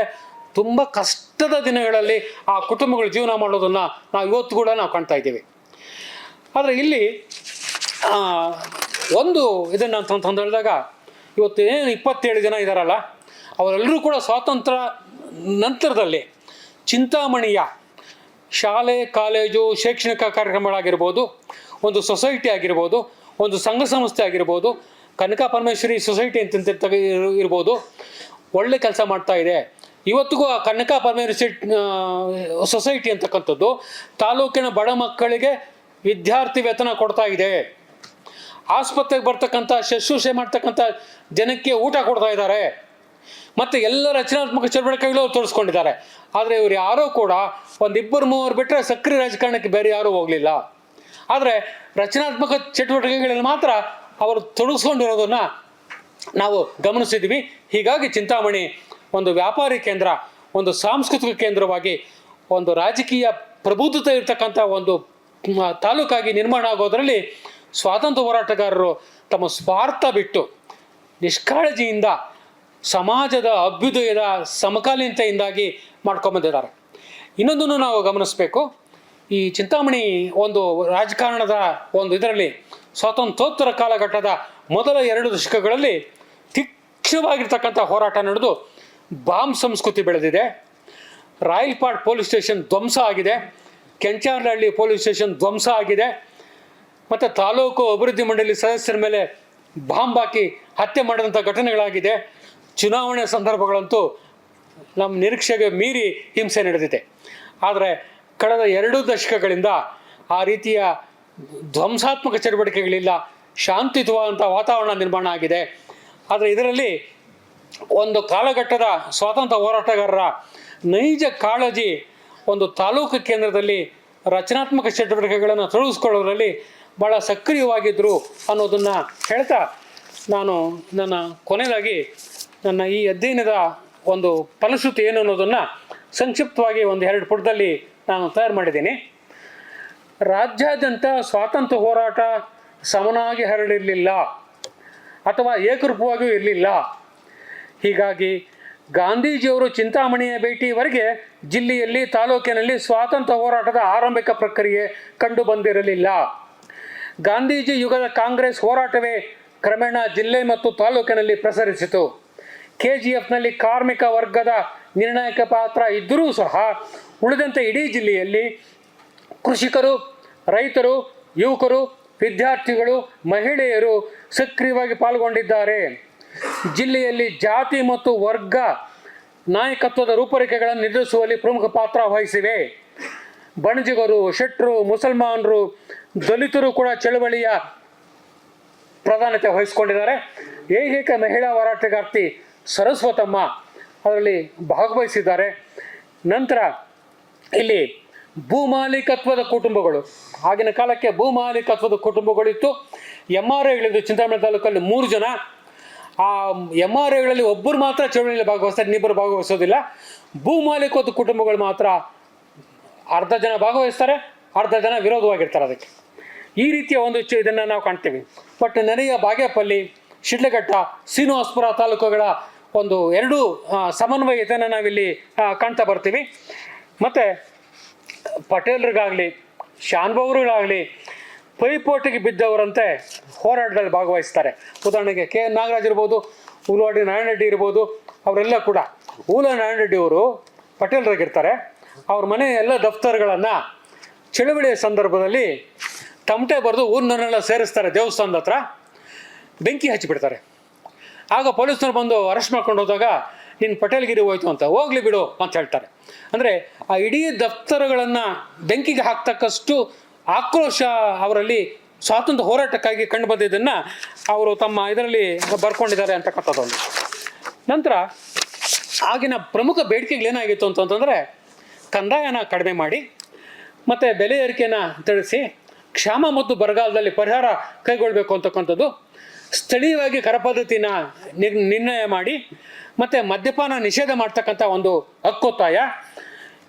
ತುಂಬ ಕಷ್ಟದ ದಿನಗಳಲ್ಲಿ ಆ ಕುಟುಂಬಗಳು ಜೀವನ ಮಾಡೋದನ್ನು ನಾವು ಇವತ್ತು ಕೂಡ ನಾವು ಕಾಣ್ತಾ ಇದ್ದೀವಿ. ಆದರೆ ಇಲ್ಲಿ ಒಂದು ಇದನ್ನು ಅಂತಂದು ಹೇಳಿದಾಗ ಇವತ್ತು ಏನು 27 ಜನ ಇದ್ದಾರಲ್ಲ, ಅವರೆಲ್ಲರೂ ಕೂಡ ಸ್ವಾತಂತ್ರ್ಯ ನಂತರದಲ್ಲಿ ಚಿಂತಾಮಣಿಯ ಶಾಲೆ, ಕಾಲೇಜು, ಶೈಕ್ಷಣಿಕ ಕಾರ್ಯಕ್ರಮಗಳಾಗಿರ್ಬೋದು, ಒಂದು ಸೊಸೈಟಿ ಆಗಿರ್ಬೋದು, ಒಂದು ಸಂಘ ಸಂಸ್ಥೆ ಆಗಿರ್ಬೋದು, ಕನಕಾ ಪರಮೇಶ್ವರಿ ಸೊಸೈಟಿ ಅಂತ ಇರ್ಬೋದು, ಒಳ್ಳೆ ಕೆಲಸ ಮಾಡ್ತಾ ಇದೆ. ಇವತ್ತಿಗೂ ಆ ಕನಕಾ ಪರಮೇಶ್ವರಿ ಸೊಸೈಟಿ ಅಂತಕ್ಕಂಥದ್ದು ತಾಲೂಕಿನ ಬಡ ಮಕ್ಕಳಿಗೆ ವಿದ್ಯಾರ್ಥಿ ವೇತನ ಕೊಡ್ತಾ ಇದೆ. ಆಸ್ಪತ್ರೆಗೆ ಬರ್ತಕ್ಕಂಥ ಶುಶ್ರೂಷೆ ಮಾಡ್ತಕ್ಕಂಥ ಜನಕ್ಕೆ ಊಟ ಕೊಡ್ತಾ ಇದ್ದಾರೆ. ಮತ್ತು ಎಲ್ಲ ರಚನಾತ್ಮಕ ಚಟುವಟಿಕೆಗಳು ತೋರಿಸ್ಕೊಂಡಿದ್ದಾರೆ. ಆದರೆ ಇವರು ಯಾರೂ ಕೂಡ 1-2-3 ಬಿಟ್ಟರೆ ಸಕ್ರಿಯ ರಾಜಕಾರಣಕ್ಕೆ ಬೇರೆ ಯಾರೂ ಹೋಗಲಿಲ್ಲ. ಆದರೆ ರಚನಾತ್ಮಕ ಚಟುವಟಿಕೆಗಳಲ್ಲಿ ಮಾತ್ರ ಅವರು ತೊಡಗಿಸ್ಕೊಂಡಿರೋದನ್ನು ನಾವು ಗಮನಿಸಿದ್ವಿ. ಹೀಗಾಗಿ ಚಿಂತಾಮಣಿ ಒಂದು ವ್ಯಾಪಾರಿ ಕೇಂದ್ರ, ಒಂದು ಸಾಂಸ್ಕೃತಿಕ ಕೇಂದ್ರವಾಗಿ, ಒಂದು ರಾಜಕೀಯ ಪ್ರಬುದ್ಧತೆ ಇರತಕ್ಕಂಥ ಒಂದು ತಾಲೂಕಾಗಿ ನಿರ್ಮಾಣ ಆಗೋದರಲ್ಲಿ ಸ್ವಾತಂತ್ರ್ಯ ಹೋರಾಟಗಾರರು ತಮ್ಮ ಸ್ವಾರ್ಥ ಬಿಟ್ಟು ನಿಷ್ಕಾಳಜಿಯಿಂದ ಸಮಾಜದ ಅಭ್ಯುದಯದ ಸಮಕಾಲೀನತೆಯಿಂದಾಗಿ ಮಾಡ್ಕೊಂಬಂದಿದ್ದಾರೆ. ಇನ್ನೊಂದನ್ನು ನಾವು ಗಮನಿಸಬೇಕು. ಈ ಚಿಂತಾಮಣಿ ಒಂದು ರಾಜಕಾರಣದ ಒಂದು ಇದರಲ್ಲಿ ಸ್ವಾತಂತ್ರ್ಯೋತ್ತರ ಕಾಲಘಟ್ಟದ ಮೊದಲ 2 ದಶಕಗಳಲ್ಲಿ ತೀಕ್ಷ್ಣವಾಗಿರ್ತಕ್ಕಂಥ ಹೋರಾಟ ನಡೆದು ಬಾಂಬ್ ಸಂಸ್ಕೃತಿ ಬೆಳೆದಿದೆ. ರಾಯಲ್ಪಾಡ್ ಪೊಲೀಸ್ ಸ್ಟೇಷನ್ ಧ್ವಂಸ ಆಗಿದೆ, ಕೆಂಚಾರ್ನಹಳ್ಳಿ ಪೊಲೀಸ್ ಸ್ಟೇಷನ್ ಧ್ವಂಸ ಆಗಿದೆ, ಮತ್ತು ತಾಲೂಕು ಅಭಿವೃದ್ಧಿ ಮಂಡಳಿ ಸದಸ್ಯರ ಮೇಲೆ ಬಾಂಬ್ ಹಾಕಿ ಹತ್ಯೆ ಮಾಡಿದಂಥ ಘಟನೆಗಳಾಗಿದೆ. ಚುನಾವಣೆ ಸಂದರ್ಭಗಳಂತೂ ನಮ್ಮ ನಿರೀಕ್ಷೆಗೆ ಮೀರಿ ಹಿಂಸೆ ನಡೆದಿದೆ. ಆದರೆ ಕಳೆದ 2 ದಶಕಗಳಿಂದ ಆ ರೀತಿಯ ಧ್ವಂಸಾತ್ಮಕ ಚಟುವಟಿಕೆಗಳಿಲ್ಲ, ಶಾಂತಿಯುತವಾದಂಥ ವಾತಾವರಣ ನಿರ್ಮಾಣ ಆಗಿದೆ. ಆದರೆ ಇದರಲ್ಲಿ ಒಂದು ಕಾಲಘಟ್ಟದ ಸ್ವಾತಂತ್ರ್ಯ ಹೋರಾಟಗಾರರ ನೈಜ ಕಾಳಜಿ ಒಂದು ತಾಲೂಕು ಕೇಂದ್ರದಲ್ಲಿ ರಚನಾತ್ಮಕ ಚಟುವಟಿಕೆಗಳನ್ನು ತೊಡಗಿಸ್ಕೊಳ್ಳೋದ್ರಲ್ಲಿ ಭಾಳ ಸಕ್ರಿಯವಾಗಿದ್ದರು ಅನ್ನೋದನ್ನು ಹೇಳ್ತಾ ನಾನು ಕೊನೆಯದಾಗಿ ನನ್ನ ಈ ಅಧ್ಯಯನದ ಒಂದು ಫಲಶ್ರುತಿ ಏನು ಅನ್ನೋದನ್ನು ಸಂಕ್ಷಿಪ್ತವಾಗಿ 1-2 ಪುಟದಲ್ಲಿ ನಾನು ತಯಾರು ಮಾಡಿದ್ದೀನಿ. ರಾಜ್ಯಾದ್ಯಂತ ಸ್ವಾತಂತ್ರ್ಯ ಹೋರಾಟ ಸಮನಾಗಿ ಹರಡಿರಲಿಲ್ಲ ಅಥವಾ ಏಕರೂಪವಾಗಿಯೂ ಇರಲಿಲ್ಲ. ಹೀಗಾಗಿ ಗಾಂಧೀಜಿಯವರು ಚಿಂತಾಮಣಿಯ ಭೇಟಿಯವರೆಗೆ ಜಿಲ್ಲೆಯಲ್ಲಿ, ತಾಲೂಕಿನಲ್ಲಿ ಸ್ವಾತಂತ್ರ್ಯ ಹೋರಾಟದ ಆರಂಭಿಕ ಪ್ರಕ್ರಿಯೆ ಕಂಡು ಬಂದಿರಲಿಲ್ಲ. ಗಾಂಧೀಜಿ ಯುಗದ ಕಾಂಗ್ರೆಸ್ ಹೋರಾಟವೇ ಕ್ರಮೇಣ ಜಿಲ್ಲೆ ಮತ್ತು ತಾಲೂಕಿನಲ್ಲಿ ಪ್ರಸರಿಸಿತು. KGFನಲ್ಲಿ ಕಾರ್ಮಿಕ ವರ್ಗದ ನಿರ್ಣಾಯಕ ಪಾತ್ರ ಇದ್ದರೂ ಸಹ ಉಳಿದಂತೆ ಇಡೀ ಜಿಲ್ಲೆಯಲ್ಲಿ ಕೃಷಿಕರು, ರೈತರು, ಯುವಕರು, ವಿದ್ಯಾರ್ಥಿಗಳು, ಮಹಿಳೆಯರು ಸಕ್ರಿಯವಾಗಿ ಪಾಲ್ಗೊಂಡಿದ್ದಾರೆ. ಜಿಲ್ಲೆಯಲ್ಲಿ ಜಾತಿ ಮತ್ತು ವರ್ಗ ನಾಯಕತ್ವದ ರೂಪರೇಖೆಗಳನ್ನು ನಿರ್ಧರಿಸುವಲ್ಲಿ ಪ್ರಮುಖ ಪಾತ್ರ ವಹಿಸಿವೆ. ಬಣಜಿಗರು, ಶೆಟ್ರು, ಮುಸಲ್ಮಾನರು, ದಲಿತರು ಕೂಡ ಚಳವಳಿಯ ಪ್ರಾಧಾನ್ಯತೆ ವಹಿಸಿಕೊಂಡಿದ್ದಾರೆ. ಏಕೈಕ ಮಹಿಳಾ ಹೋರಾಟಗಾರ್ತಿ ಸರಸ್ವತಮ್ಮ ಅದರಲ್ಲಿ ಭಾಗವಹಿಸಿದ್ದಾರೆ. ನಂತರ ಇಲ್ಲಿ ಭೂಮಾಲೀಕತ್ವದ ಕುಟುಂಬಗಳು, ಆಗಿನ ಕಾಲಕ್ಕೆ ಭೂಮಾಲೀಕತ್ವದ ಕುಟುಂಬಗಳಿತ್ತು. MRAಗಳಿದ್ದು ಚಿಂತಾಮಣಿ ತಾಲೂಕಲ್ಲಿ 3 ಜನ. ಆ MRAಗಳಲ್ಲಿ ಒಬ್ಬರು ಮಾತ್ರ ಚಳವಳಿಯಲ್ಲಿ ಭಾಗವಹಿಸ್ತಾರೆ, ಇನ್ನಿಬ್ಬರು ಭಾಗವಹಿಸೋದಿಲ್ಲ. ಭೂಮಾಲೀಕತ್ವದ ಕುಟುಂಬಗಳು ಮಾತ್ರ ಅರ್ಧ ಜನ ಭಾಗವಹಿಸ್ತಾರೆ, ಅರ್ಧ ಜನ ವಿರೋಧವಾಗಿರ್ತಾರೆ. ಅದಕ್ಕೆ ಈ ರೀತಿಯ ಒಂದು ಇದನ್ನು ನಾವು ಕಾಣ್ತೀವಿ. ಬಟ್ ನೆರೆಯ ಬಾಗೇಪಲ್ಲಿ, ಶಿಡ್ಲಘಟ್ಟ, ಶ್ರೀನಿವಾಸಪುರ ತಾಲೂಕುಗಳ ಒಂದು 2 ಸಮನ್ವಯತೆಯನ್ನು ನಾವಿಲ್ಲಿ ಕಾಣ್ತಾ ಬರ್ತೀವಿ. ಮತ್ತು ಪಟೇಲ್ರಿಗಾಗಲಿ ಶಾನ್ಭವರುಗಳಾಗಲಿ ಪೈಪೋಟಿಗೆ ಬಿದ್ದವರಂತೆ ಹೋರಾಟದಲ್ಲಿ ಭಾಗವಹಿಸ್ತಾರೆ. ಉದಾಹರಣೆಗೆ KN ನಾಗರಾಜ್ ಇರ್ಬೋದು, ಉಲವಾಡಿ ನಾರಾಯಣ ರೆಡ್ಡಿ ಇರ್ಬೋದು. ಅವರೆಲ್ಲ ಕೂಡ ನಾರಾಯಣ ರೆಡ್ಡಿ ಅವರು ಪಟೇಲ್ರಾಗಿರ್ತಾರೆ. ಅವ್ರ ಮನೆ ಎಲ್ಲ ದಫ್ತರ್ಗಳನ್ನು ಚಳುವಳಿಯ ಸಂದರ್ಭದಲ್ಲಿ ತಮಟೆ ಬರೆದು ಊರಿನವರೆಲ್ಲ ಸೇರಿಸ್ತಾರೆ. ದೇವಸ್ಥಾನದ ಹತ್ರ ಬೆಂಕಿ ಹಚ್ಚಿಬಿಡ್ತಾರೆ. ಆಗ ಪೊಲೀಸ್ನವ್ರು ಬಂದು ಅರೆಸ್ಟ್ ಮಾಡ್ಕೊಂಡು ಹೋದಾಗ ನಿನ್ನ ಪಟೇಲ್ಗಿರಿ ಹೋಯ್ತು ಅಂತ, ಹೋಗ್ಲಿ ಬಿಡು ಅಂತ ಹೇಳ್ತಾರೆ. ಅಂದರೆ ಆ ಇಡೀ ದಫ್ತರುಗಳನ್ನು ಬೆಂಕಿಗೆ ಹಾಕ್ತಕ್ಕಷ್ಟು ಆಕ್ರೋಶ ಅವರಲ್ಲಿ ಸ್ವಾತಂತ್ರ್ಯ ಹೋರಾಟಕ್ಕಾಗಿ ಕಂಡು ಬಂದಿದ್ದನ್ನು ಅವರು ತಮ್ಮ ಇದರಲ್ಲಿ ಬರ್ಕೊಂಡಿದ್ದಾರೆ ಅಂತಕ್ಕಂಥದ್ದೊಂದು. ನಂತರ ಆಗಿನ ಪ್ರಮುಖ ಬೇಡಿಕೆಗಳೇನಾಗಿತ್ತು ಅಂತಂದರೆ ಕಂದಾಯನ ಕಡಿಮೆ ಮಾಡಿ ಮತ್ತು ಬೆಲೆ ಏರಿಕೆನ ತಿಳಿಸಿ ಕ್ಷಾಮ ಮತ್ತು ಬರಗಾಲದಲ್ಲಿ ಪರಿಹಾರ ಕೈಗೊಳ್ಳಬೇಕು ಅಂತಕ್ಕಂಥದ್ದು, ಸ್ಥಳೀಯವಾಗಿ ಕರ ಪದ್ಧತಿನ ನಿರ್ಣಯ ಮಾಡಿ ಮತ್ತು ಮದ್ಯಪಾನ ನಿಷೇಧ ಮಾಡ್ತಕ್ಕಂಥ ಒಂದು ಹಕ್ಕೊತ್ತಾಯ,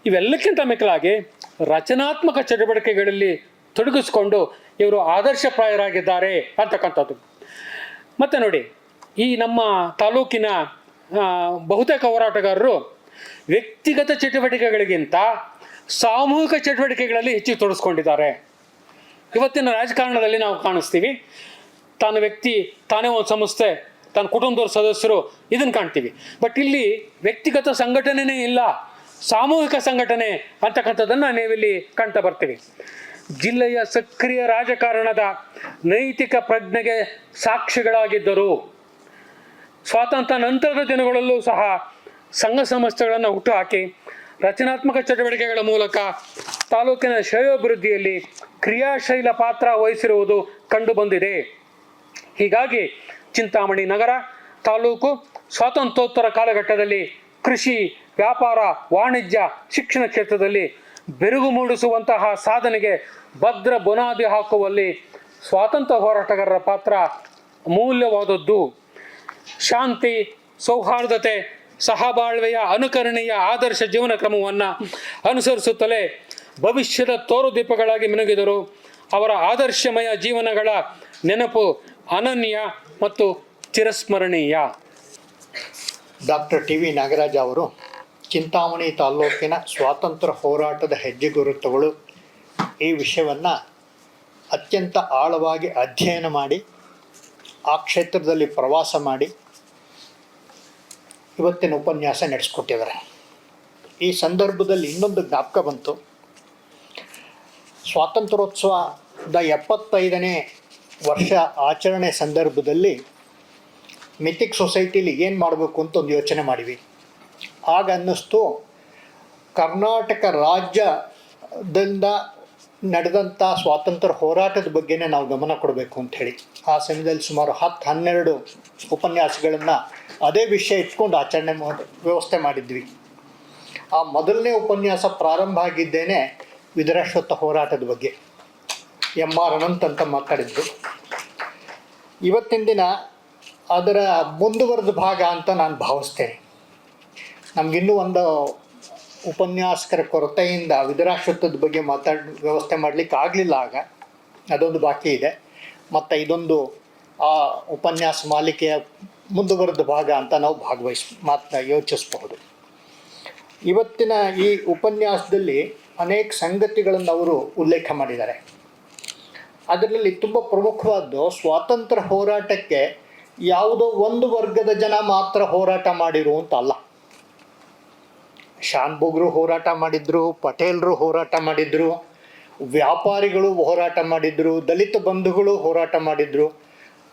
ಇವೆಲ್ಲಕ್ಕಿಂತ ಮಿಗಿಲಾಗಿ ರಚನಾತ್ಮಕ ಚಟುವಟಿಕೆಗಳಲ್ಲಿ ತೊಡಗಿಸ್ಕೊಂಡು ಇವರು ಆದರ್ಶಪ್ರಾಯರಾಗಿದ್ದಾರೆ ಅಂತಕ್ಕಂಥದ್ದು. ಮತ್ತು ನೋಡಿ, ಈ ನಮ್ಮ ತಾಲೂಕಿನ ಬಹುತೇಕ ಹೋರಾಟಗಾರರು ವ್ಯಕ್ತಿಗತ ಚಟುವಟಿಕೆಗಳಿಗಿಂತ ಸಾಮೂಹಿಕ ಚಟುವಟಿಕೆಗಳಲ್ಲಿ ಹೆಚ್ಚು ತೊಡಗಿಸ್ಕೊಂಡಿದ್ದಾರೆ. ಇವತ್ತಿನ ರಾಜಕಾರಣದಲ್ಲಿ ನಾವು ಕಾಣಿಸ್ತೀವಿ, ತಾನು ವ್ಯಕ್ತಿ, ತಾನೇ ಒಂದು ಸಂಸ್ಥೆ, ತನ್ನ ಕುಟುಂಬದವ್ರ ಸದಸ್ಯರು, ಇದನ್ನು ಕಾಣ್ತೀವಿ. ಬಟ್ ಇಲ್ಲಿ ವ್ಯಕ್ತಿಗತ ಸಂಘಟನೆನೇ ಇಲ್ಲ, ಸಾಮೂಹಿಕ ಸಂಘಟನೆ ಅಂತಕ್ಕಂಥದ್ದನ್ನು ನೀವಿಲ್ಲಿ ಕಾಣ್ತಾ ಬರ್ತೀವಿ. ಜಿಲ್ಲೆಯ ಸಕ್ರಿಯ ರಾಜಕಾರಣದ ನೈತಿಕ ಪ್ರಜ್ಞೆಗೆ ಸಾಕ್ಷಿಗಳಾಗಿದ್ದರು. ಸ್ವಾತಂತ್ರ್ಯ ನಂತರದ ದಿನಗಳಲ್ಲೂ ಸಹ ಸಂಘ ಸಂಸ್ಥೆಗಳನ್ನು ಹುಟ್ಟುಹಾಕಿ ರಚನಾತ್ಮಕ ಚಟುವಟಿಕೆಗಳ ಮೂಲಕ ತಾಲೂಕಿನ ಶ್ರೇಯೋಭಿವೃದ್ಧಿಯಲ್ಲಿ ಕ್ರಿಯಾಶೀಲ ಪಾತ್ರ ವಹಿಸಿರುವುದು ಕಂಡುಬಂದಿದೆ. ಹೀಗಾಗಿ ಚಿಂತಾಮಣಿ ನಗರ ತಾಲೂಕು ಸ್ವಾತಂತ್ರ್ಯೋತ್ತರ ಕಾಲಘಟ್ಟದಲ್ಲಿ ಕೃಷಿ, ವ್ಯಾಪಾರ, ವಾಣಿಜ್ಯ, ಶಿಕ್ಷಣ ಕ್ಷೇತ್ರದಲ್ಲಿ ಬೆರುಗು ಮೂಡಿಸುವಂತಹ ಸಾಧನೆಗೆ ಭದ್ರ ಬುನಾದಿ ಹಾಕುವಲ್ಲಿ ಸ್ವಾತಂತ್ರ್ಯ ಹೋರಾಟಗಾರರ ಪಾತ್ರ ಅಮೂಲ್ಯವಾದದ್ದು. ಶಾಂತಿ, ಸೌಹಾರ್ದತೆ, ಸಹಬಾಳ್ವೆಯ ಅನುಕರಣೀಯ ಆದರ್ಶ ಜೀವನ ಕ್ರಮವನ್ನು ಅನುಸರಿಸುತ್ತಲೇ ಭವಿಷ್ಯದ ತೋರುದೀಪಗಳಾಗಿ ಮಿನುಗಿದರು. ಅವರ ಆದರ್ಶಮಯ ಜೀವನಗಳ ನೆನಪು ಅನನ್ಯ ಮತ್ತು ಚಿರಸ್ಮರಣೀಯ. ಡಾಕ್ಟರ್ ಟಿ ವಿ ನಾಗರಾಜ್ ಅವರು ಚಿಂತಾಮಣಿ ತಾಲ್ಲೂಕಿನ ಸ್ವಾತಂತ್ರ್ಯ ಹೋರಾಟದ ಹೆಜ್ಜೆಗುರುತುಗಳು ಈ ವಿಷಯವನ್ನು ಅತ್ಯಂತ ಆಳವಾಗಿ ಅಧ್ಯಯನ ಮಾಡಿ, ಆ ಕ್ಷೇತ್ರದಲ್ಲಿ ಪ್ರವಾಸ ಮಾಡಿ ಇವತ್ತಿನ ಉಪನ್ಯಾಸ ನಡೆಸ್ಕೊಟ್ಟಿದ್ದಾರೆ. ಈ ಸಂದರ್ಭದಲ್ಲಿ ಇನ್ನೊಂದು ಜ್ಞಾಪಕ ಬಂತು. ಸ್ವಾತಂತ್ರ್ಯೋತ್ಸವದ 75ನೇ ವರ್ಷ ಆಚರಣೆ ಸಂದರ್ಭದಲ್ಲಿ ಮಿಥಿಕ್ ಸೊಸೈಟಿಲಿ ಏನು ಮಾಡಬೇಕು ಅಂತ ಒಂದು ಯೋಚನೆ ಮಾಡಿವಿ. ಆಗ ಅನ್ನಿಸ್ತು, ಕರ್ನಾಟಕ ರಾಜ್ಯದಿಂದ ನಡೆದಂಥ ಸ್ವಾತಂತ್ರ್ಯ ಹೋರಾಟದ ಬಗ್ಗೆನೇ ನಾವು ಗಮನ ಕೊಡಬೇಕು ಅಂಥೇಳಿ ಆ ಸಮಯದಲ್ಲಿ ಸುಮಾರು 10-12 ಉಪನ್ಯಾಸಗಳನ್ನು ಅದೇ ವಿಷಯ ಇಟ್ಕೊಂಡು ಆಚರಣೆ ವ್ಯವಸ್ಥೆ ಮಾಡಿದ್ವಿ. ಆ ಮೊದಲನೇ ಉಪನ್ಯಾಸ ಪ್ರಾರಂಭ ಆಗಿದ್ದೇನೆ ವಿಧುರಾಶ್ವತ್ಥ ಹೋರಾಟದ ಬಗ್ಗೆ. MR ಅನಂತ್ ಅಂತ ಮಾತಾಡಿದ್ರು. ಇವತ್ತಿನ ದಿನ ಅದರ ಮುಂದುವರೆದ ಭಾಗ ಅಂತ ನಾನು ಭಾವಿಸ್ತೇನೆ. ನಮಗಿನ್ನೂ ಒಂದು ಉಪನ್ಯಾಸಕರ ಕೊರತೆಯಿಂದ ವಿಧುರಾಶ್ವತ್ಥದ ಬಗ್ಗೆ ವ್ಯವಸ್ಥೆ ಮಾಡಲಿಕ್ಕೆ ಆಗಲಿಲ್ಲ. ಆಗ ಅದೊಂದು ಬಾಕಿ ಇದೆ. ಮತ್ತು ಇದೊಂದು ಆ ಉಪನ್ಯಾಸ ಮಾಲಿಕೆಯ ಮುಂದುವರೆದ ಭಾಗ ಅಂತ ನಾವು ಯೋಚಿಸಬಹುದು. ಇವತ್ತಿನ ಈ ಉಪನ್ಯಾಸದಲ್ಲಿ ಅನೇಕ ಸಂಗತಿಗಳನ್ನು ಅವರು ಉಲ್ಲೇಖ ಮಾಡಿದ್ದಾರೆ. ಅದರಲ್ಲಿ ತುಂಬ ಪ್ರಮುಖವಾದ್ದು, ಸ್ವಾತಂತ್ರ್ಯ ಹೋರಾಟಕ್ಕೆ ಯಾವುದೋ ಒಂದು ವರ್ಗದ ಜನ ಮಾತ್ರ ಹೋರಾಟ ಮಾಡಿರುವಂತಲ್ಲ. ಶಾನ್ಭೋಗ್ರು ಹೋರಾಟ ಮಾಡಿದ್ರು, ಪಟೇಲರು ಹೋರಾಟ ಮಾಡಿದ್ರು, ವ್ಯಾಪಾರಿಗಳು ಹೋರಾಟ ಮಾಡಿದ್ರು, ದಲಿತ ಬಂಧುಗಳು ಹೋರಾಟ ಮಾಡಿದ್ರು.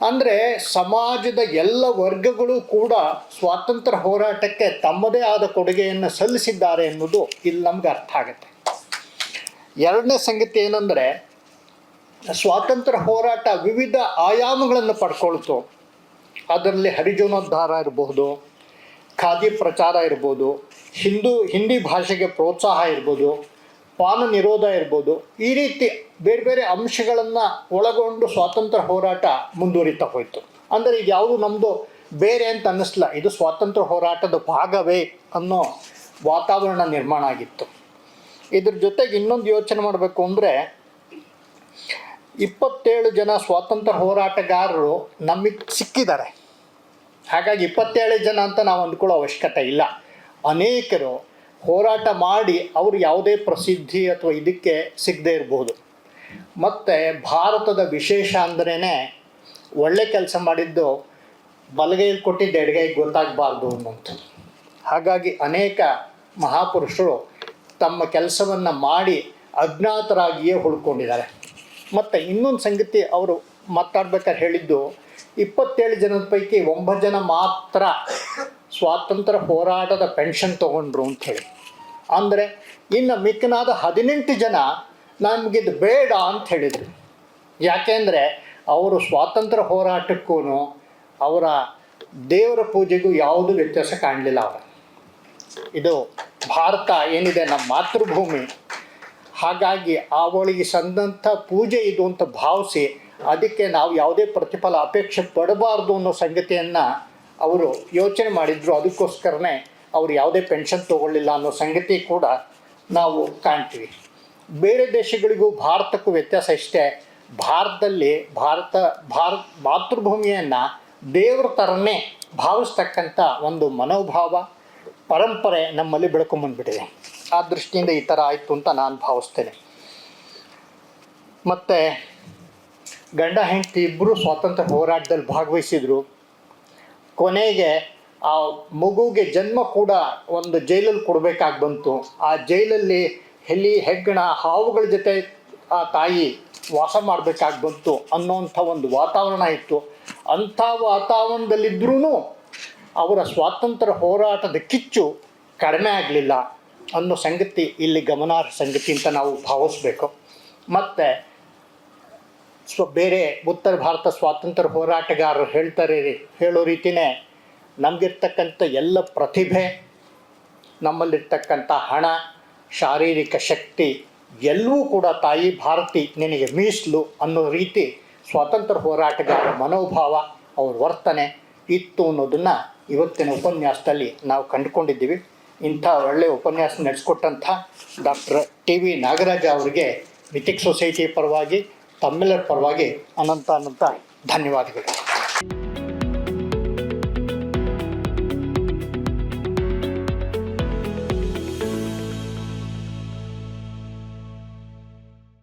ಅಂದರೆ ಸಮಾಜದ ಎಲ್ಲ ವರ್ಗಗಳು ಕೂಡ ಸ್ವಾತಂತ್ರ್ಯ ಹೋರಾಟಕ್ಕೆ ತಮ್ಮದೇ ಆದ ಕೊಡುಗೆಯನ್ನು ಸಲ್ಲಿಸಿದ್ದಾರೆ ಎನ್ನುವುದು ಇಲ್ಲಿ ನಮ್ಗೆ ಅರ್ಥ ಆಗುತ್ತೆ. ಎರಡನೇ ಸಂಗತಿ ಏನಂದರೆ, ಸ್ವಾತಂತ್ರ್ಯ ಹೋರಾಟ ವಿವಿಧ ಆಯಾಮಗಳನ್ನು ಪಡ್ಕೊಳ್ತು. ಅದರಲ್ಲಿ ಹರಿಜನೋದ್ಧಾರ ಇರ್ಬೋದು, ಖಾದಿ ಪ್ರಚಾರ ಇರ್ಬೋದು, ಹಿಂದಿ ಭಾಷೆಗೆ ಪ್ರೋತ್ಸಾಹ ಇರ್ಬೋದು, ಪಾನ ನಿರೋಧ ಇರ್ಬೋದು. ಈ ರೀತಿ ಬೇರೆ ಬೇರೆ ಅಂಶಗಳನ್ನು ಒಳಗೊಂಡು ಸ್ವಾತಂತ್ರ್ಯ ಹೋರಾಟ ಮುಂದುವರಿತಾ ಹೋಯಿತು. ಅಂದರೆ ಇದು ಯಾವುದು ನಮ್ಮದು ಬೇರೆ ಅಂತ ಅನ್ನಿಸ್ಲ, ಇದು ಸ್ವಾತಂತ್ರ್ಯ ಹೋರಾಟದ ಭಾಗವೇ ಅನ್ನೋ ವಾತಾವರಣ ನಿರ್ಮಾಣ ಆಗಿತ್ತು. ಇದ್ರ ಜೊತೆಗೆ ಇನ್ನೊಂದು ಯೋಚನೆ ಮಾಡಬೇಕು ಅಂದರೆ, 27 ಜನ ಸ್ವಾತಂತ್ರ್ಯ ಹೋರಾಟಗಾರರು ನಮಗೆ ಸಿಕ್ಕಿದ್ದಾರೆ. ಹಾಗಾಗಿ 27 ಜನ ಅಂತ ನಾವು ಅಂದ್ಕೊಳ್ಳೋ ಅವಶ್ಯಕತೆ ಇಲ್ಲ. ಅನೇಕರು ಹೋರಾಟ ಮಾಡಿ ಅವರು ಯಾವುದೇ ಪ್ರಸಿದ್ಧಿ ಅಥವಾ ಇದಕ್ಕೆ ಸಿಗದೇ ಇರಬಹುದು. ಮತ್ತು ಭಾರತದ ವಿಶೇಷ ಅಂದ್ರೇ ಒಳ್ಳೆ ಕೆಲಸ ಮಾಡಿದ್ದು ಬಲಗೈಯಲ್ಲಿ ಕೊಟ್ಟಿದ್ದು ಎಡಗೈಗೆ ಗೊತ್ತಾಗಬಾರ್ದು ಅನ್ನೋಂಥದ್ದು. ಹಾಗಾಗಿ ಅನೇಕ ಮಹಾಪುರುಷರು ತಮ್ಮ ಕೆಲಸವನ್ನು ಮಾಡಿ ಅಜ್ಞಾತರಾಗಿಯೇ ಉಳ್ಕೊಂಡಿದ್ದಾರೆ. ಮತ್ತು ಇನ್ನೊಂದು ಸಂಗತಿ ಅವರು ಮಾತಾಡ್ಬೇಕಾದ್ರೆ ಹೇಳಿದ್ದು, 27 ಜನದ ಪೈಕಿ 9 ಜನ ಮಾತ್ರ ಸ್ವಾತಂತ್ರ್ಯ ಹೋರಾಟದ ಪೆನ್ಷನ್ ತೊಗೊಂಡ್ರು ಅಂಥೇಳಿ. ಅಂದರೆ ಇನ್ನು ಮಿಕ್ಕನಾದ 18 ಜನ ನಮಗಿದು ಬೇಡ ಅಂತ ಹೇಳಿದರು. ಯಾಕೆಂದರೆ ಅವರು ಸ್ವಾತಂತ್ರ್ಯ ಹೋರಾಟಕ್ಕೂ ಅವರ ದೇವರ ಪೂಜೆಗೂ ಯಾವುದೂ ವ್ಯತ್ಯಾಸ ಕಾಣಲಿಲ್ಲ. ಇದು ಭಾರತ ಏನಿದೆ ನಮ್ಮ ಮಾತೃಭೂಮಿ, ಹಾಗಾಗಿ ಅವಳಿಗೆ ಸಂದಂಥ ಪೂಜೆ ಇದು ಅಂತ ಭಾವಿಸಿ ಅದಕ್ಕೆ ನಾವು ಯಾವುದೇ ಪ್ರತಿಫಲ ಅಪೇಕ್ಷೆ ಪಡಬಾರ್ದು ಅನ್ನೋ ಸಂಗತಿಯನ್ನು ಅವರು ಯೋಚನೆ ಮಾಡಿದ್ರು. ಅದಕ್ಕೋಸ್ಕರನೇ ಅವರು ಯಾವುದೇ ಪೆನ್ಷನ್ ತೊಗೊಳ್ಳಿಲ್ಲ ಅನ್ನೋ ಸಂಗತಿ ಕೂಡ ನಾವು ಕಾಣ್ತೀವಿ. ಬೇರೆ ದೇಶಗಳಿಗೂ ಭಾರತಕ್ಕೂ ವ್ಯತ್ಯಾಸ ಇಷ್ಟೇ, ಭಾರತದಲ್ಲಿ ಮಾತೃಭೂಮಿಯನ್ನು ದೇವ್ರ ಥರನೇ ಭಾವಿಸ್ತಕ್ಕಂಥ ಒಂದು ಮನೋಭಾವ ಪರಂಪರೆ ನಮ್ಮಲ್ಲಿ ಬೆಳ್ಕೊಂಬಂದ್ಬಿಟ್ಟಿದೆ. ಆ ದೃಷ್ಟಿಯಿಂದ ಈ ಥರ ಆಯಿತು ಅಂತ ನಾನು ಭಾವಿಸ್ತೇನೆ. ಮತ್ತು ಗಂಡ ಹೆಂಡತಿ ಇಬ್ಬರು ಸ್ವಾತಂತ್ರ್ಯ ಹೋರಾಟದಲ್ಲಿ ಭಾಗವಹಿಸಿದರು. ಕೊನೆಗೆ ಆ ಮಗುವಿಗೆ ಜನ್ಮ ಕೂಡ ಒಂದು ಜೈಲಲ್ಲಿ ಕೊಡಬೇಕಾಗಿ ಬಂತು. ಆ ಜೈಲಲ್ಲಿ ಹೆಗ್ಗಣ ಹಾವುಗಳ ಜೊತೆ ಆ ತಾಯಿ ವಾಸ ಮಾಡಬೇಕಾಗಿ ಬಂತು ಅನ್ನೋಂಥ ಒಂದು ವಾತಾವರಣ ಇತ್ತು. ಅಂಥ ವಾತಾವರಣದಲ್ಲಿದ್ದರೂ ಅವರ ಸ್ವಾತಂತ್ರ್ಯ ಹೋರಾಟದ ಕಿಚ್ಚು ಕಡಿಮೆ ಆಗಲಿಲ್ಲ ಅನ್ನೋ ಸಂಗತಿ ಇಲ್ಲಿ ಗಮನಾರ್ಹ ಸಂಗತಿ ಅಂತ ನಾವು ಭಾವಿಸ್ಬೇಕು. ಮತ್ತು ಬೇರೆ ಉತ್ತರ ಭಾರತ ಸ್ವಾತಂತ್ರ್ಯ ಹೋರಾಟಗಾರರು ಹೇಳೋ ರೀತಿಯೇ ನಮಗಿರ್ತಕ್ಕಂಥ ಎಲ್ಲ ಪ್ರತಿಭೆ, ನಮ್ಮಲ್ಲಿರ್ತಕ್ಕಂಥ ಹಣ, ಶಾರೀರಿಕ ಶಕ್ತಿ ಎಲ್ಲವೂ ಕೂಡ ತಾಯಿ ಭಾರತಿ ನಿನಗೆ ಮೀಸಲು ಅನ್ನೋ ರೀತಿ ಸ್ವಾತಂತ್ರ್ಯ ಹೋರಾಟಗಾರರ ಮನೋಭಾವ, ಅವ್ರ ವರ್ತನೆ ಇತ್ತು ಅನ್ನೋದನ್ನು ಇವತ್ತಿನ ಉಪನ್ಯಾಸದಲ್ಲಿ ನಾವು ಕಂಡುಕೊಂಡಿದ್ದೀವಿ. ಇಂಥ ಒಳ್ಳೆಯ ಉಪನ್ಯಾಸ ನಡೆಸ್ಕೊಟ್ಟಂಥ ಡಾಕ್ಟರ್ ಟಿ.ವಿ. ನಾಗರಾಜ ಅವರಿಗೆ ಮಿಥಿಕ್ ಸೊಸೈಟಿ ಪರವಾಗಿ, ತಮ್ಮೆಲ್ಲರ ಪರವಾಗಿ ಅನಂತ ಧನ್ಯವಾದಗಳು.